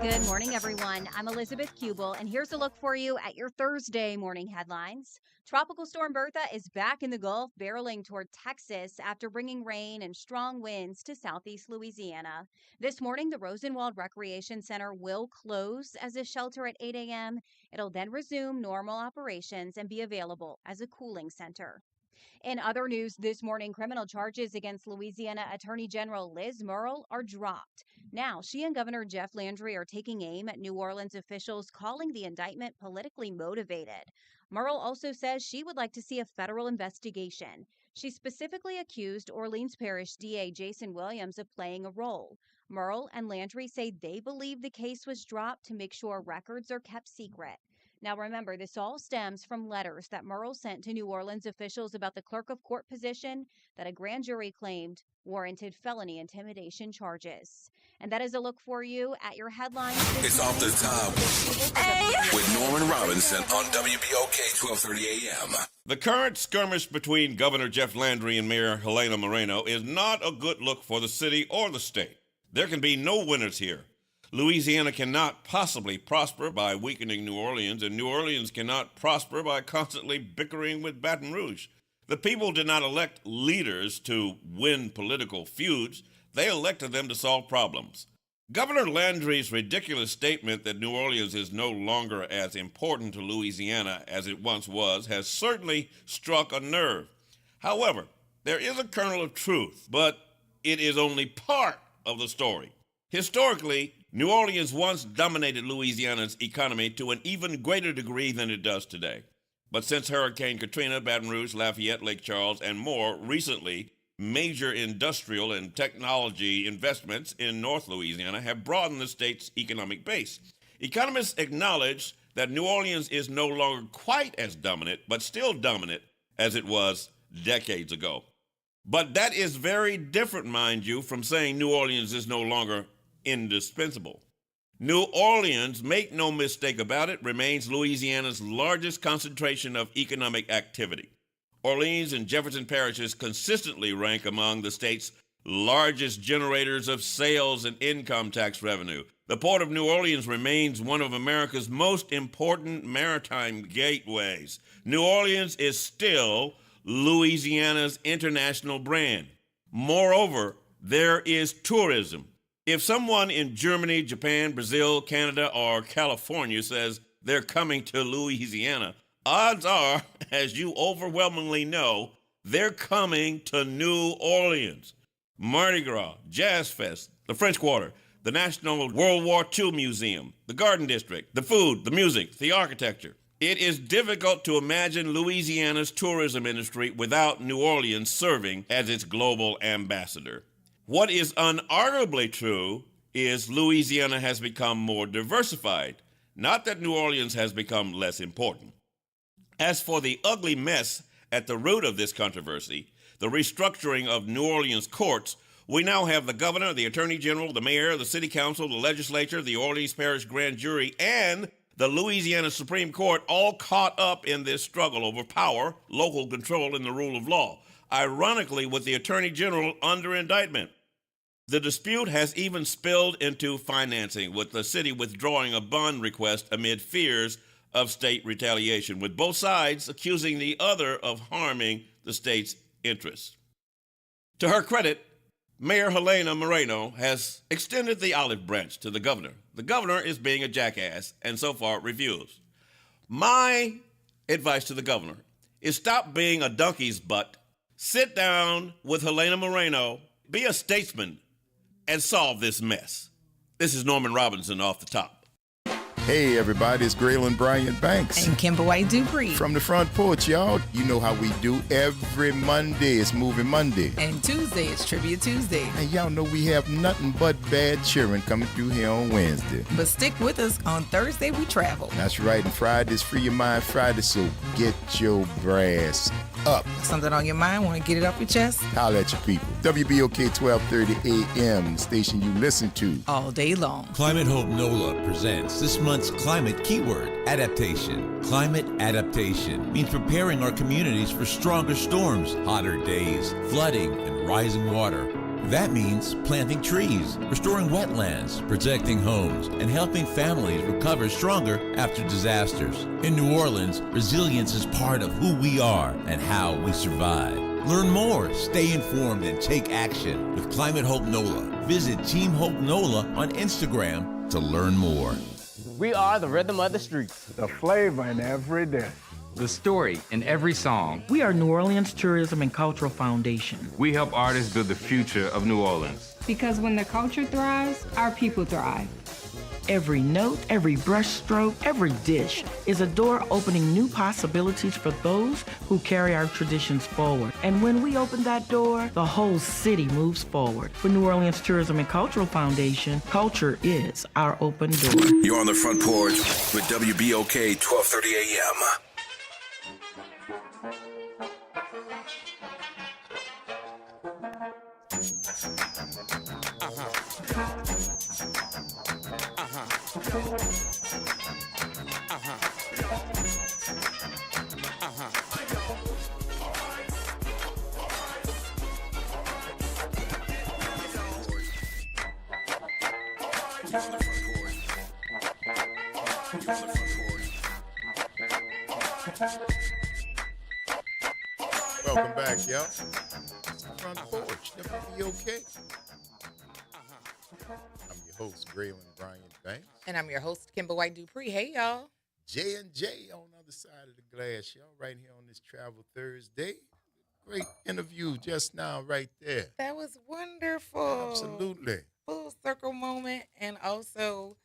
Good morning, everyone. I'm Elizabeth Kubel, and here's a look for you at your Thursday morning headlines. Tropical Storm Bertha is back in the Gulf, barreling toward Texas after bringing rain and strong winds to southeast Louisiana. This morning, the Rosenwald Recreation Center will close as a shelter at 8 a.m. It'll then resume normal operations and be available as a cooling center. In other news this morning, criminal charges against Louisiana Attorney General Liz Murrill are dropped. Now, she and Governor Jeff Landry are taking aim at New Orleans officials, calling the indictment politically motivated. Murrill also says she would like to see a federal investigation. She specifically accused Orleans Parish DA Jason Williams of playing a role. Murrill and Landry say they believe the case was dropped to make sure records are kept secret. Now remember, this all stems from letters that Murrill sent to New Orleans officials about the clerk of court position that a grand jury claimed warranted felony intimidation charges. And that is a look for you at your headlines. It's off the top with Norman Robinson on WBOK 1230 AM. The current skirmish between Governor Jeff Landry and Mayor Helena Moreno is not a good look for the city or the state. There can be no winners here. Louisiana cannot possibly prosper by weakening New Orleans, and New Orleans cannot prosper by constantly bickering with Baton Rouge. The people did not elect leaders to win political feuds. They elected them to solve problems. Governor Landry's ridiculous statement that New Orleans is no longer as important to Louisiana as it once was has certainly struck a nerve. However, there is a kernel of truth, but it is only part of the story. Historically, New Orleans once dominated Louisiana's economy to an even greater degree than it does today. But since Hurricane Katrina, Baton Rouge, Lafayette, Lake Charles, and more recently, major industrial and technology investments in North Louisiana have broadened the state's economic base. Economists acknowledge that New Orleans is no longer quite as dominant, but still dominant as it was decades ago. But that is very different, mind you, from saying New Orleans is no longer indispensable. New Orleans, make no mistake about it, remains Louisiana's largest concentration of economic activity. Orleans and Jefferson parishes consistently rank among the state's largest generators of sales and income tax revenue. The Port of New Orleans remains one of America's most important maritime gateways. New Orleans is still Louisiana's international brand. Moreover, there is tourism. If someone in Germany, Japan, Brazil, Canada, or California says they're coming to Louisiana, odds are, as you overwhelmingly know, they're coming to New Orleans. Mardi Gras, Jazz Fest, the French Quarter, the National World War II Museum, the Garden District, the food, the music, the architecture. It is difficult to imagine Louisiana's tourism industry without New Orleans serving as its global ambassador. What is unarguably true is Louisiana has become more diversified, not that New Orleans has become less important. As for the ugly mess at the root of this controversy, the restructuring of New Orleans courts, we now have the governor, the attorney general, the mayor, the city council, the legislature, the Orleans Parish grand jury, and the Louisiana Supreme Court all caught up in this struggle over power, local control, and the rule of law, ironically with the attorney general under indictment. The dispute has even spilled into financing, with the city withdrawing a bond request amid fears of state retaliation, with both sides accusing the other of harming the state's interests. To her credit, Mayor Helena Moreno has extended the olive branch to the governor. The governor is being a jackass and so far refused. My advice to the governor is stop being a donkey's butt, sit down with Helena Moreno, be a statesman, and solve this mess. This is Norman Robinson off the top. Hey everybody, it's Graylin Bryant Banks. And Kimber White Dupree. From the Front Porch, y'all. You know how we do. Every Monday it's Movie Monday. And Tuesday it's Trivia Tuesday. And y'all know we have nothing but bad cheering coming through here on Wednesday. But stick with us. On Thursday we travel. That's right. And Friday's Free Your Mind Friday, so get your brass up. Something on your mind? Want to get it off your chest? Holla at your people. WBOK 1230 AM, the station you listen to all day long. Climate Hope NOLA presents this month's climate keyword, adaptation. Climate adaptation means preparing our communities for stronger storms, hotter days, flooding, and rising water. That means planting trees, restoring wetlands, protecting homes, and helping families recover stronger after disasters. In New Orleans, resilience is part of who we are and how we survive. Learn more, stay informed, and take action with Climate Hope NOLA. Visit Team Hope NOLA on Instagram to learn more. We are the rhythm of the streets. The flavor in every dish. The story in every song. We are New Orleans Tourism and Cultural Foundation. We help artists build the future of New Orleans. Because when the culture thrives, our people thrive. Every note, every brushstroke, every dish is a door opening new possibilities for those who carry our traditions forward. And when we open that door, the whole city moves forward. For New Orleans Tourism and Cultural Foundation, culture is our open door. You're on the Front Porch with WBOK 1230 AM. Welcome back, y'all. Front Porch, WBOK. I'm your host, Graylin Bryant Banks. And I'm your host, Kimber White Dupree. Hey, y'all. J&J on the other side of the glass, y'all, right here on this Travel Thursday. Great interview just now right there. That was wonderful. Absolutely. Full circle moment, and also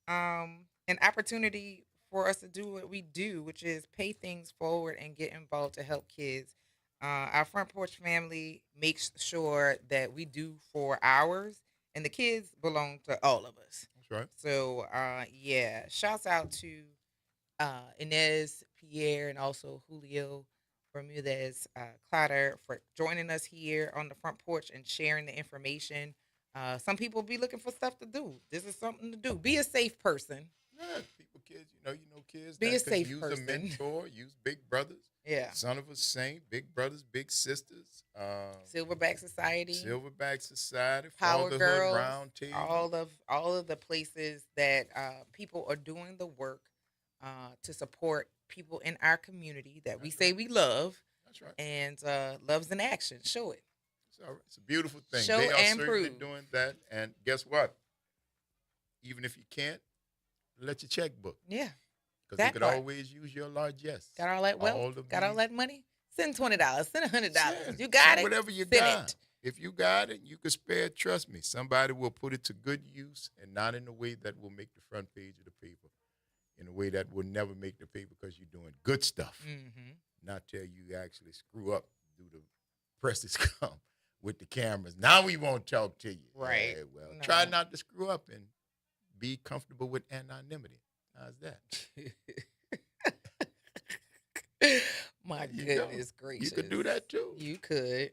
an opportunity for us to do what we do, which is pay things forward and get involved to help kids. Our Front Porch family makes sure that we do for ours, and the kids belong to all of us. That's right. So, yeah, shouts out to Inez, Pierre, and also Julio Bermudez Clatter for joining us here on the Front Porch and sharing the information. Some people be looking for stuff to do. This is something to do. Be a safe person. Yeah, kids, you know kids Be that a could safe use person. a mentor, use big brothers. Yeah. Son of a Saint, big brothers, big sisters. Silverback Society. Silverback Society, Power Fatherhood Girls. Round Table. All of the places that people are doing the work to support people in our community that we say we love. That's right. And love's in action. Show it. It's all right. It's a beautiful thing. Show they are and certainly prove. doing that. And guess what? Even if you can't, let your checkbook. Yeah. Because you That could part. always use your largesse. Got all that wealth? Got all that money? Send $20. Send $100. You got it? Whatever you Send got. it. If you got it, you can spare it. Trust me, somebody will put it to good use and not in a way that will make the front page of the paper. In a way that will never make the paper because you're doing good stuff. Mm-hmm. Not till you actually screw up, do the presses come with the cameras. Now we won't talk to you. Right. Yeah, well, No. try not to screw up and be comfortable with anonymity. How's that? My There you go. goodness gracious. You could do that too. You could.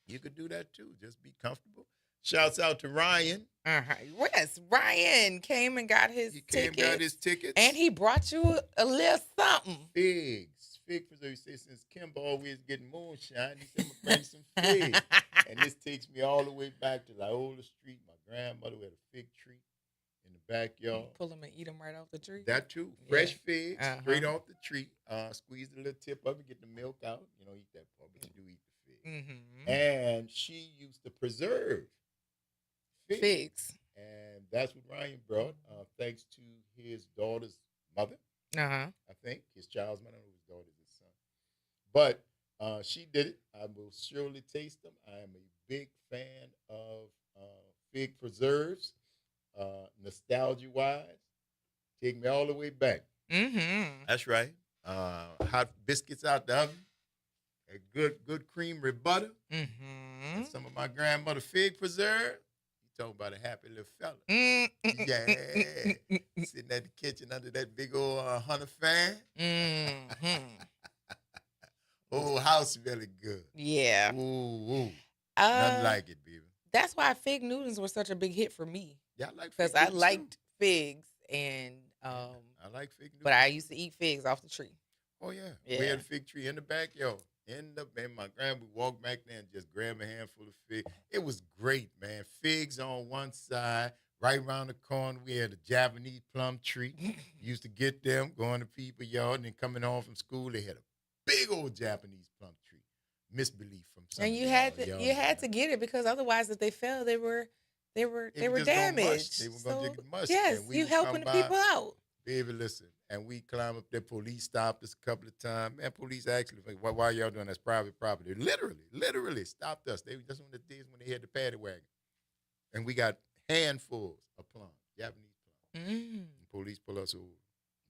You could do that too. Just be comfortable. Shouts out to Ryan. Yes, Ryan came and got his tickets. Got his tickets. And he brought you a little something. Figs. Fig preserve. He said, since Kimber always getting moonshine, he said, I'm going to bring some figs. And this takes me all the way back to Loyola Street. My grandmother had a fig tree in the backyard. Pull them and eat them right off the tree. That too. Fresh Yeah. figs, straight off the tree. Squeeze the little tip of it, get the milk out. You know, eat that part, but you do eat the fig. Mm-hmm. And she used to preserve figs. And that's what Ryan brought, thanks to his daughter's mother. Uh-huh. I think his child's mother, I don't know his daughter's his son. But she did it. I will surely taste them. I am a big fan of fig preserves, nostalgia-wise. Take me all the way back. Mm-hmm. That's right. Hot biscuits out the oven. A good creamery butter. Mm-hmm. And some of my grandmother fig preserve. You talking about a happy little fella. Mm-hmm. Yeah. Sitting at the kitchen under that big old Hunter fan. Mm-hmm. Oh, house really good. Yeah. Ooh. Nothing like it, baby. That's why fig Newtons were such a big hit for me. Yeah, I like because fig I Newtons, liked figs and I like fig Newtons. but I used to eat figs off the tree. Oh yeah. Yeah. We had a fig tree in the backyard. And my grandma would walk back there and just grab a handful of figs. It was great, man. Figs on one side, right around the corner, we had a Japanese plum tree. Used to get them, going to people's yard, and then coming home from school, they had a big old Japanese plum tree. Misbelief from some. And you had to get it because otherwise, if they fell, they were They were just gonna mush. damaged. They were gonna get mushed. Yes, And we you would helping come the by. people out. Baby, listen, and we climb up there. Police stopped us a couple of times. Man, police actually, like, why y'all doing that's private property? Literally stopped us. They just on the days when they had the paddy wagon, and we got handfuls of plums, Japanese plums. And police pull us over.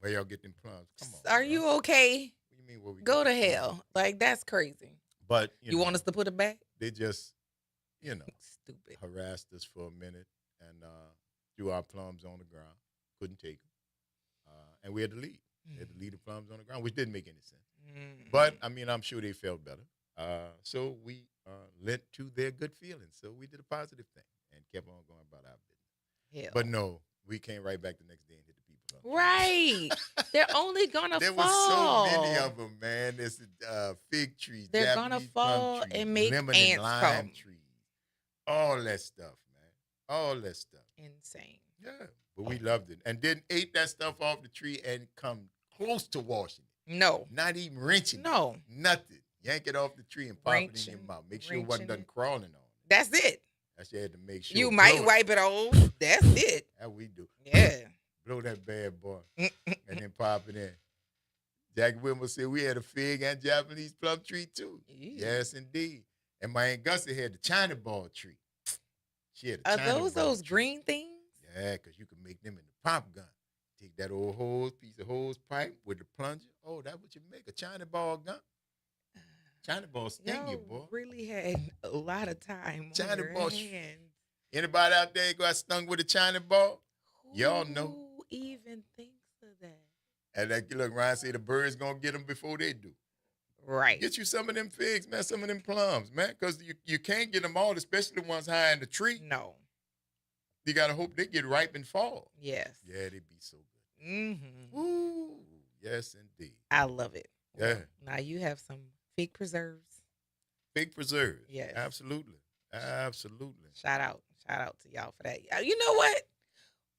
Where y'all get them plums? Come on. Are you okay? What do you mean? Where we Go get to them hell. plums? Like that's crazy. But You want us to put it back? They just, Stupid. harassed us for a minute and threw our plums on the ground. Couldn't take them. And we had to leave. We had to leave the plums on the ground, which didn't make any sense. But, I mean, I'm sure they felt better. So we lent to their good feelings. So we did a positive thing and kept on going about our business. Hell. But no, we came right back the next day and hit the people up. Right. They're only gonna There fall. was so many of them, man. There's fig trees, They're gonna Japanese fall plum trees, and make lemon ants and lime come. trees. All that stuff, man. All that stuff. Insane. Yeah. But we loved it. And then ate that stuff off the tree and come close to washing it. No. Not even wrenching it. No. Nothing. Yank it off the tree and pop it in your Wrenching, mouth. Make sure it wasn't wrenching done crawling on it. That's it. I just had to make sure. You might blow wipe it off. That's it. How we do. Yeah. Blow that bad boy. And then pop it in. Jackie Wilmer said we had a fig and Japanese plum tree too. Yes, indeed. And my Aunt Gussie had the China ball tree. She had a Are China those ball those tree. green things? Yeah, because you can make them in the pop gun. Take that old piece of hose pipe with the plunger. Oh, that's what you make, a China ball gun. China ball sting you, boy. Really had a lot of time on China your ball. hands. Anybody out there got stung with a China ball? Y'all know. Who even thinks of that? And like, look, Ryan say the birds gonna get them before they do. Right. Get you some of them figs, man, some of them plums, man, because you can't get them all, especially the ones high in the tree. No. You gotta hope they get ripe and fall. Yes. Yeah, they be so good. Mm-hmm. Ooh, yes, indeed. I love it. Yeah. Now you have some fig preserves. Fig preserves. Yes. Absolutely. Absolutely. Shout out to y'all for that. You know what?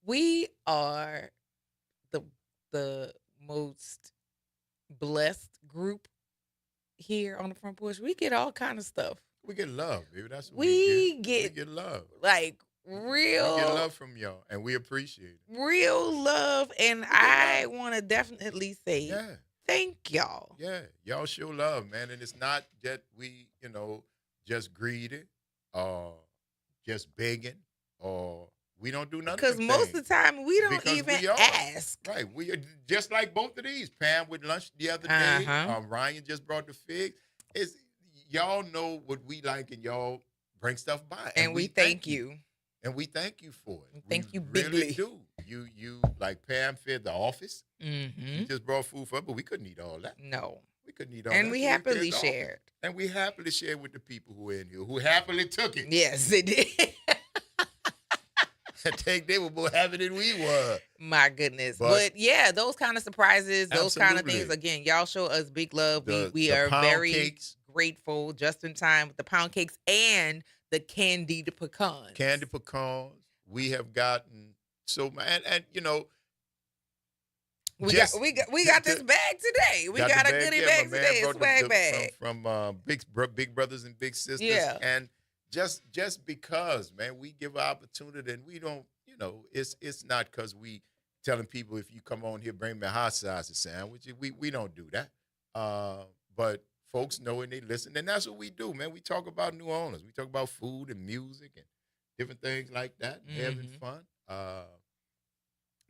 We are the most blessed group here on the Front Porch. We get all kind of stuff. We get love, baby. That's what We we get get love. like We real get love from y'all, and we appreciate it. real love, and I want to definitely say Yeah. thank y'all. Yeah, y'all show love, man, and it's not that we, just greedy or just begging or we don't do nothing. Because most of the time we don't Because even we are. ask. Right, we are just like both of these. Pam with lunch the other day. Uh-huh. Ryan just brought the figs. It's y'all know what we like, and y'all bring stuff by, And we thank you. and we thank you for it. Thank We you really bigly. do. You like Pam fed the office. Mm-hmm. She just brought food for us, but we couldn't eat all that. No. We couldn't eat all And that. we so fed happily the office. shared. And we happily shared with the people who are in here, who happily took it. Yes, it did. I think they were more happy than we were. My goodness. But- But yeah, those kind of surprises, those kind of Absolutely. things. Again, y'all show us big love. The we are pound very cakes. grateful just in time with the pound cakes and the candied pecans. Candy pecans. We have gotten so and We just- got this bag today. We got the a goodie yeah, bag my man today, a brought swag bag. from Big Brothers and Big Sisters. Yeah. And just because, man, we give opportunity and we don't, it's not because we telling people if you come on here, bring me a hot sausage sandwich. We don't do that. But folks know and they listen, and that's what we do, man. We talk about New Orleans. We talk about food and music and different things like that, having fun.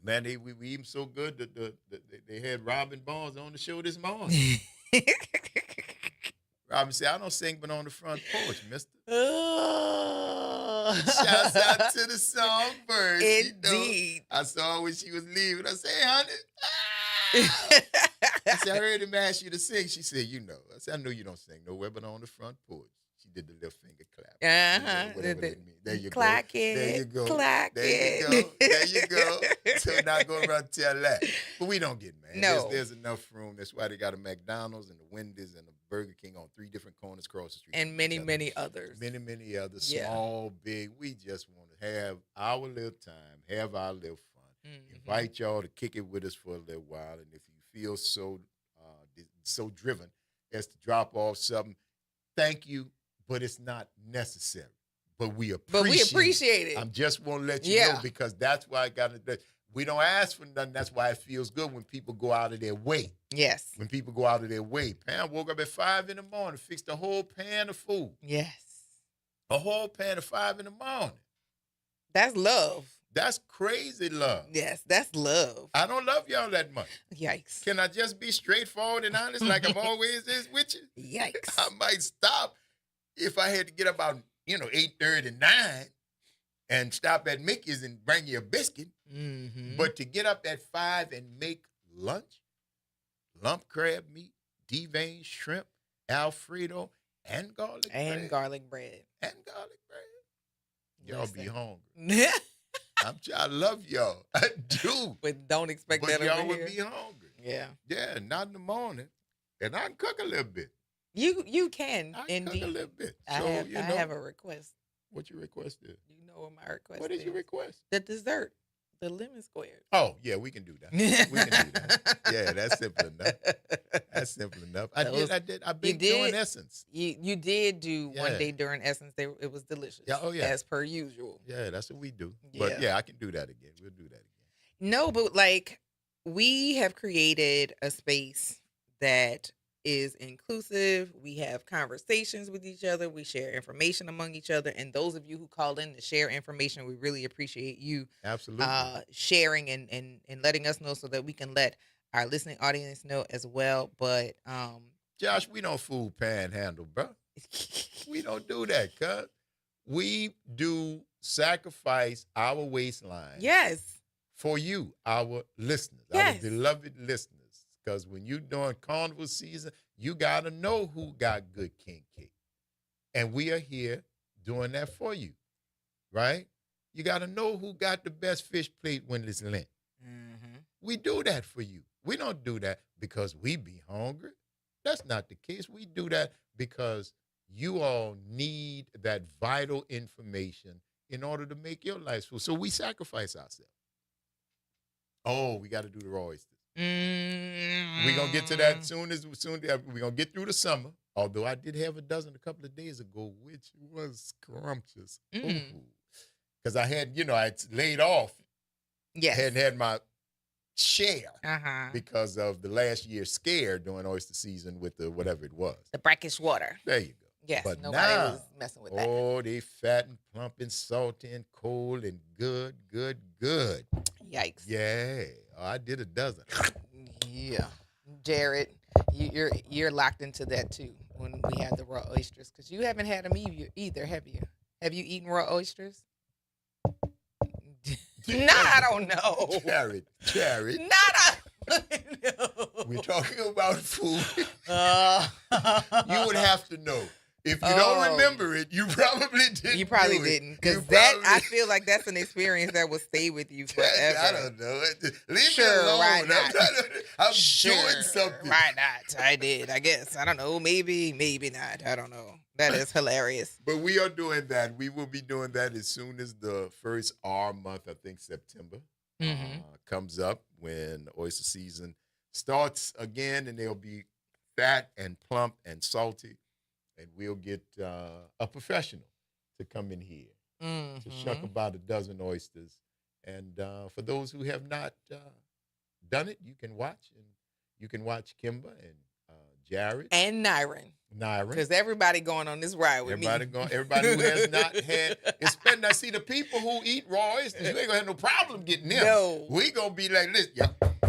Man, we eat 'em so good that they had Robin Barnes on the show this morning. Robin said, I don't sing but on the front porch, mister. Shouts out to the songbird. Indeed. I saw her when she was leaving. I said, hey, honey. I said, I heard him ask you to sing. She said, I said, I know you don't sing nowhere but on the front porch. She did the little finger clap. Whatever that means. There you Clack go. it. There you go. Clack there it. you go. There you go. So not going to run tell that. But we don't get mad. No. There's enough room. That's why they got a McDonald's and a Wendy's and a Burger King on 3 different corners across the street. And many, many others. Many, many others. Yeah. Small, big. We just want to have our little time, have our little fun. Mhm. Invite y'all to kick it with us for a little while. And if you feel so driven as to drop off something, thank you, but it's not necessary. But we appreciate it. I just want to let you Yeah. know because that's why I got it. We don't ask for nothing. That's why it feels good when people go out of their way. Yes. When people go out of their way. Pam woke up at 5 in the morning, fixed a whole pan of food. Yes. A whole pan of 5 in the morning. That's love. That's crazy love. Yes, that's love. I don't love y'all that much. Yikes. Can I just be straightforward and honest like I've always is with you? Yikes. I might stop if I had to get about, 8:30, 9 and stop at Mickey's and bring you a biscuit. Mm-hmm. But to get up at 5 and make lunch, lump crab meat, deveined shrimp, Alfredo, and garlic bread. And garlic bread. And garlic bread. Y'all be Listen. hungry. I love y'all. I do. But don't expect But that y'all over would here. be hungry. Yeah. Yeah, not in the morning. And I can cook a little bit. You can I can indeed. cook a little bit. I So, have a request. What you requested? You know what my request What did you request? The dessert. The lemon squared. Oh, yeah, we can do that. We can do that. Yeah, that's simple enough. That's simple enough. I've been doing Essence. You did do one Yeah. day during Essence. It was delicious. Yeah, oh yeah. As per usual. Yeah, that's what we do. But yeah, I can do that again. We'll do that again. No, but like we have created a space that is inclusive. We have conversations with each other. We share information among each other. And those of you who call in to share information, we really appreciate you absolutely sharing and letting us know so that we can let our listening audience know as well. But Josh, we don't fool panhandle, bro. We don't do that, cuz. We do sacrifice our waistline. Yes. For you, our listeners, our beloved listeners. Because when you're doing carnival season, you got to know who got good king cake. And we are here doing that for you, right? You got to know who got the best fish plate when it's Lent. Mm-hmm. We do that for you. We don't do that because we be hungry. That's not the case. We do that because you all need that vital information in order to make your life full. So we sacrifice ourselves. Oh, we got to do the raw oysters. We're going to get to that soon. We're going to get through the summer. Although I did have a dozen a couple of days ago, which was scrumptious. Because I had, I'd laid off. Yes. Hadn't had my share because of the last year's scare during oyster season with the whatever it was. The brackish water. There you go. Yes, but nobody now, was messing with that. Oh, they fat and plump and salty and cold and good. Yikes. Yeah. Oh, I did a dozen. Yeah. Jared, you're locked into that too when we had the raw oysters because you haven't had them either, have you? Have you eaten raw oysters? I don't know. Jared. We're talking about food. You would have to know. If you don't remember it, you probably didn't. You probably didn't. Because I feel like that's an experience that will stay with you forever. I don't know. Leave me alone. Why not? I'm doing something. Why not? I did, I guess. I don't know. Maybe not. I don't know. That is hilarious. But we are doing that. We will be doing that as soon as the first R month, I think September, comes up when oyster season starts again, and they'll be fat and plump and salty. And we'll get a professional to come in here to shuck about a dozen oysters. And for those who have not done it, you can watch. And you can watch Kimber and Jared. And Nyron. Because everybody going on this ride with everybody who has not had. Now, see, the people who eat raw oysters, you ain't going to have no problem getting them. No. We going to be like, listen,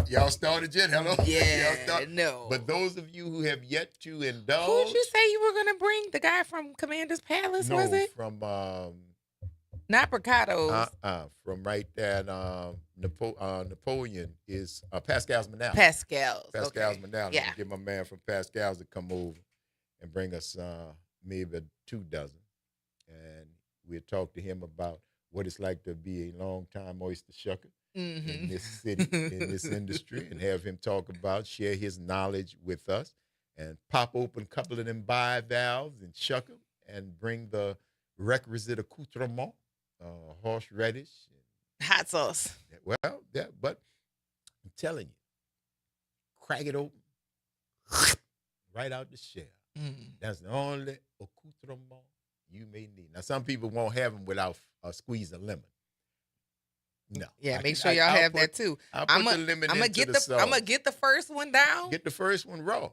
y'all started yet? Hello? Yeah, no. But those of you who have yet to indulge. Who did you say you were going to bring? The guy from Commander's Palace, was it? From not Bricados. From right there, Napoleon is Pascal's Manal. Pascal's Manal. Yeah. Get my man from Pascal's to come over and bring us maybe 2 dozen. And we'll talk to him about what it's like to be a long-time oyster shucker in this city, in this industry, and have him share his knowledge with us, and pop open a couple of them bivalves and shuck them and bring the requisite accoutrement, horseradish. Hot sauce. Well, yeah, but I'm telling you, crack it open, right out the shell. That's the only accoutrement you may need. Now, some people won't have them without a squeeze of lemon. No. Yeah, make sure y'all have that too. I'll put the lemon into the sauce. I'm going to get the first one down. Get the first one raw.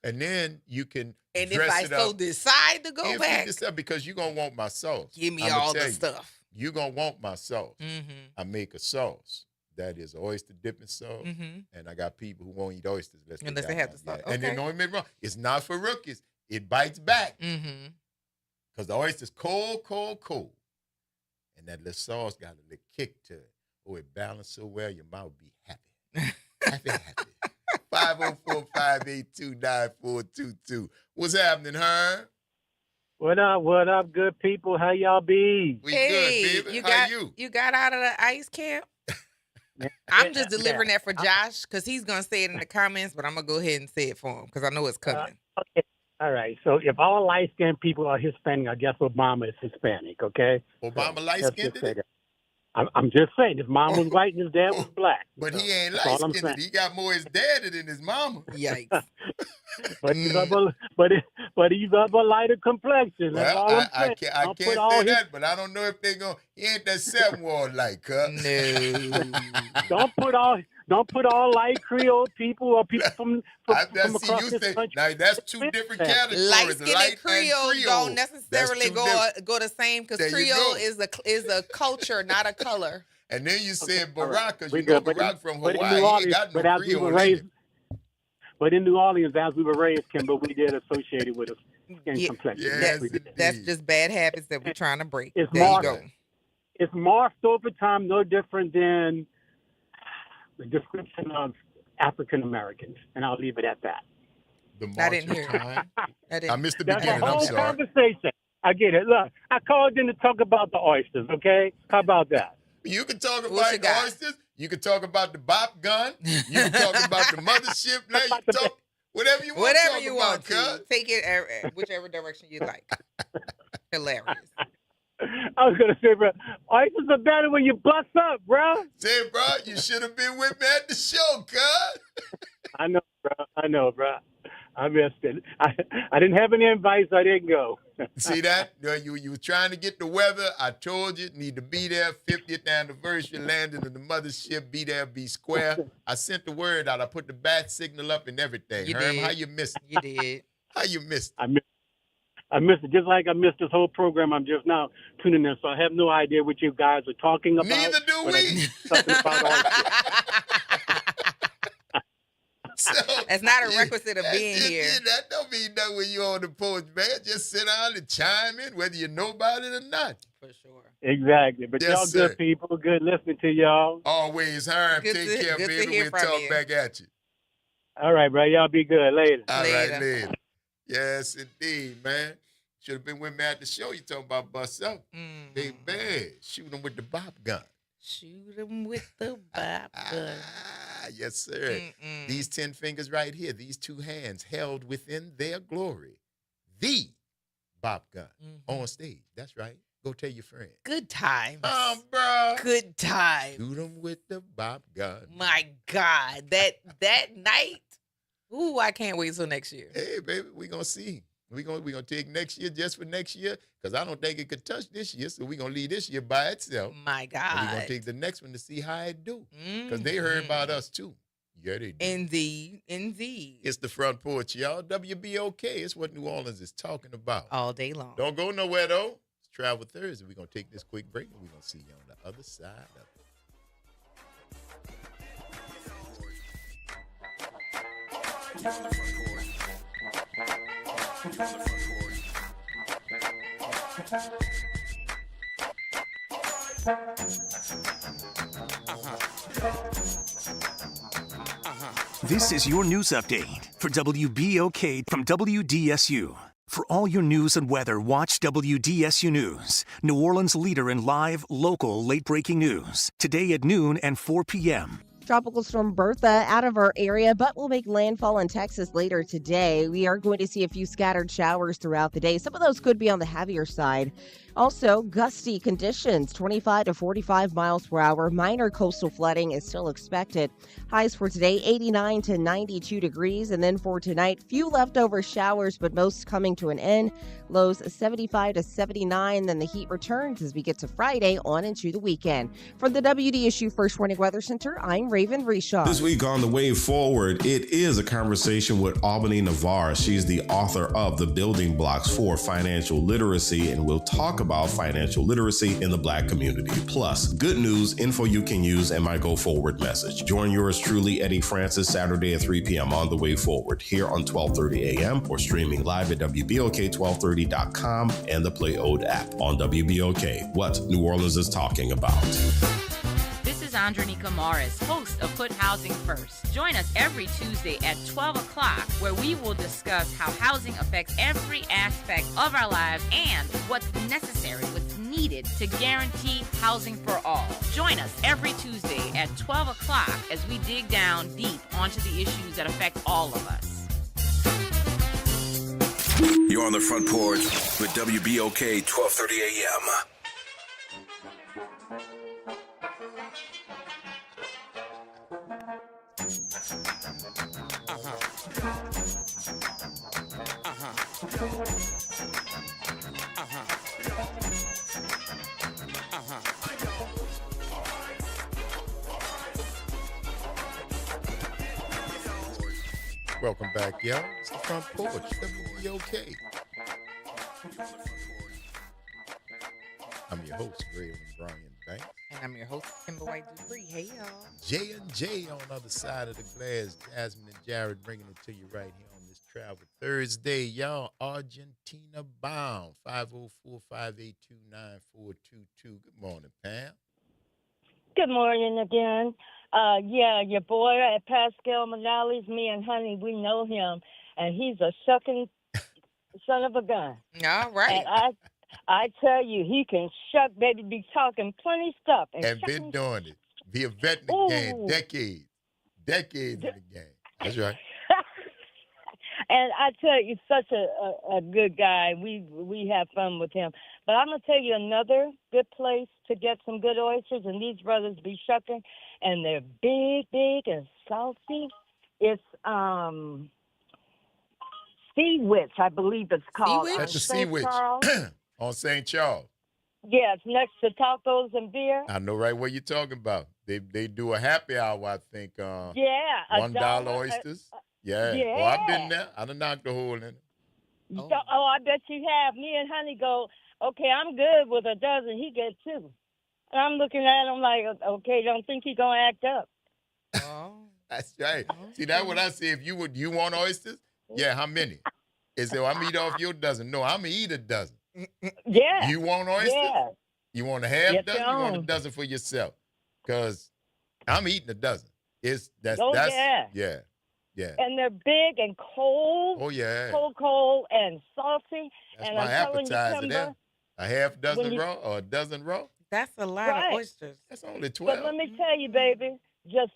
And then you can and dress if I decide to go back. Because you're going to want my sauce. Give me all the stuff. You're going to want my sauce. I make a sauce that is oyster dipping sauce. And I got people who won't eat oysters unless they have the sauce. And then don't get me wrong. It's not for rookies. It bites back. Because the oyster's cold. And that little sauce got a little kick to it. Oh, it balanced so well, your mouth be happy. happy. 504-582-9422. What's happening, Herb? What up, good people? How y'all be? We good, baby. How you? You got out of the ice camp? I'm just delivering that for Josh because he's going to say it in the comments, but I'm going to go ahead and say it for him because I know it's coming. Okay. All right. So if all light-skinned people are Hispanic, I guess Obama is Hispanic, okay? Obama light-skinned? I'm just saying, his mom was white and his dad was black. But he ain't That's all I'm light-skinned. saying. He got more his daddy than his mama. Yikes. But he's of a lighter complexion. That's all I'm I saying. can't say that, but I don't know if they're going to. He ain't that seven wall like, huh? No. Don't put all light Creole people or people from across this country. Now, that's two different categories. Light-skinned light and Creole don't necessarily go the same because Creole is a culture, not a color. And then you said Barack, because Barack from Hawaii, he ain't got no Creole in him. But in New Orleans, as we were raised, Kimber, we did associate it with a skin complexion. Yes, that's just bad habits that we're trying to break. It's there you go. It's morphed over time, no different than the description of African Americans, and I'll leave it at that. I didn't hear it. I missed the That's beginning. a whole I'm sorry. conversation. I get it. Look, I called in to talk about the oysters, okay? How about that? You can talk about the oysters. You can talk about the bop gun. You can talk about the mothership. Now you can talk whatever you want. Whatever you want to. Take it whichever direction you like. Hilarious. I was going to say, bro, oysters are better when you bust up, bro. Say, bro, you should have been with me at the show, cuz. I know, bro. I missed it. I didn't have any invite, so I didn't go. See that? You were trying to get the weather. I told you, need to be there. 50th anniversary, landing in the mothership. Be there, be square. I sent the word out. I put the bat signal up and everything. You Herm, did. how you missed it? You did. How you missed it? I missed it, just like I missed this whole program. I'm just now tuning in, so I have no idea what you guys are talking about. Neither do we. Something about oysters. So, that's not a requisite of being here. That don't mean nothing when you're on the porch, man. Just sit down and chime in, whether you know about it or not. For sure. Exactly. But Yes, y'all sir. good people. Good listening to y'all. Always, Herm. Good Take to- care, good to baby. hear We'll from talk you. back at you. All right, bro. Y'all be good. Later. All right, later. Yes, indeed, man. Should have been with me at the show. You talking about bust up. Big bad. Shoot them with the bop gun. Shoot him with the bop gun. Yes, sir. These 10 fingers right here, these two hands held within their glory. The bop gun on stage. That's right. Go tell your friends. Good times. Bro. Good times. Shoot them with the bop gun. My God. That night. Ooh, I can't wait till next year. Hey, baby, we going to see. We're gonna take next year just for next year, because I don't think it could touch this year, so we're going to leave this year by itself. My God. And we're going to take the next one to see how it do, because they heard about us, too. Yeah, they do. Indeed. It's the Front Porch, y'all. WBOK. It's what New Orleans is talking about. All day long. Don't go nowhere, though. It's Travel Thursday. We're going to take this quick break, and we're going to see you on the other side of it. This is your news update for WBOK from WDSU. For all your news and weather, watch WDSU News, New Orleans' leader in live, local, late-breaking news. Today at noon and 4 p.m. Tropical storm Bertha out of our area, but will make landfall in Texas later today. We are going to see a few scattered showers throughout the day. Some of those could be on the heavier side. Also, gusty conditions, 25 to 45 miles per hour. Minor coastal flooding is still expected. Highs for today, 89 to 92 degrees. And then for tonight, few leftover showers, but most coming to an end. Lows 75 to 79. Then the heat returns as we get to Friday on into the weekend. From the WDSU First Warning Weather Center, I'm Raven Reshaw. This week on The Way Forward, it is a conversation with Albany Navarre. She's the author of The Building Blocks for Financial Literacy, and we'll talk about financial literacy in the Black community. Plus, good news, info you can use, and my Go Forward message. Join yours truly, Eddie Francis, Saturday at 3 p.m. on The Way Forward here on 1230 a.m. or streaming live at WBOK1230.com and the Play Ode app. On WBOK, what New Orleans is talking about. This is Andronika Morris, host of Put Housing First. Join us every Tuesday at 12 o'clock, where we will discuss how housing affects every aspect of our lives and what's necessary, what's needed to guarantee housing for all. Join us every Tuesday at 12 o'clock as we dig down deep onto the issues that affect all of us. You're on the Front Porch with WBOK 1230 AM. Welcome back, y'all. It's the Front Porch, WBOK. I'm your host, Ray Brian Banks. And I'm your host, Kimber White Dupree. Hey, y'all. J&J on the other side of the glass. Jasmine and Jared bringing it to you right here on this Travel Thursday. Y'all, Argentina bound. 504-582-9422. Good morning, Pam. Good morning again. Yeah, your boy at Pascal Manali's, me and Honey, we know him, and he's a shucking son of a gun. All right. And I tell you, he can shuck, baby, be talking plenty stuff. And been doing it. Be a vet in the game. Decades in the game. That's right. And I tell you, such a good guy. We have fun with him. But I'm going to tell you another good place to get some good oysters, and these brothers be shucking, and they're big and salty. It's Sea Witch, I believe it's called. That's the Sea Witch on St. Charles. Yeah, it's next to tacos and beer. I know right what you're talking about. They do a happy hour, I think. Yeah. $1 oysters. Yeah. Oh, I've been there. I done knocked a hole in it. Oh, I bet you have. Me and Honey go, okay, I'm good with a dozen. He gets 2. And I'm looking at him like, okay, don't think he going to act up. Oh. That's right. See, that's what I say. If you want oysters? Yeah, how many? Is it, I'm eat off your dozen. No, I'm going to eat a dozen. Yeah. You want oysters? Yeah. You want a half Get dozen? your You want a own. dozen for yourself? Because I'm eating a dozen. That's yeah. And they're big and cold. Oh, yeah. Cold and salty. That's and my I'm telling you, appetizer Kimber, there. A half dozen when you- raw or a dozen raw? That's a lot Right. of oysters. That's only 12. But let me tell you, baby, just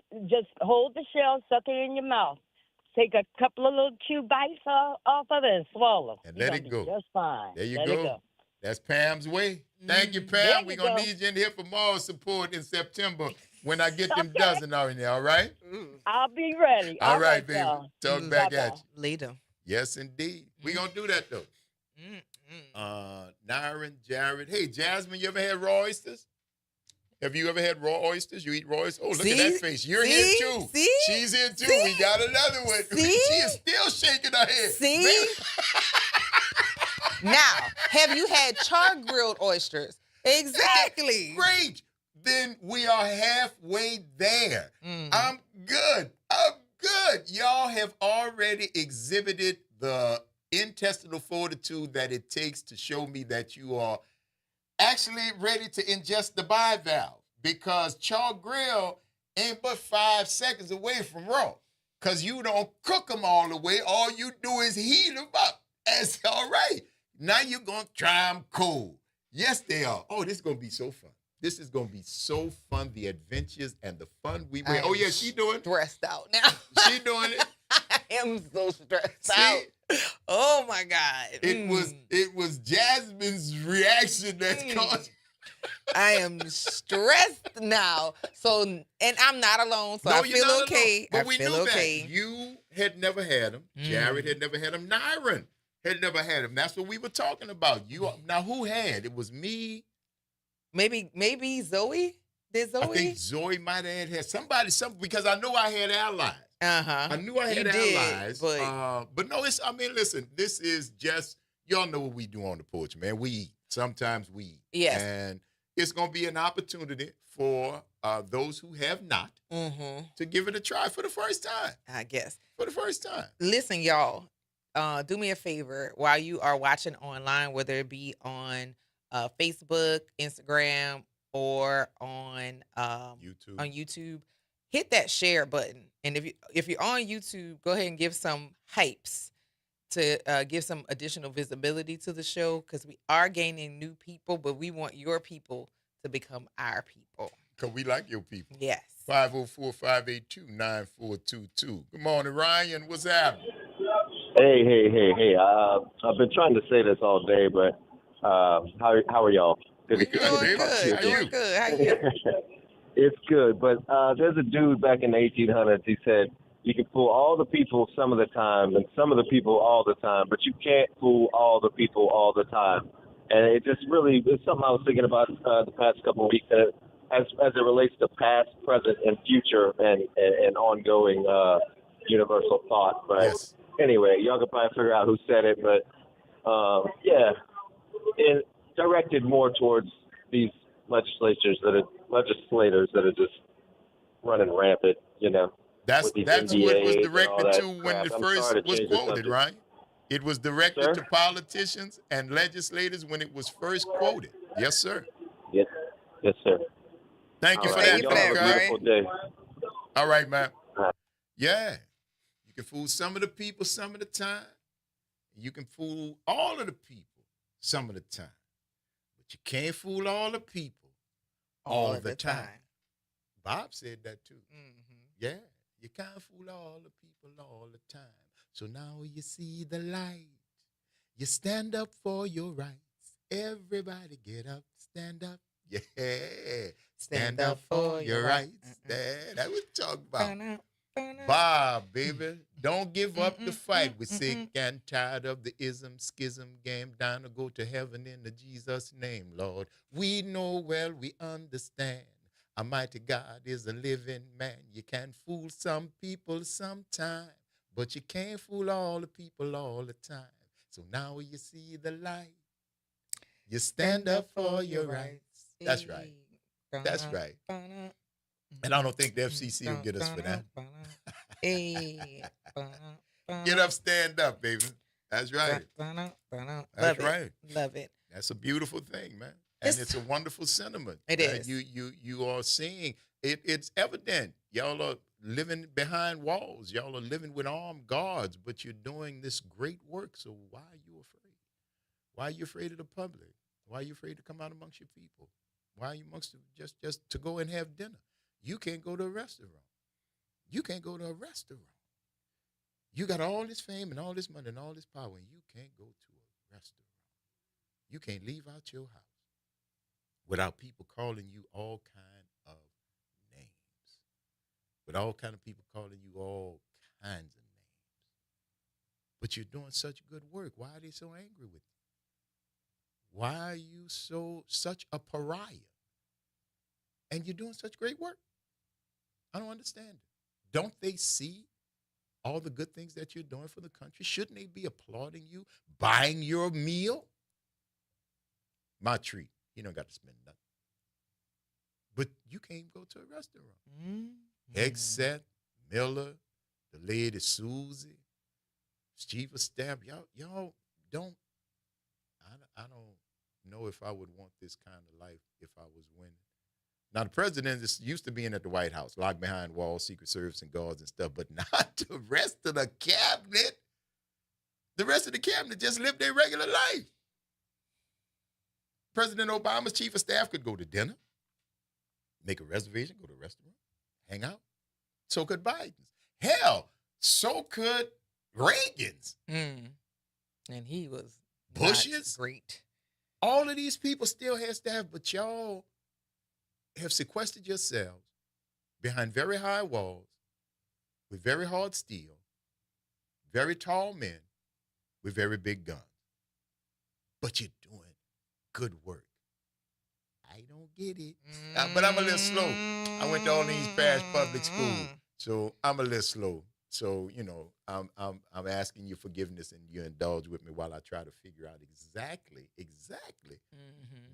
hold the shell, suck it in your mouth. Take a couple of little chew bites off of it and swallow. And You're let gonna it be go. Just fine. There you Let go. it go. That's Pam's way. Thank you, There Pam. you We're going to go. need you in here for more support in September when I get them dozen out in there, all right? I'll be ready. All right, baby. y'all. Talk back Bye-bye. at you. Later. Yes, indeed. We're going to do that, though. Nyron, Jared. Hey, Jasmine, you ever had raw oysters? Have you ever had raw oysters? You eat raw oysters? Oh, look at that face. You're here, too. See? She's here, too. We got another one. See? She is still shaking her head. See? Now, have you had char-grilled oysters? Exactly. Great. Then we are halfway there. I'm good. Y'all have already exhibited the intestinal fortitude that it takes to show me that you are actually ready to ingest the bivalve, because char grill ain't but 5 seconds away from raw, because you don't cook them all the way. All you do is heat them up. That's all right. Now you're going to try them cold. Yes, they are. Oh, this is going to be so fun. This is going to be so fun, the adventures and the fun we bring. Oh, yeah, she doing it. Stressed out now. She doing it. I am so stressed out. Oh, my God. It was Jasmine's reaction that caused. I am stressed now. So, and I'm not alone, so I feel okay. But we feel knew okay. that. You had never had them. Jared had never had them. Nyron had never had them. That's what we were talking about. Now, who had? It was me. Maybe Zoe? Did Zoe? I think Zoe might have had somebody, because I know I had allies. Uh-huh. I knew I had allies. But no, listen, this is just, y'all know what we do on the porch, man. We eat. Sometimes we eat. Yes. And it's going to be an opportunity for those who have not to give it a try for the first time. I guess. For the first time. Listen, y'all, do me a favor while you are watching online, whether it be on Facebook, Instagram, or on YouTube, hit that share button. And if you're on YouTube, go ahead and give some hypes to give some additional visibility to the show, because we are gaining new people, but we want your people to become our people. Because we like your people. Yes. 504-582-9422. Good morning, Ryan. What's happening? Hey. I've been trying to say this all day, but how are y'all? to We the doing good. Doing good. How you? It's good, but there's a dude back in the 1800s. He said you can fool all the people some of the time, and some of the people all the time, but you can't fool all the people all the time. And it just really is something I was thinking about the past couple of weeks, as it relates to past, present, and future, and ongoing universal thought. But anyway, y'all can probably figure out who said it, but yeah, it directed more towards these legislators that are just running rampant, That's with these what was NDAs and all directed that to when crap. it I'm first sorry to was change the quoted, subject. right? It was directed Sir? to politicians and legislators when it was first quoted. Yes, sir. Yes, sir. Thank you All for right. that, Well, y'all have a Frank. beautiful day. All right, man. Yeah. You can fool some of the people some of the time. You can fool all of the people some of the time. But you can't fool all the people all the time. Bob said that too. Yeah. You can't fool all the people all the time. So now you see the light. You stand up for your rights. Everybody get up, stand up. Yeah. Stand up for your rights. That's what you talking about. Bob, baby, don't give up the fight. We're sick and tired of the ism, schism game. Down to go to heaven in the Jesus name, Lord. We know well, we understand. A mighty God is a living man. You can fool some people sometime, but you can't fool all the people all the time. So now you see the light. You stand up for your rights. That's right. That's right. And I don't think the FCC will get us for that. Get up, stand up, baby. That's right. That's right. Love it. That's a beautiful thing, man. And it's a wonderful sentiment. It is. You are seeing it. It's evident. Y'all are living behind walls. Y'all are living with armed guards, but you're doing this great work. So why are you afraid? Why are you afraid of the public? Why are you afraid to come out amongst your people? Why are you amongst just to go and have dinner? You can't go to a restaurant. You can't go to a restaurant. You got all this fame and all this money and all this power, and you can't go to a restaurant. You can't leave out your house without people calling you all kind of names, with all kind of people calling you all kinds of names. But you're doing such good work. Why are they so angry with you? Why are you such a pariah? And you're doing such great work. I don't understand it. Don't they see all the good things that you're doing for the country? Shouldn't they be applauding you, buying your meal? My treat. You don't got to spend nothing. But you can't go to a restaurant. Except Miller, the lady Susie, chief of staff. Y'all don't. I don't know if I would want this kind of life if I was winning. Now, the president is used to being at the White House, locked behind walls, Secret Service and guards and stuff, but not the rest of the cabinet. The rest of the cabinet just lived their regular life. President Obama's chief of staff could go to dinner, make a reservation, go to a restaurant, hang out. So could Biden's. Hell, so could Reagan's. And he was Bush's. Great. All of these people still had staff, but y'all have sequestered yourselves behind very high walls with very hard steel, very tall men with very big guns. But you're doing good work. I don't get it. But I'm a little slow. I went to all these past public schools, so I'm a little slow. So, I'm asking your forgiveness and you indulge with me while I try to figure out exactly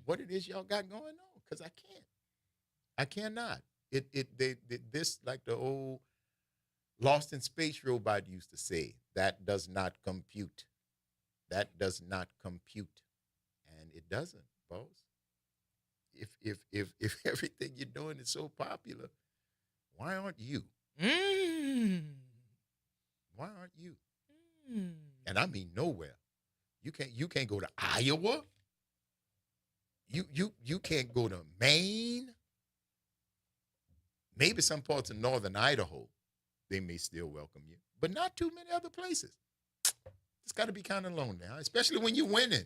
what it is y'all got going on, because I can't. I cannot. This, like the old Lost in Space robot used to say, that does not compute. That does not compute. And it doesn't, boss. If everything you're doing is so popular, why aren't you? Why aren't you? And I mean nowhere. You can't go to Iowa. You can't go to Maine. Maybe some parts of northern Idaho, they may still welcome you, but not too many other places. It's got to be kind of lonely, huh? Especially when you're winning.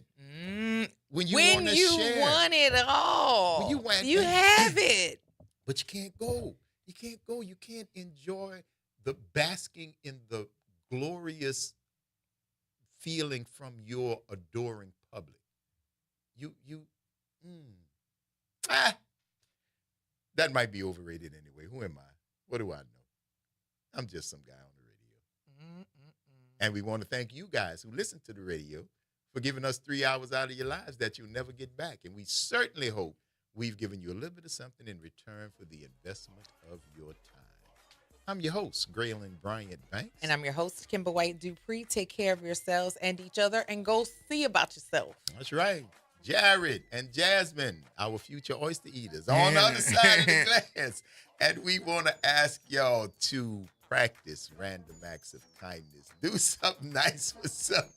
When you When want to you share. want it all. When you want you have it. But you can't go. You can't go. You can't enjoy the basking in the glorious feeling from your adoring public. That might be overrated anyway. Who am I? What do I know? I'm just some guy on the radio. And we want to thank you guys who listen to the radio for giving us 3 hours out of your lives that you'll never get back. And we certainly hope we've given you a little bit of something in return for the investment of your time. I'm your host, Graylin Bryant Banks. And I'm your host, Kimber White Dupree. Take care of yourselves and each other and go see about yourself. That's right. Jared and Jasmine, our future oyster eaters, on the other side of the glass. And we want to ask y'all to practice random acts of kindness. Do something nice for somebody.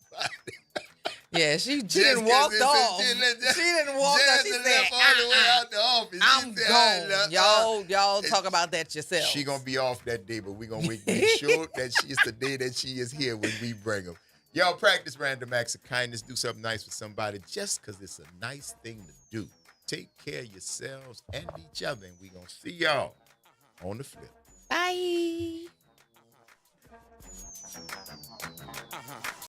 Yeah, she didn't walk off. She didn't walk off. She said, all the way out the office. I'm gone. Y'all talk about that yourself. She going to be off that day, but we're going to make sure that she's the day that she is here when we bring her. Y'all practice random acts of kindness. Do something nice for somebody just because it's a nice thing to do. Take care of yourselves and each other, and we're going to see y'all on the flip. Bye.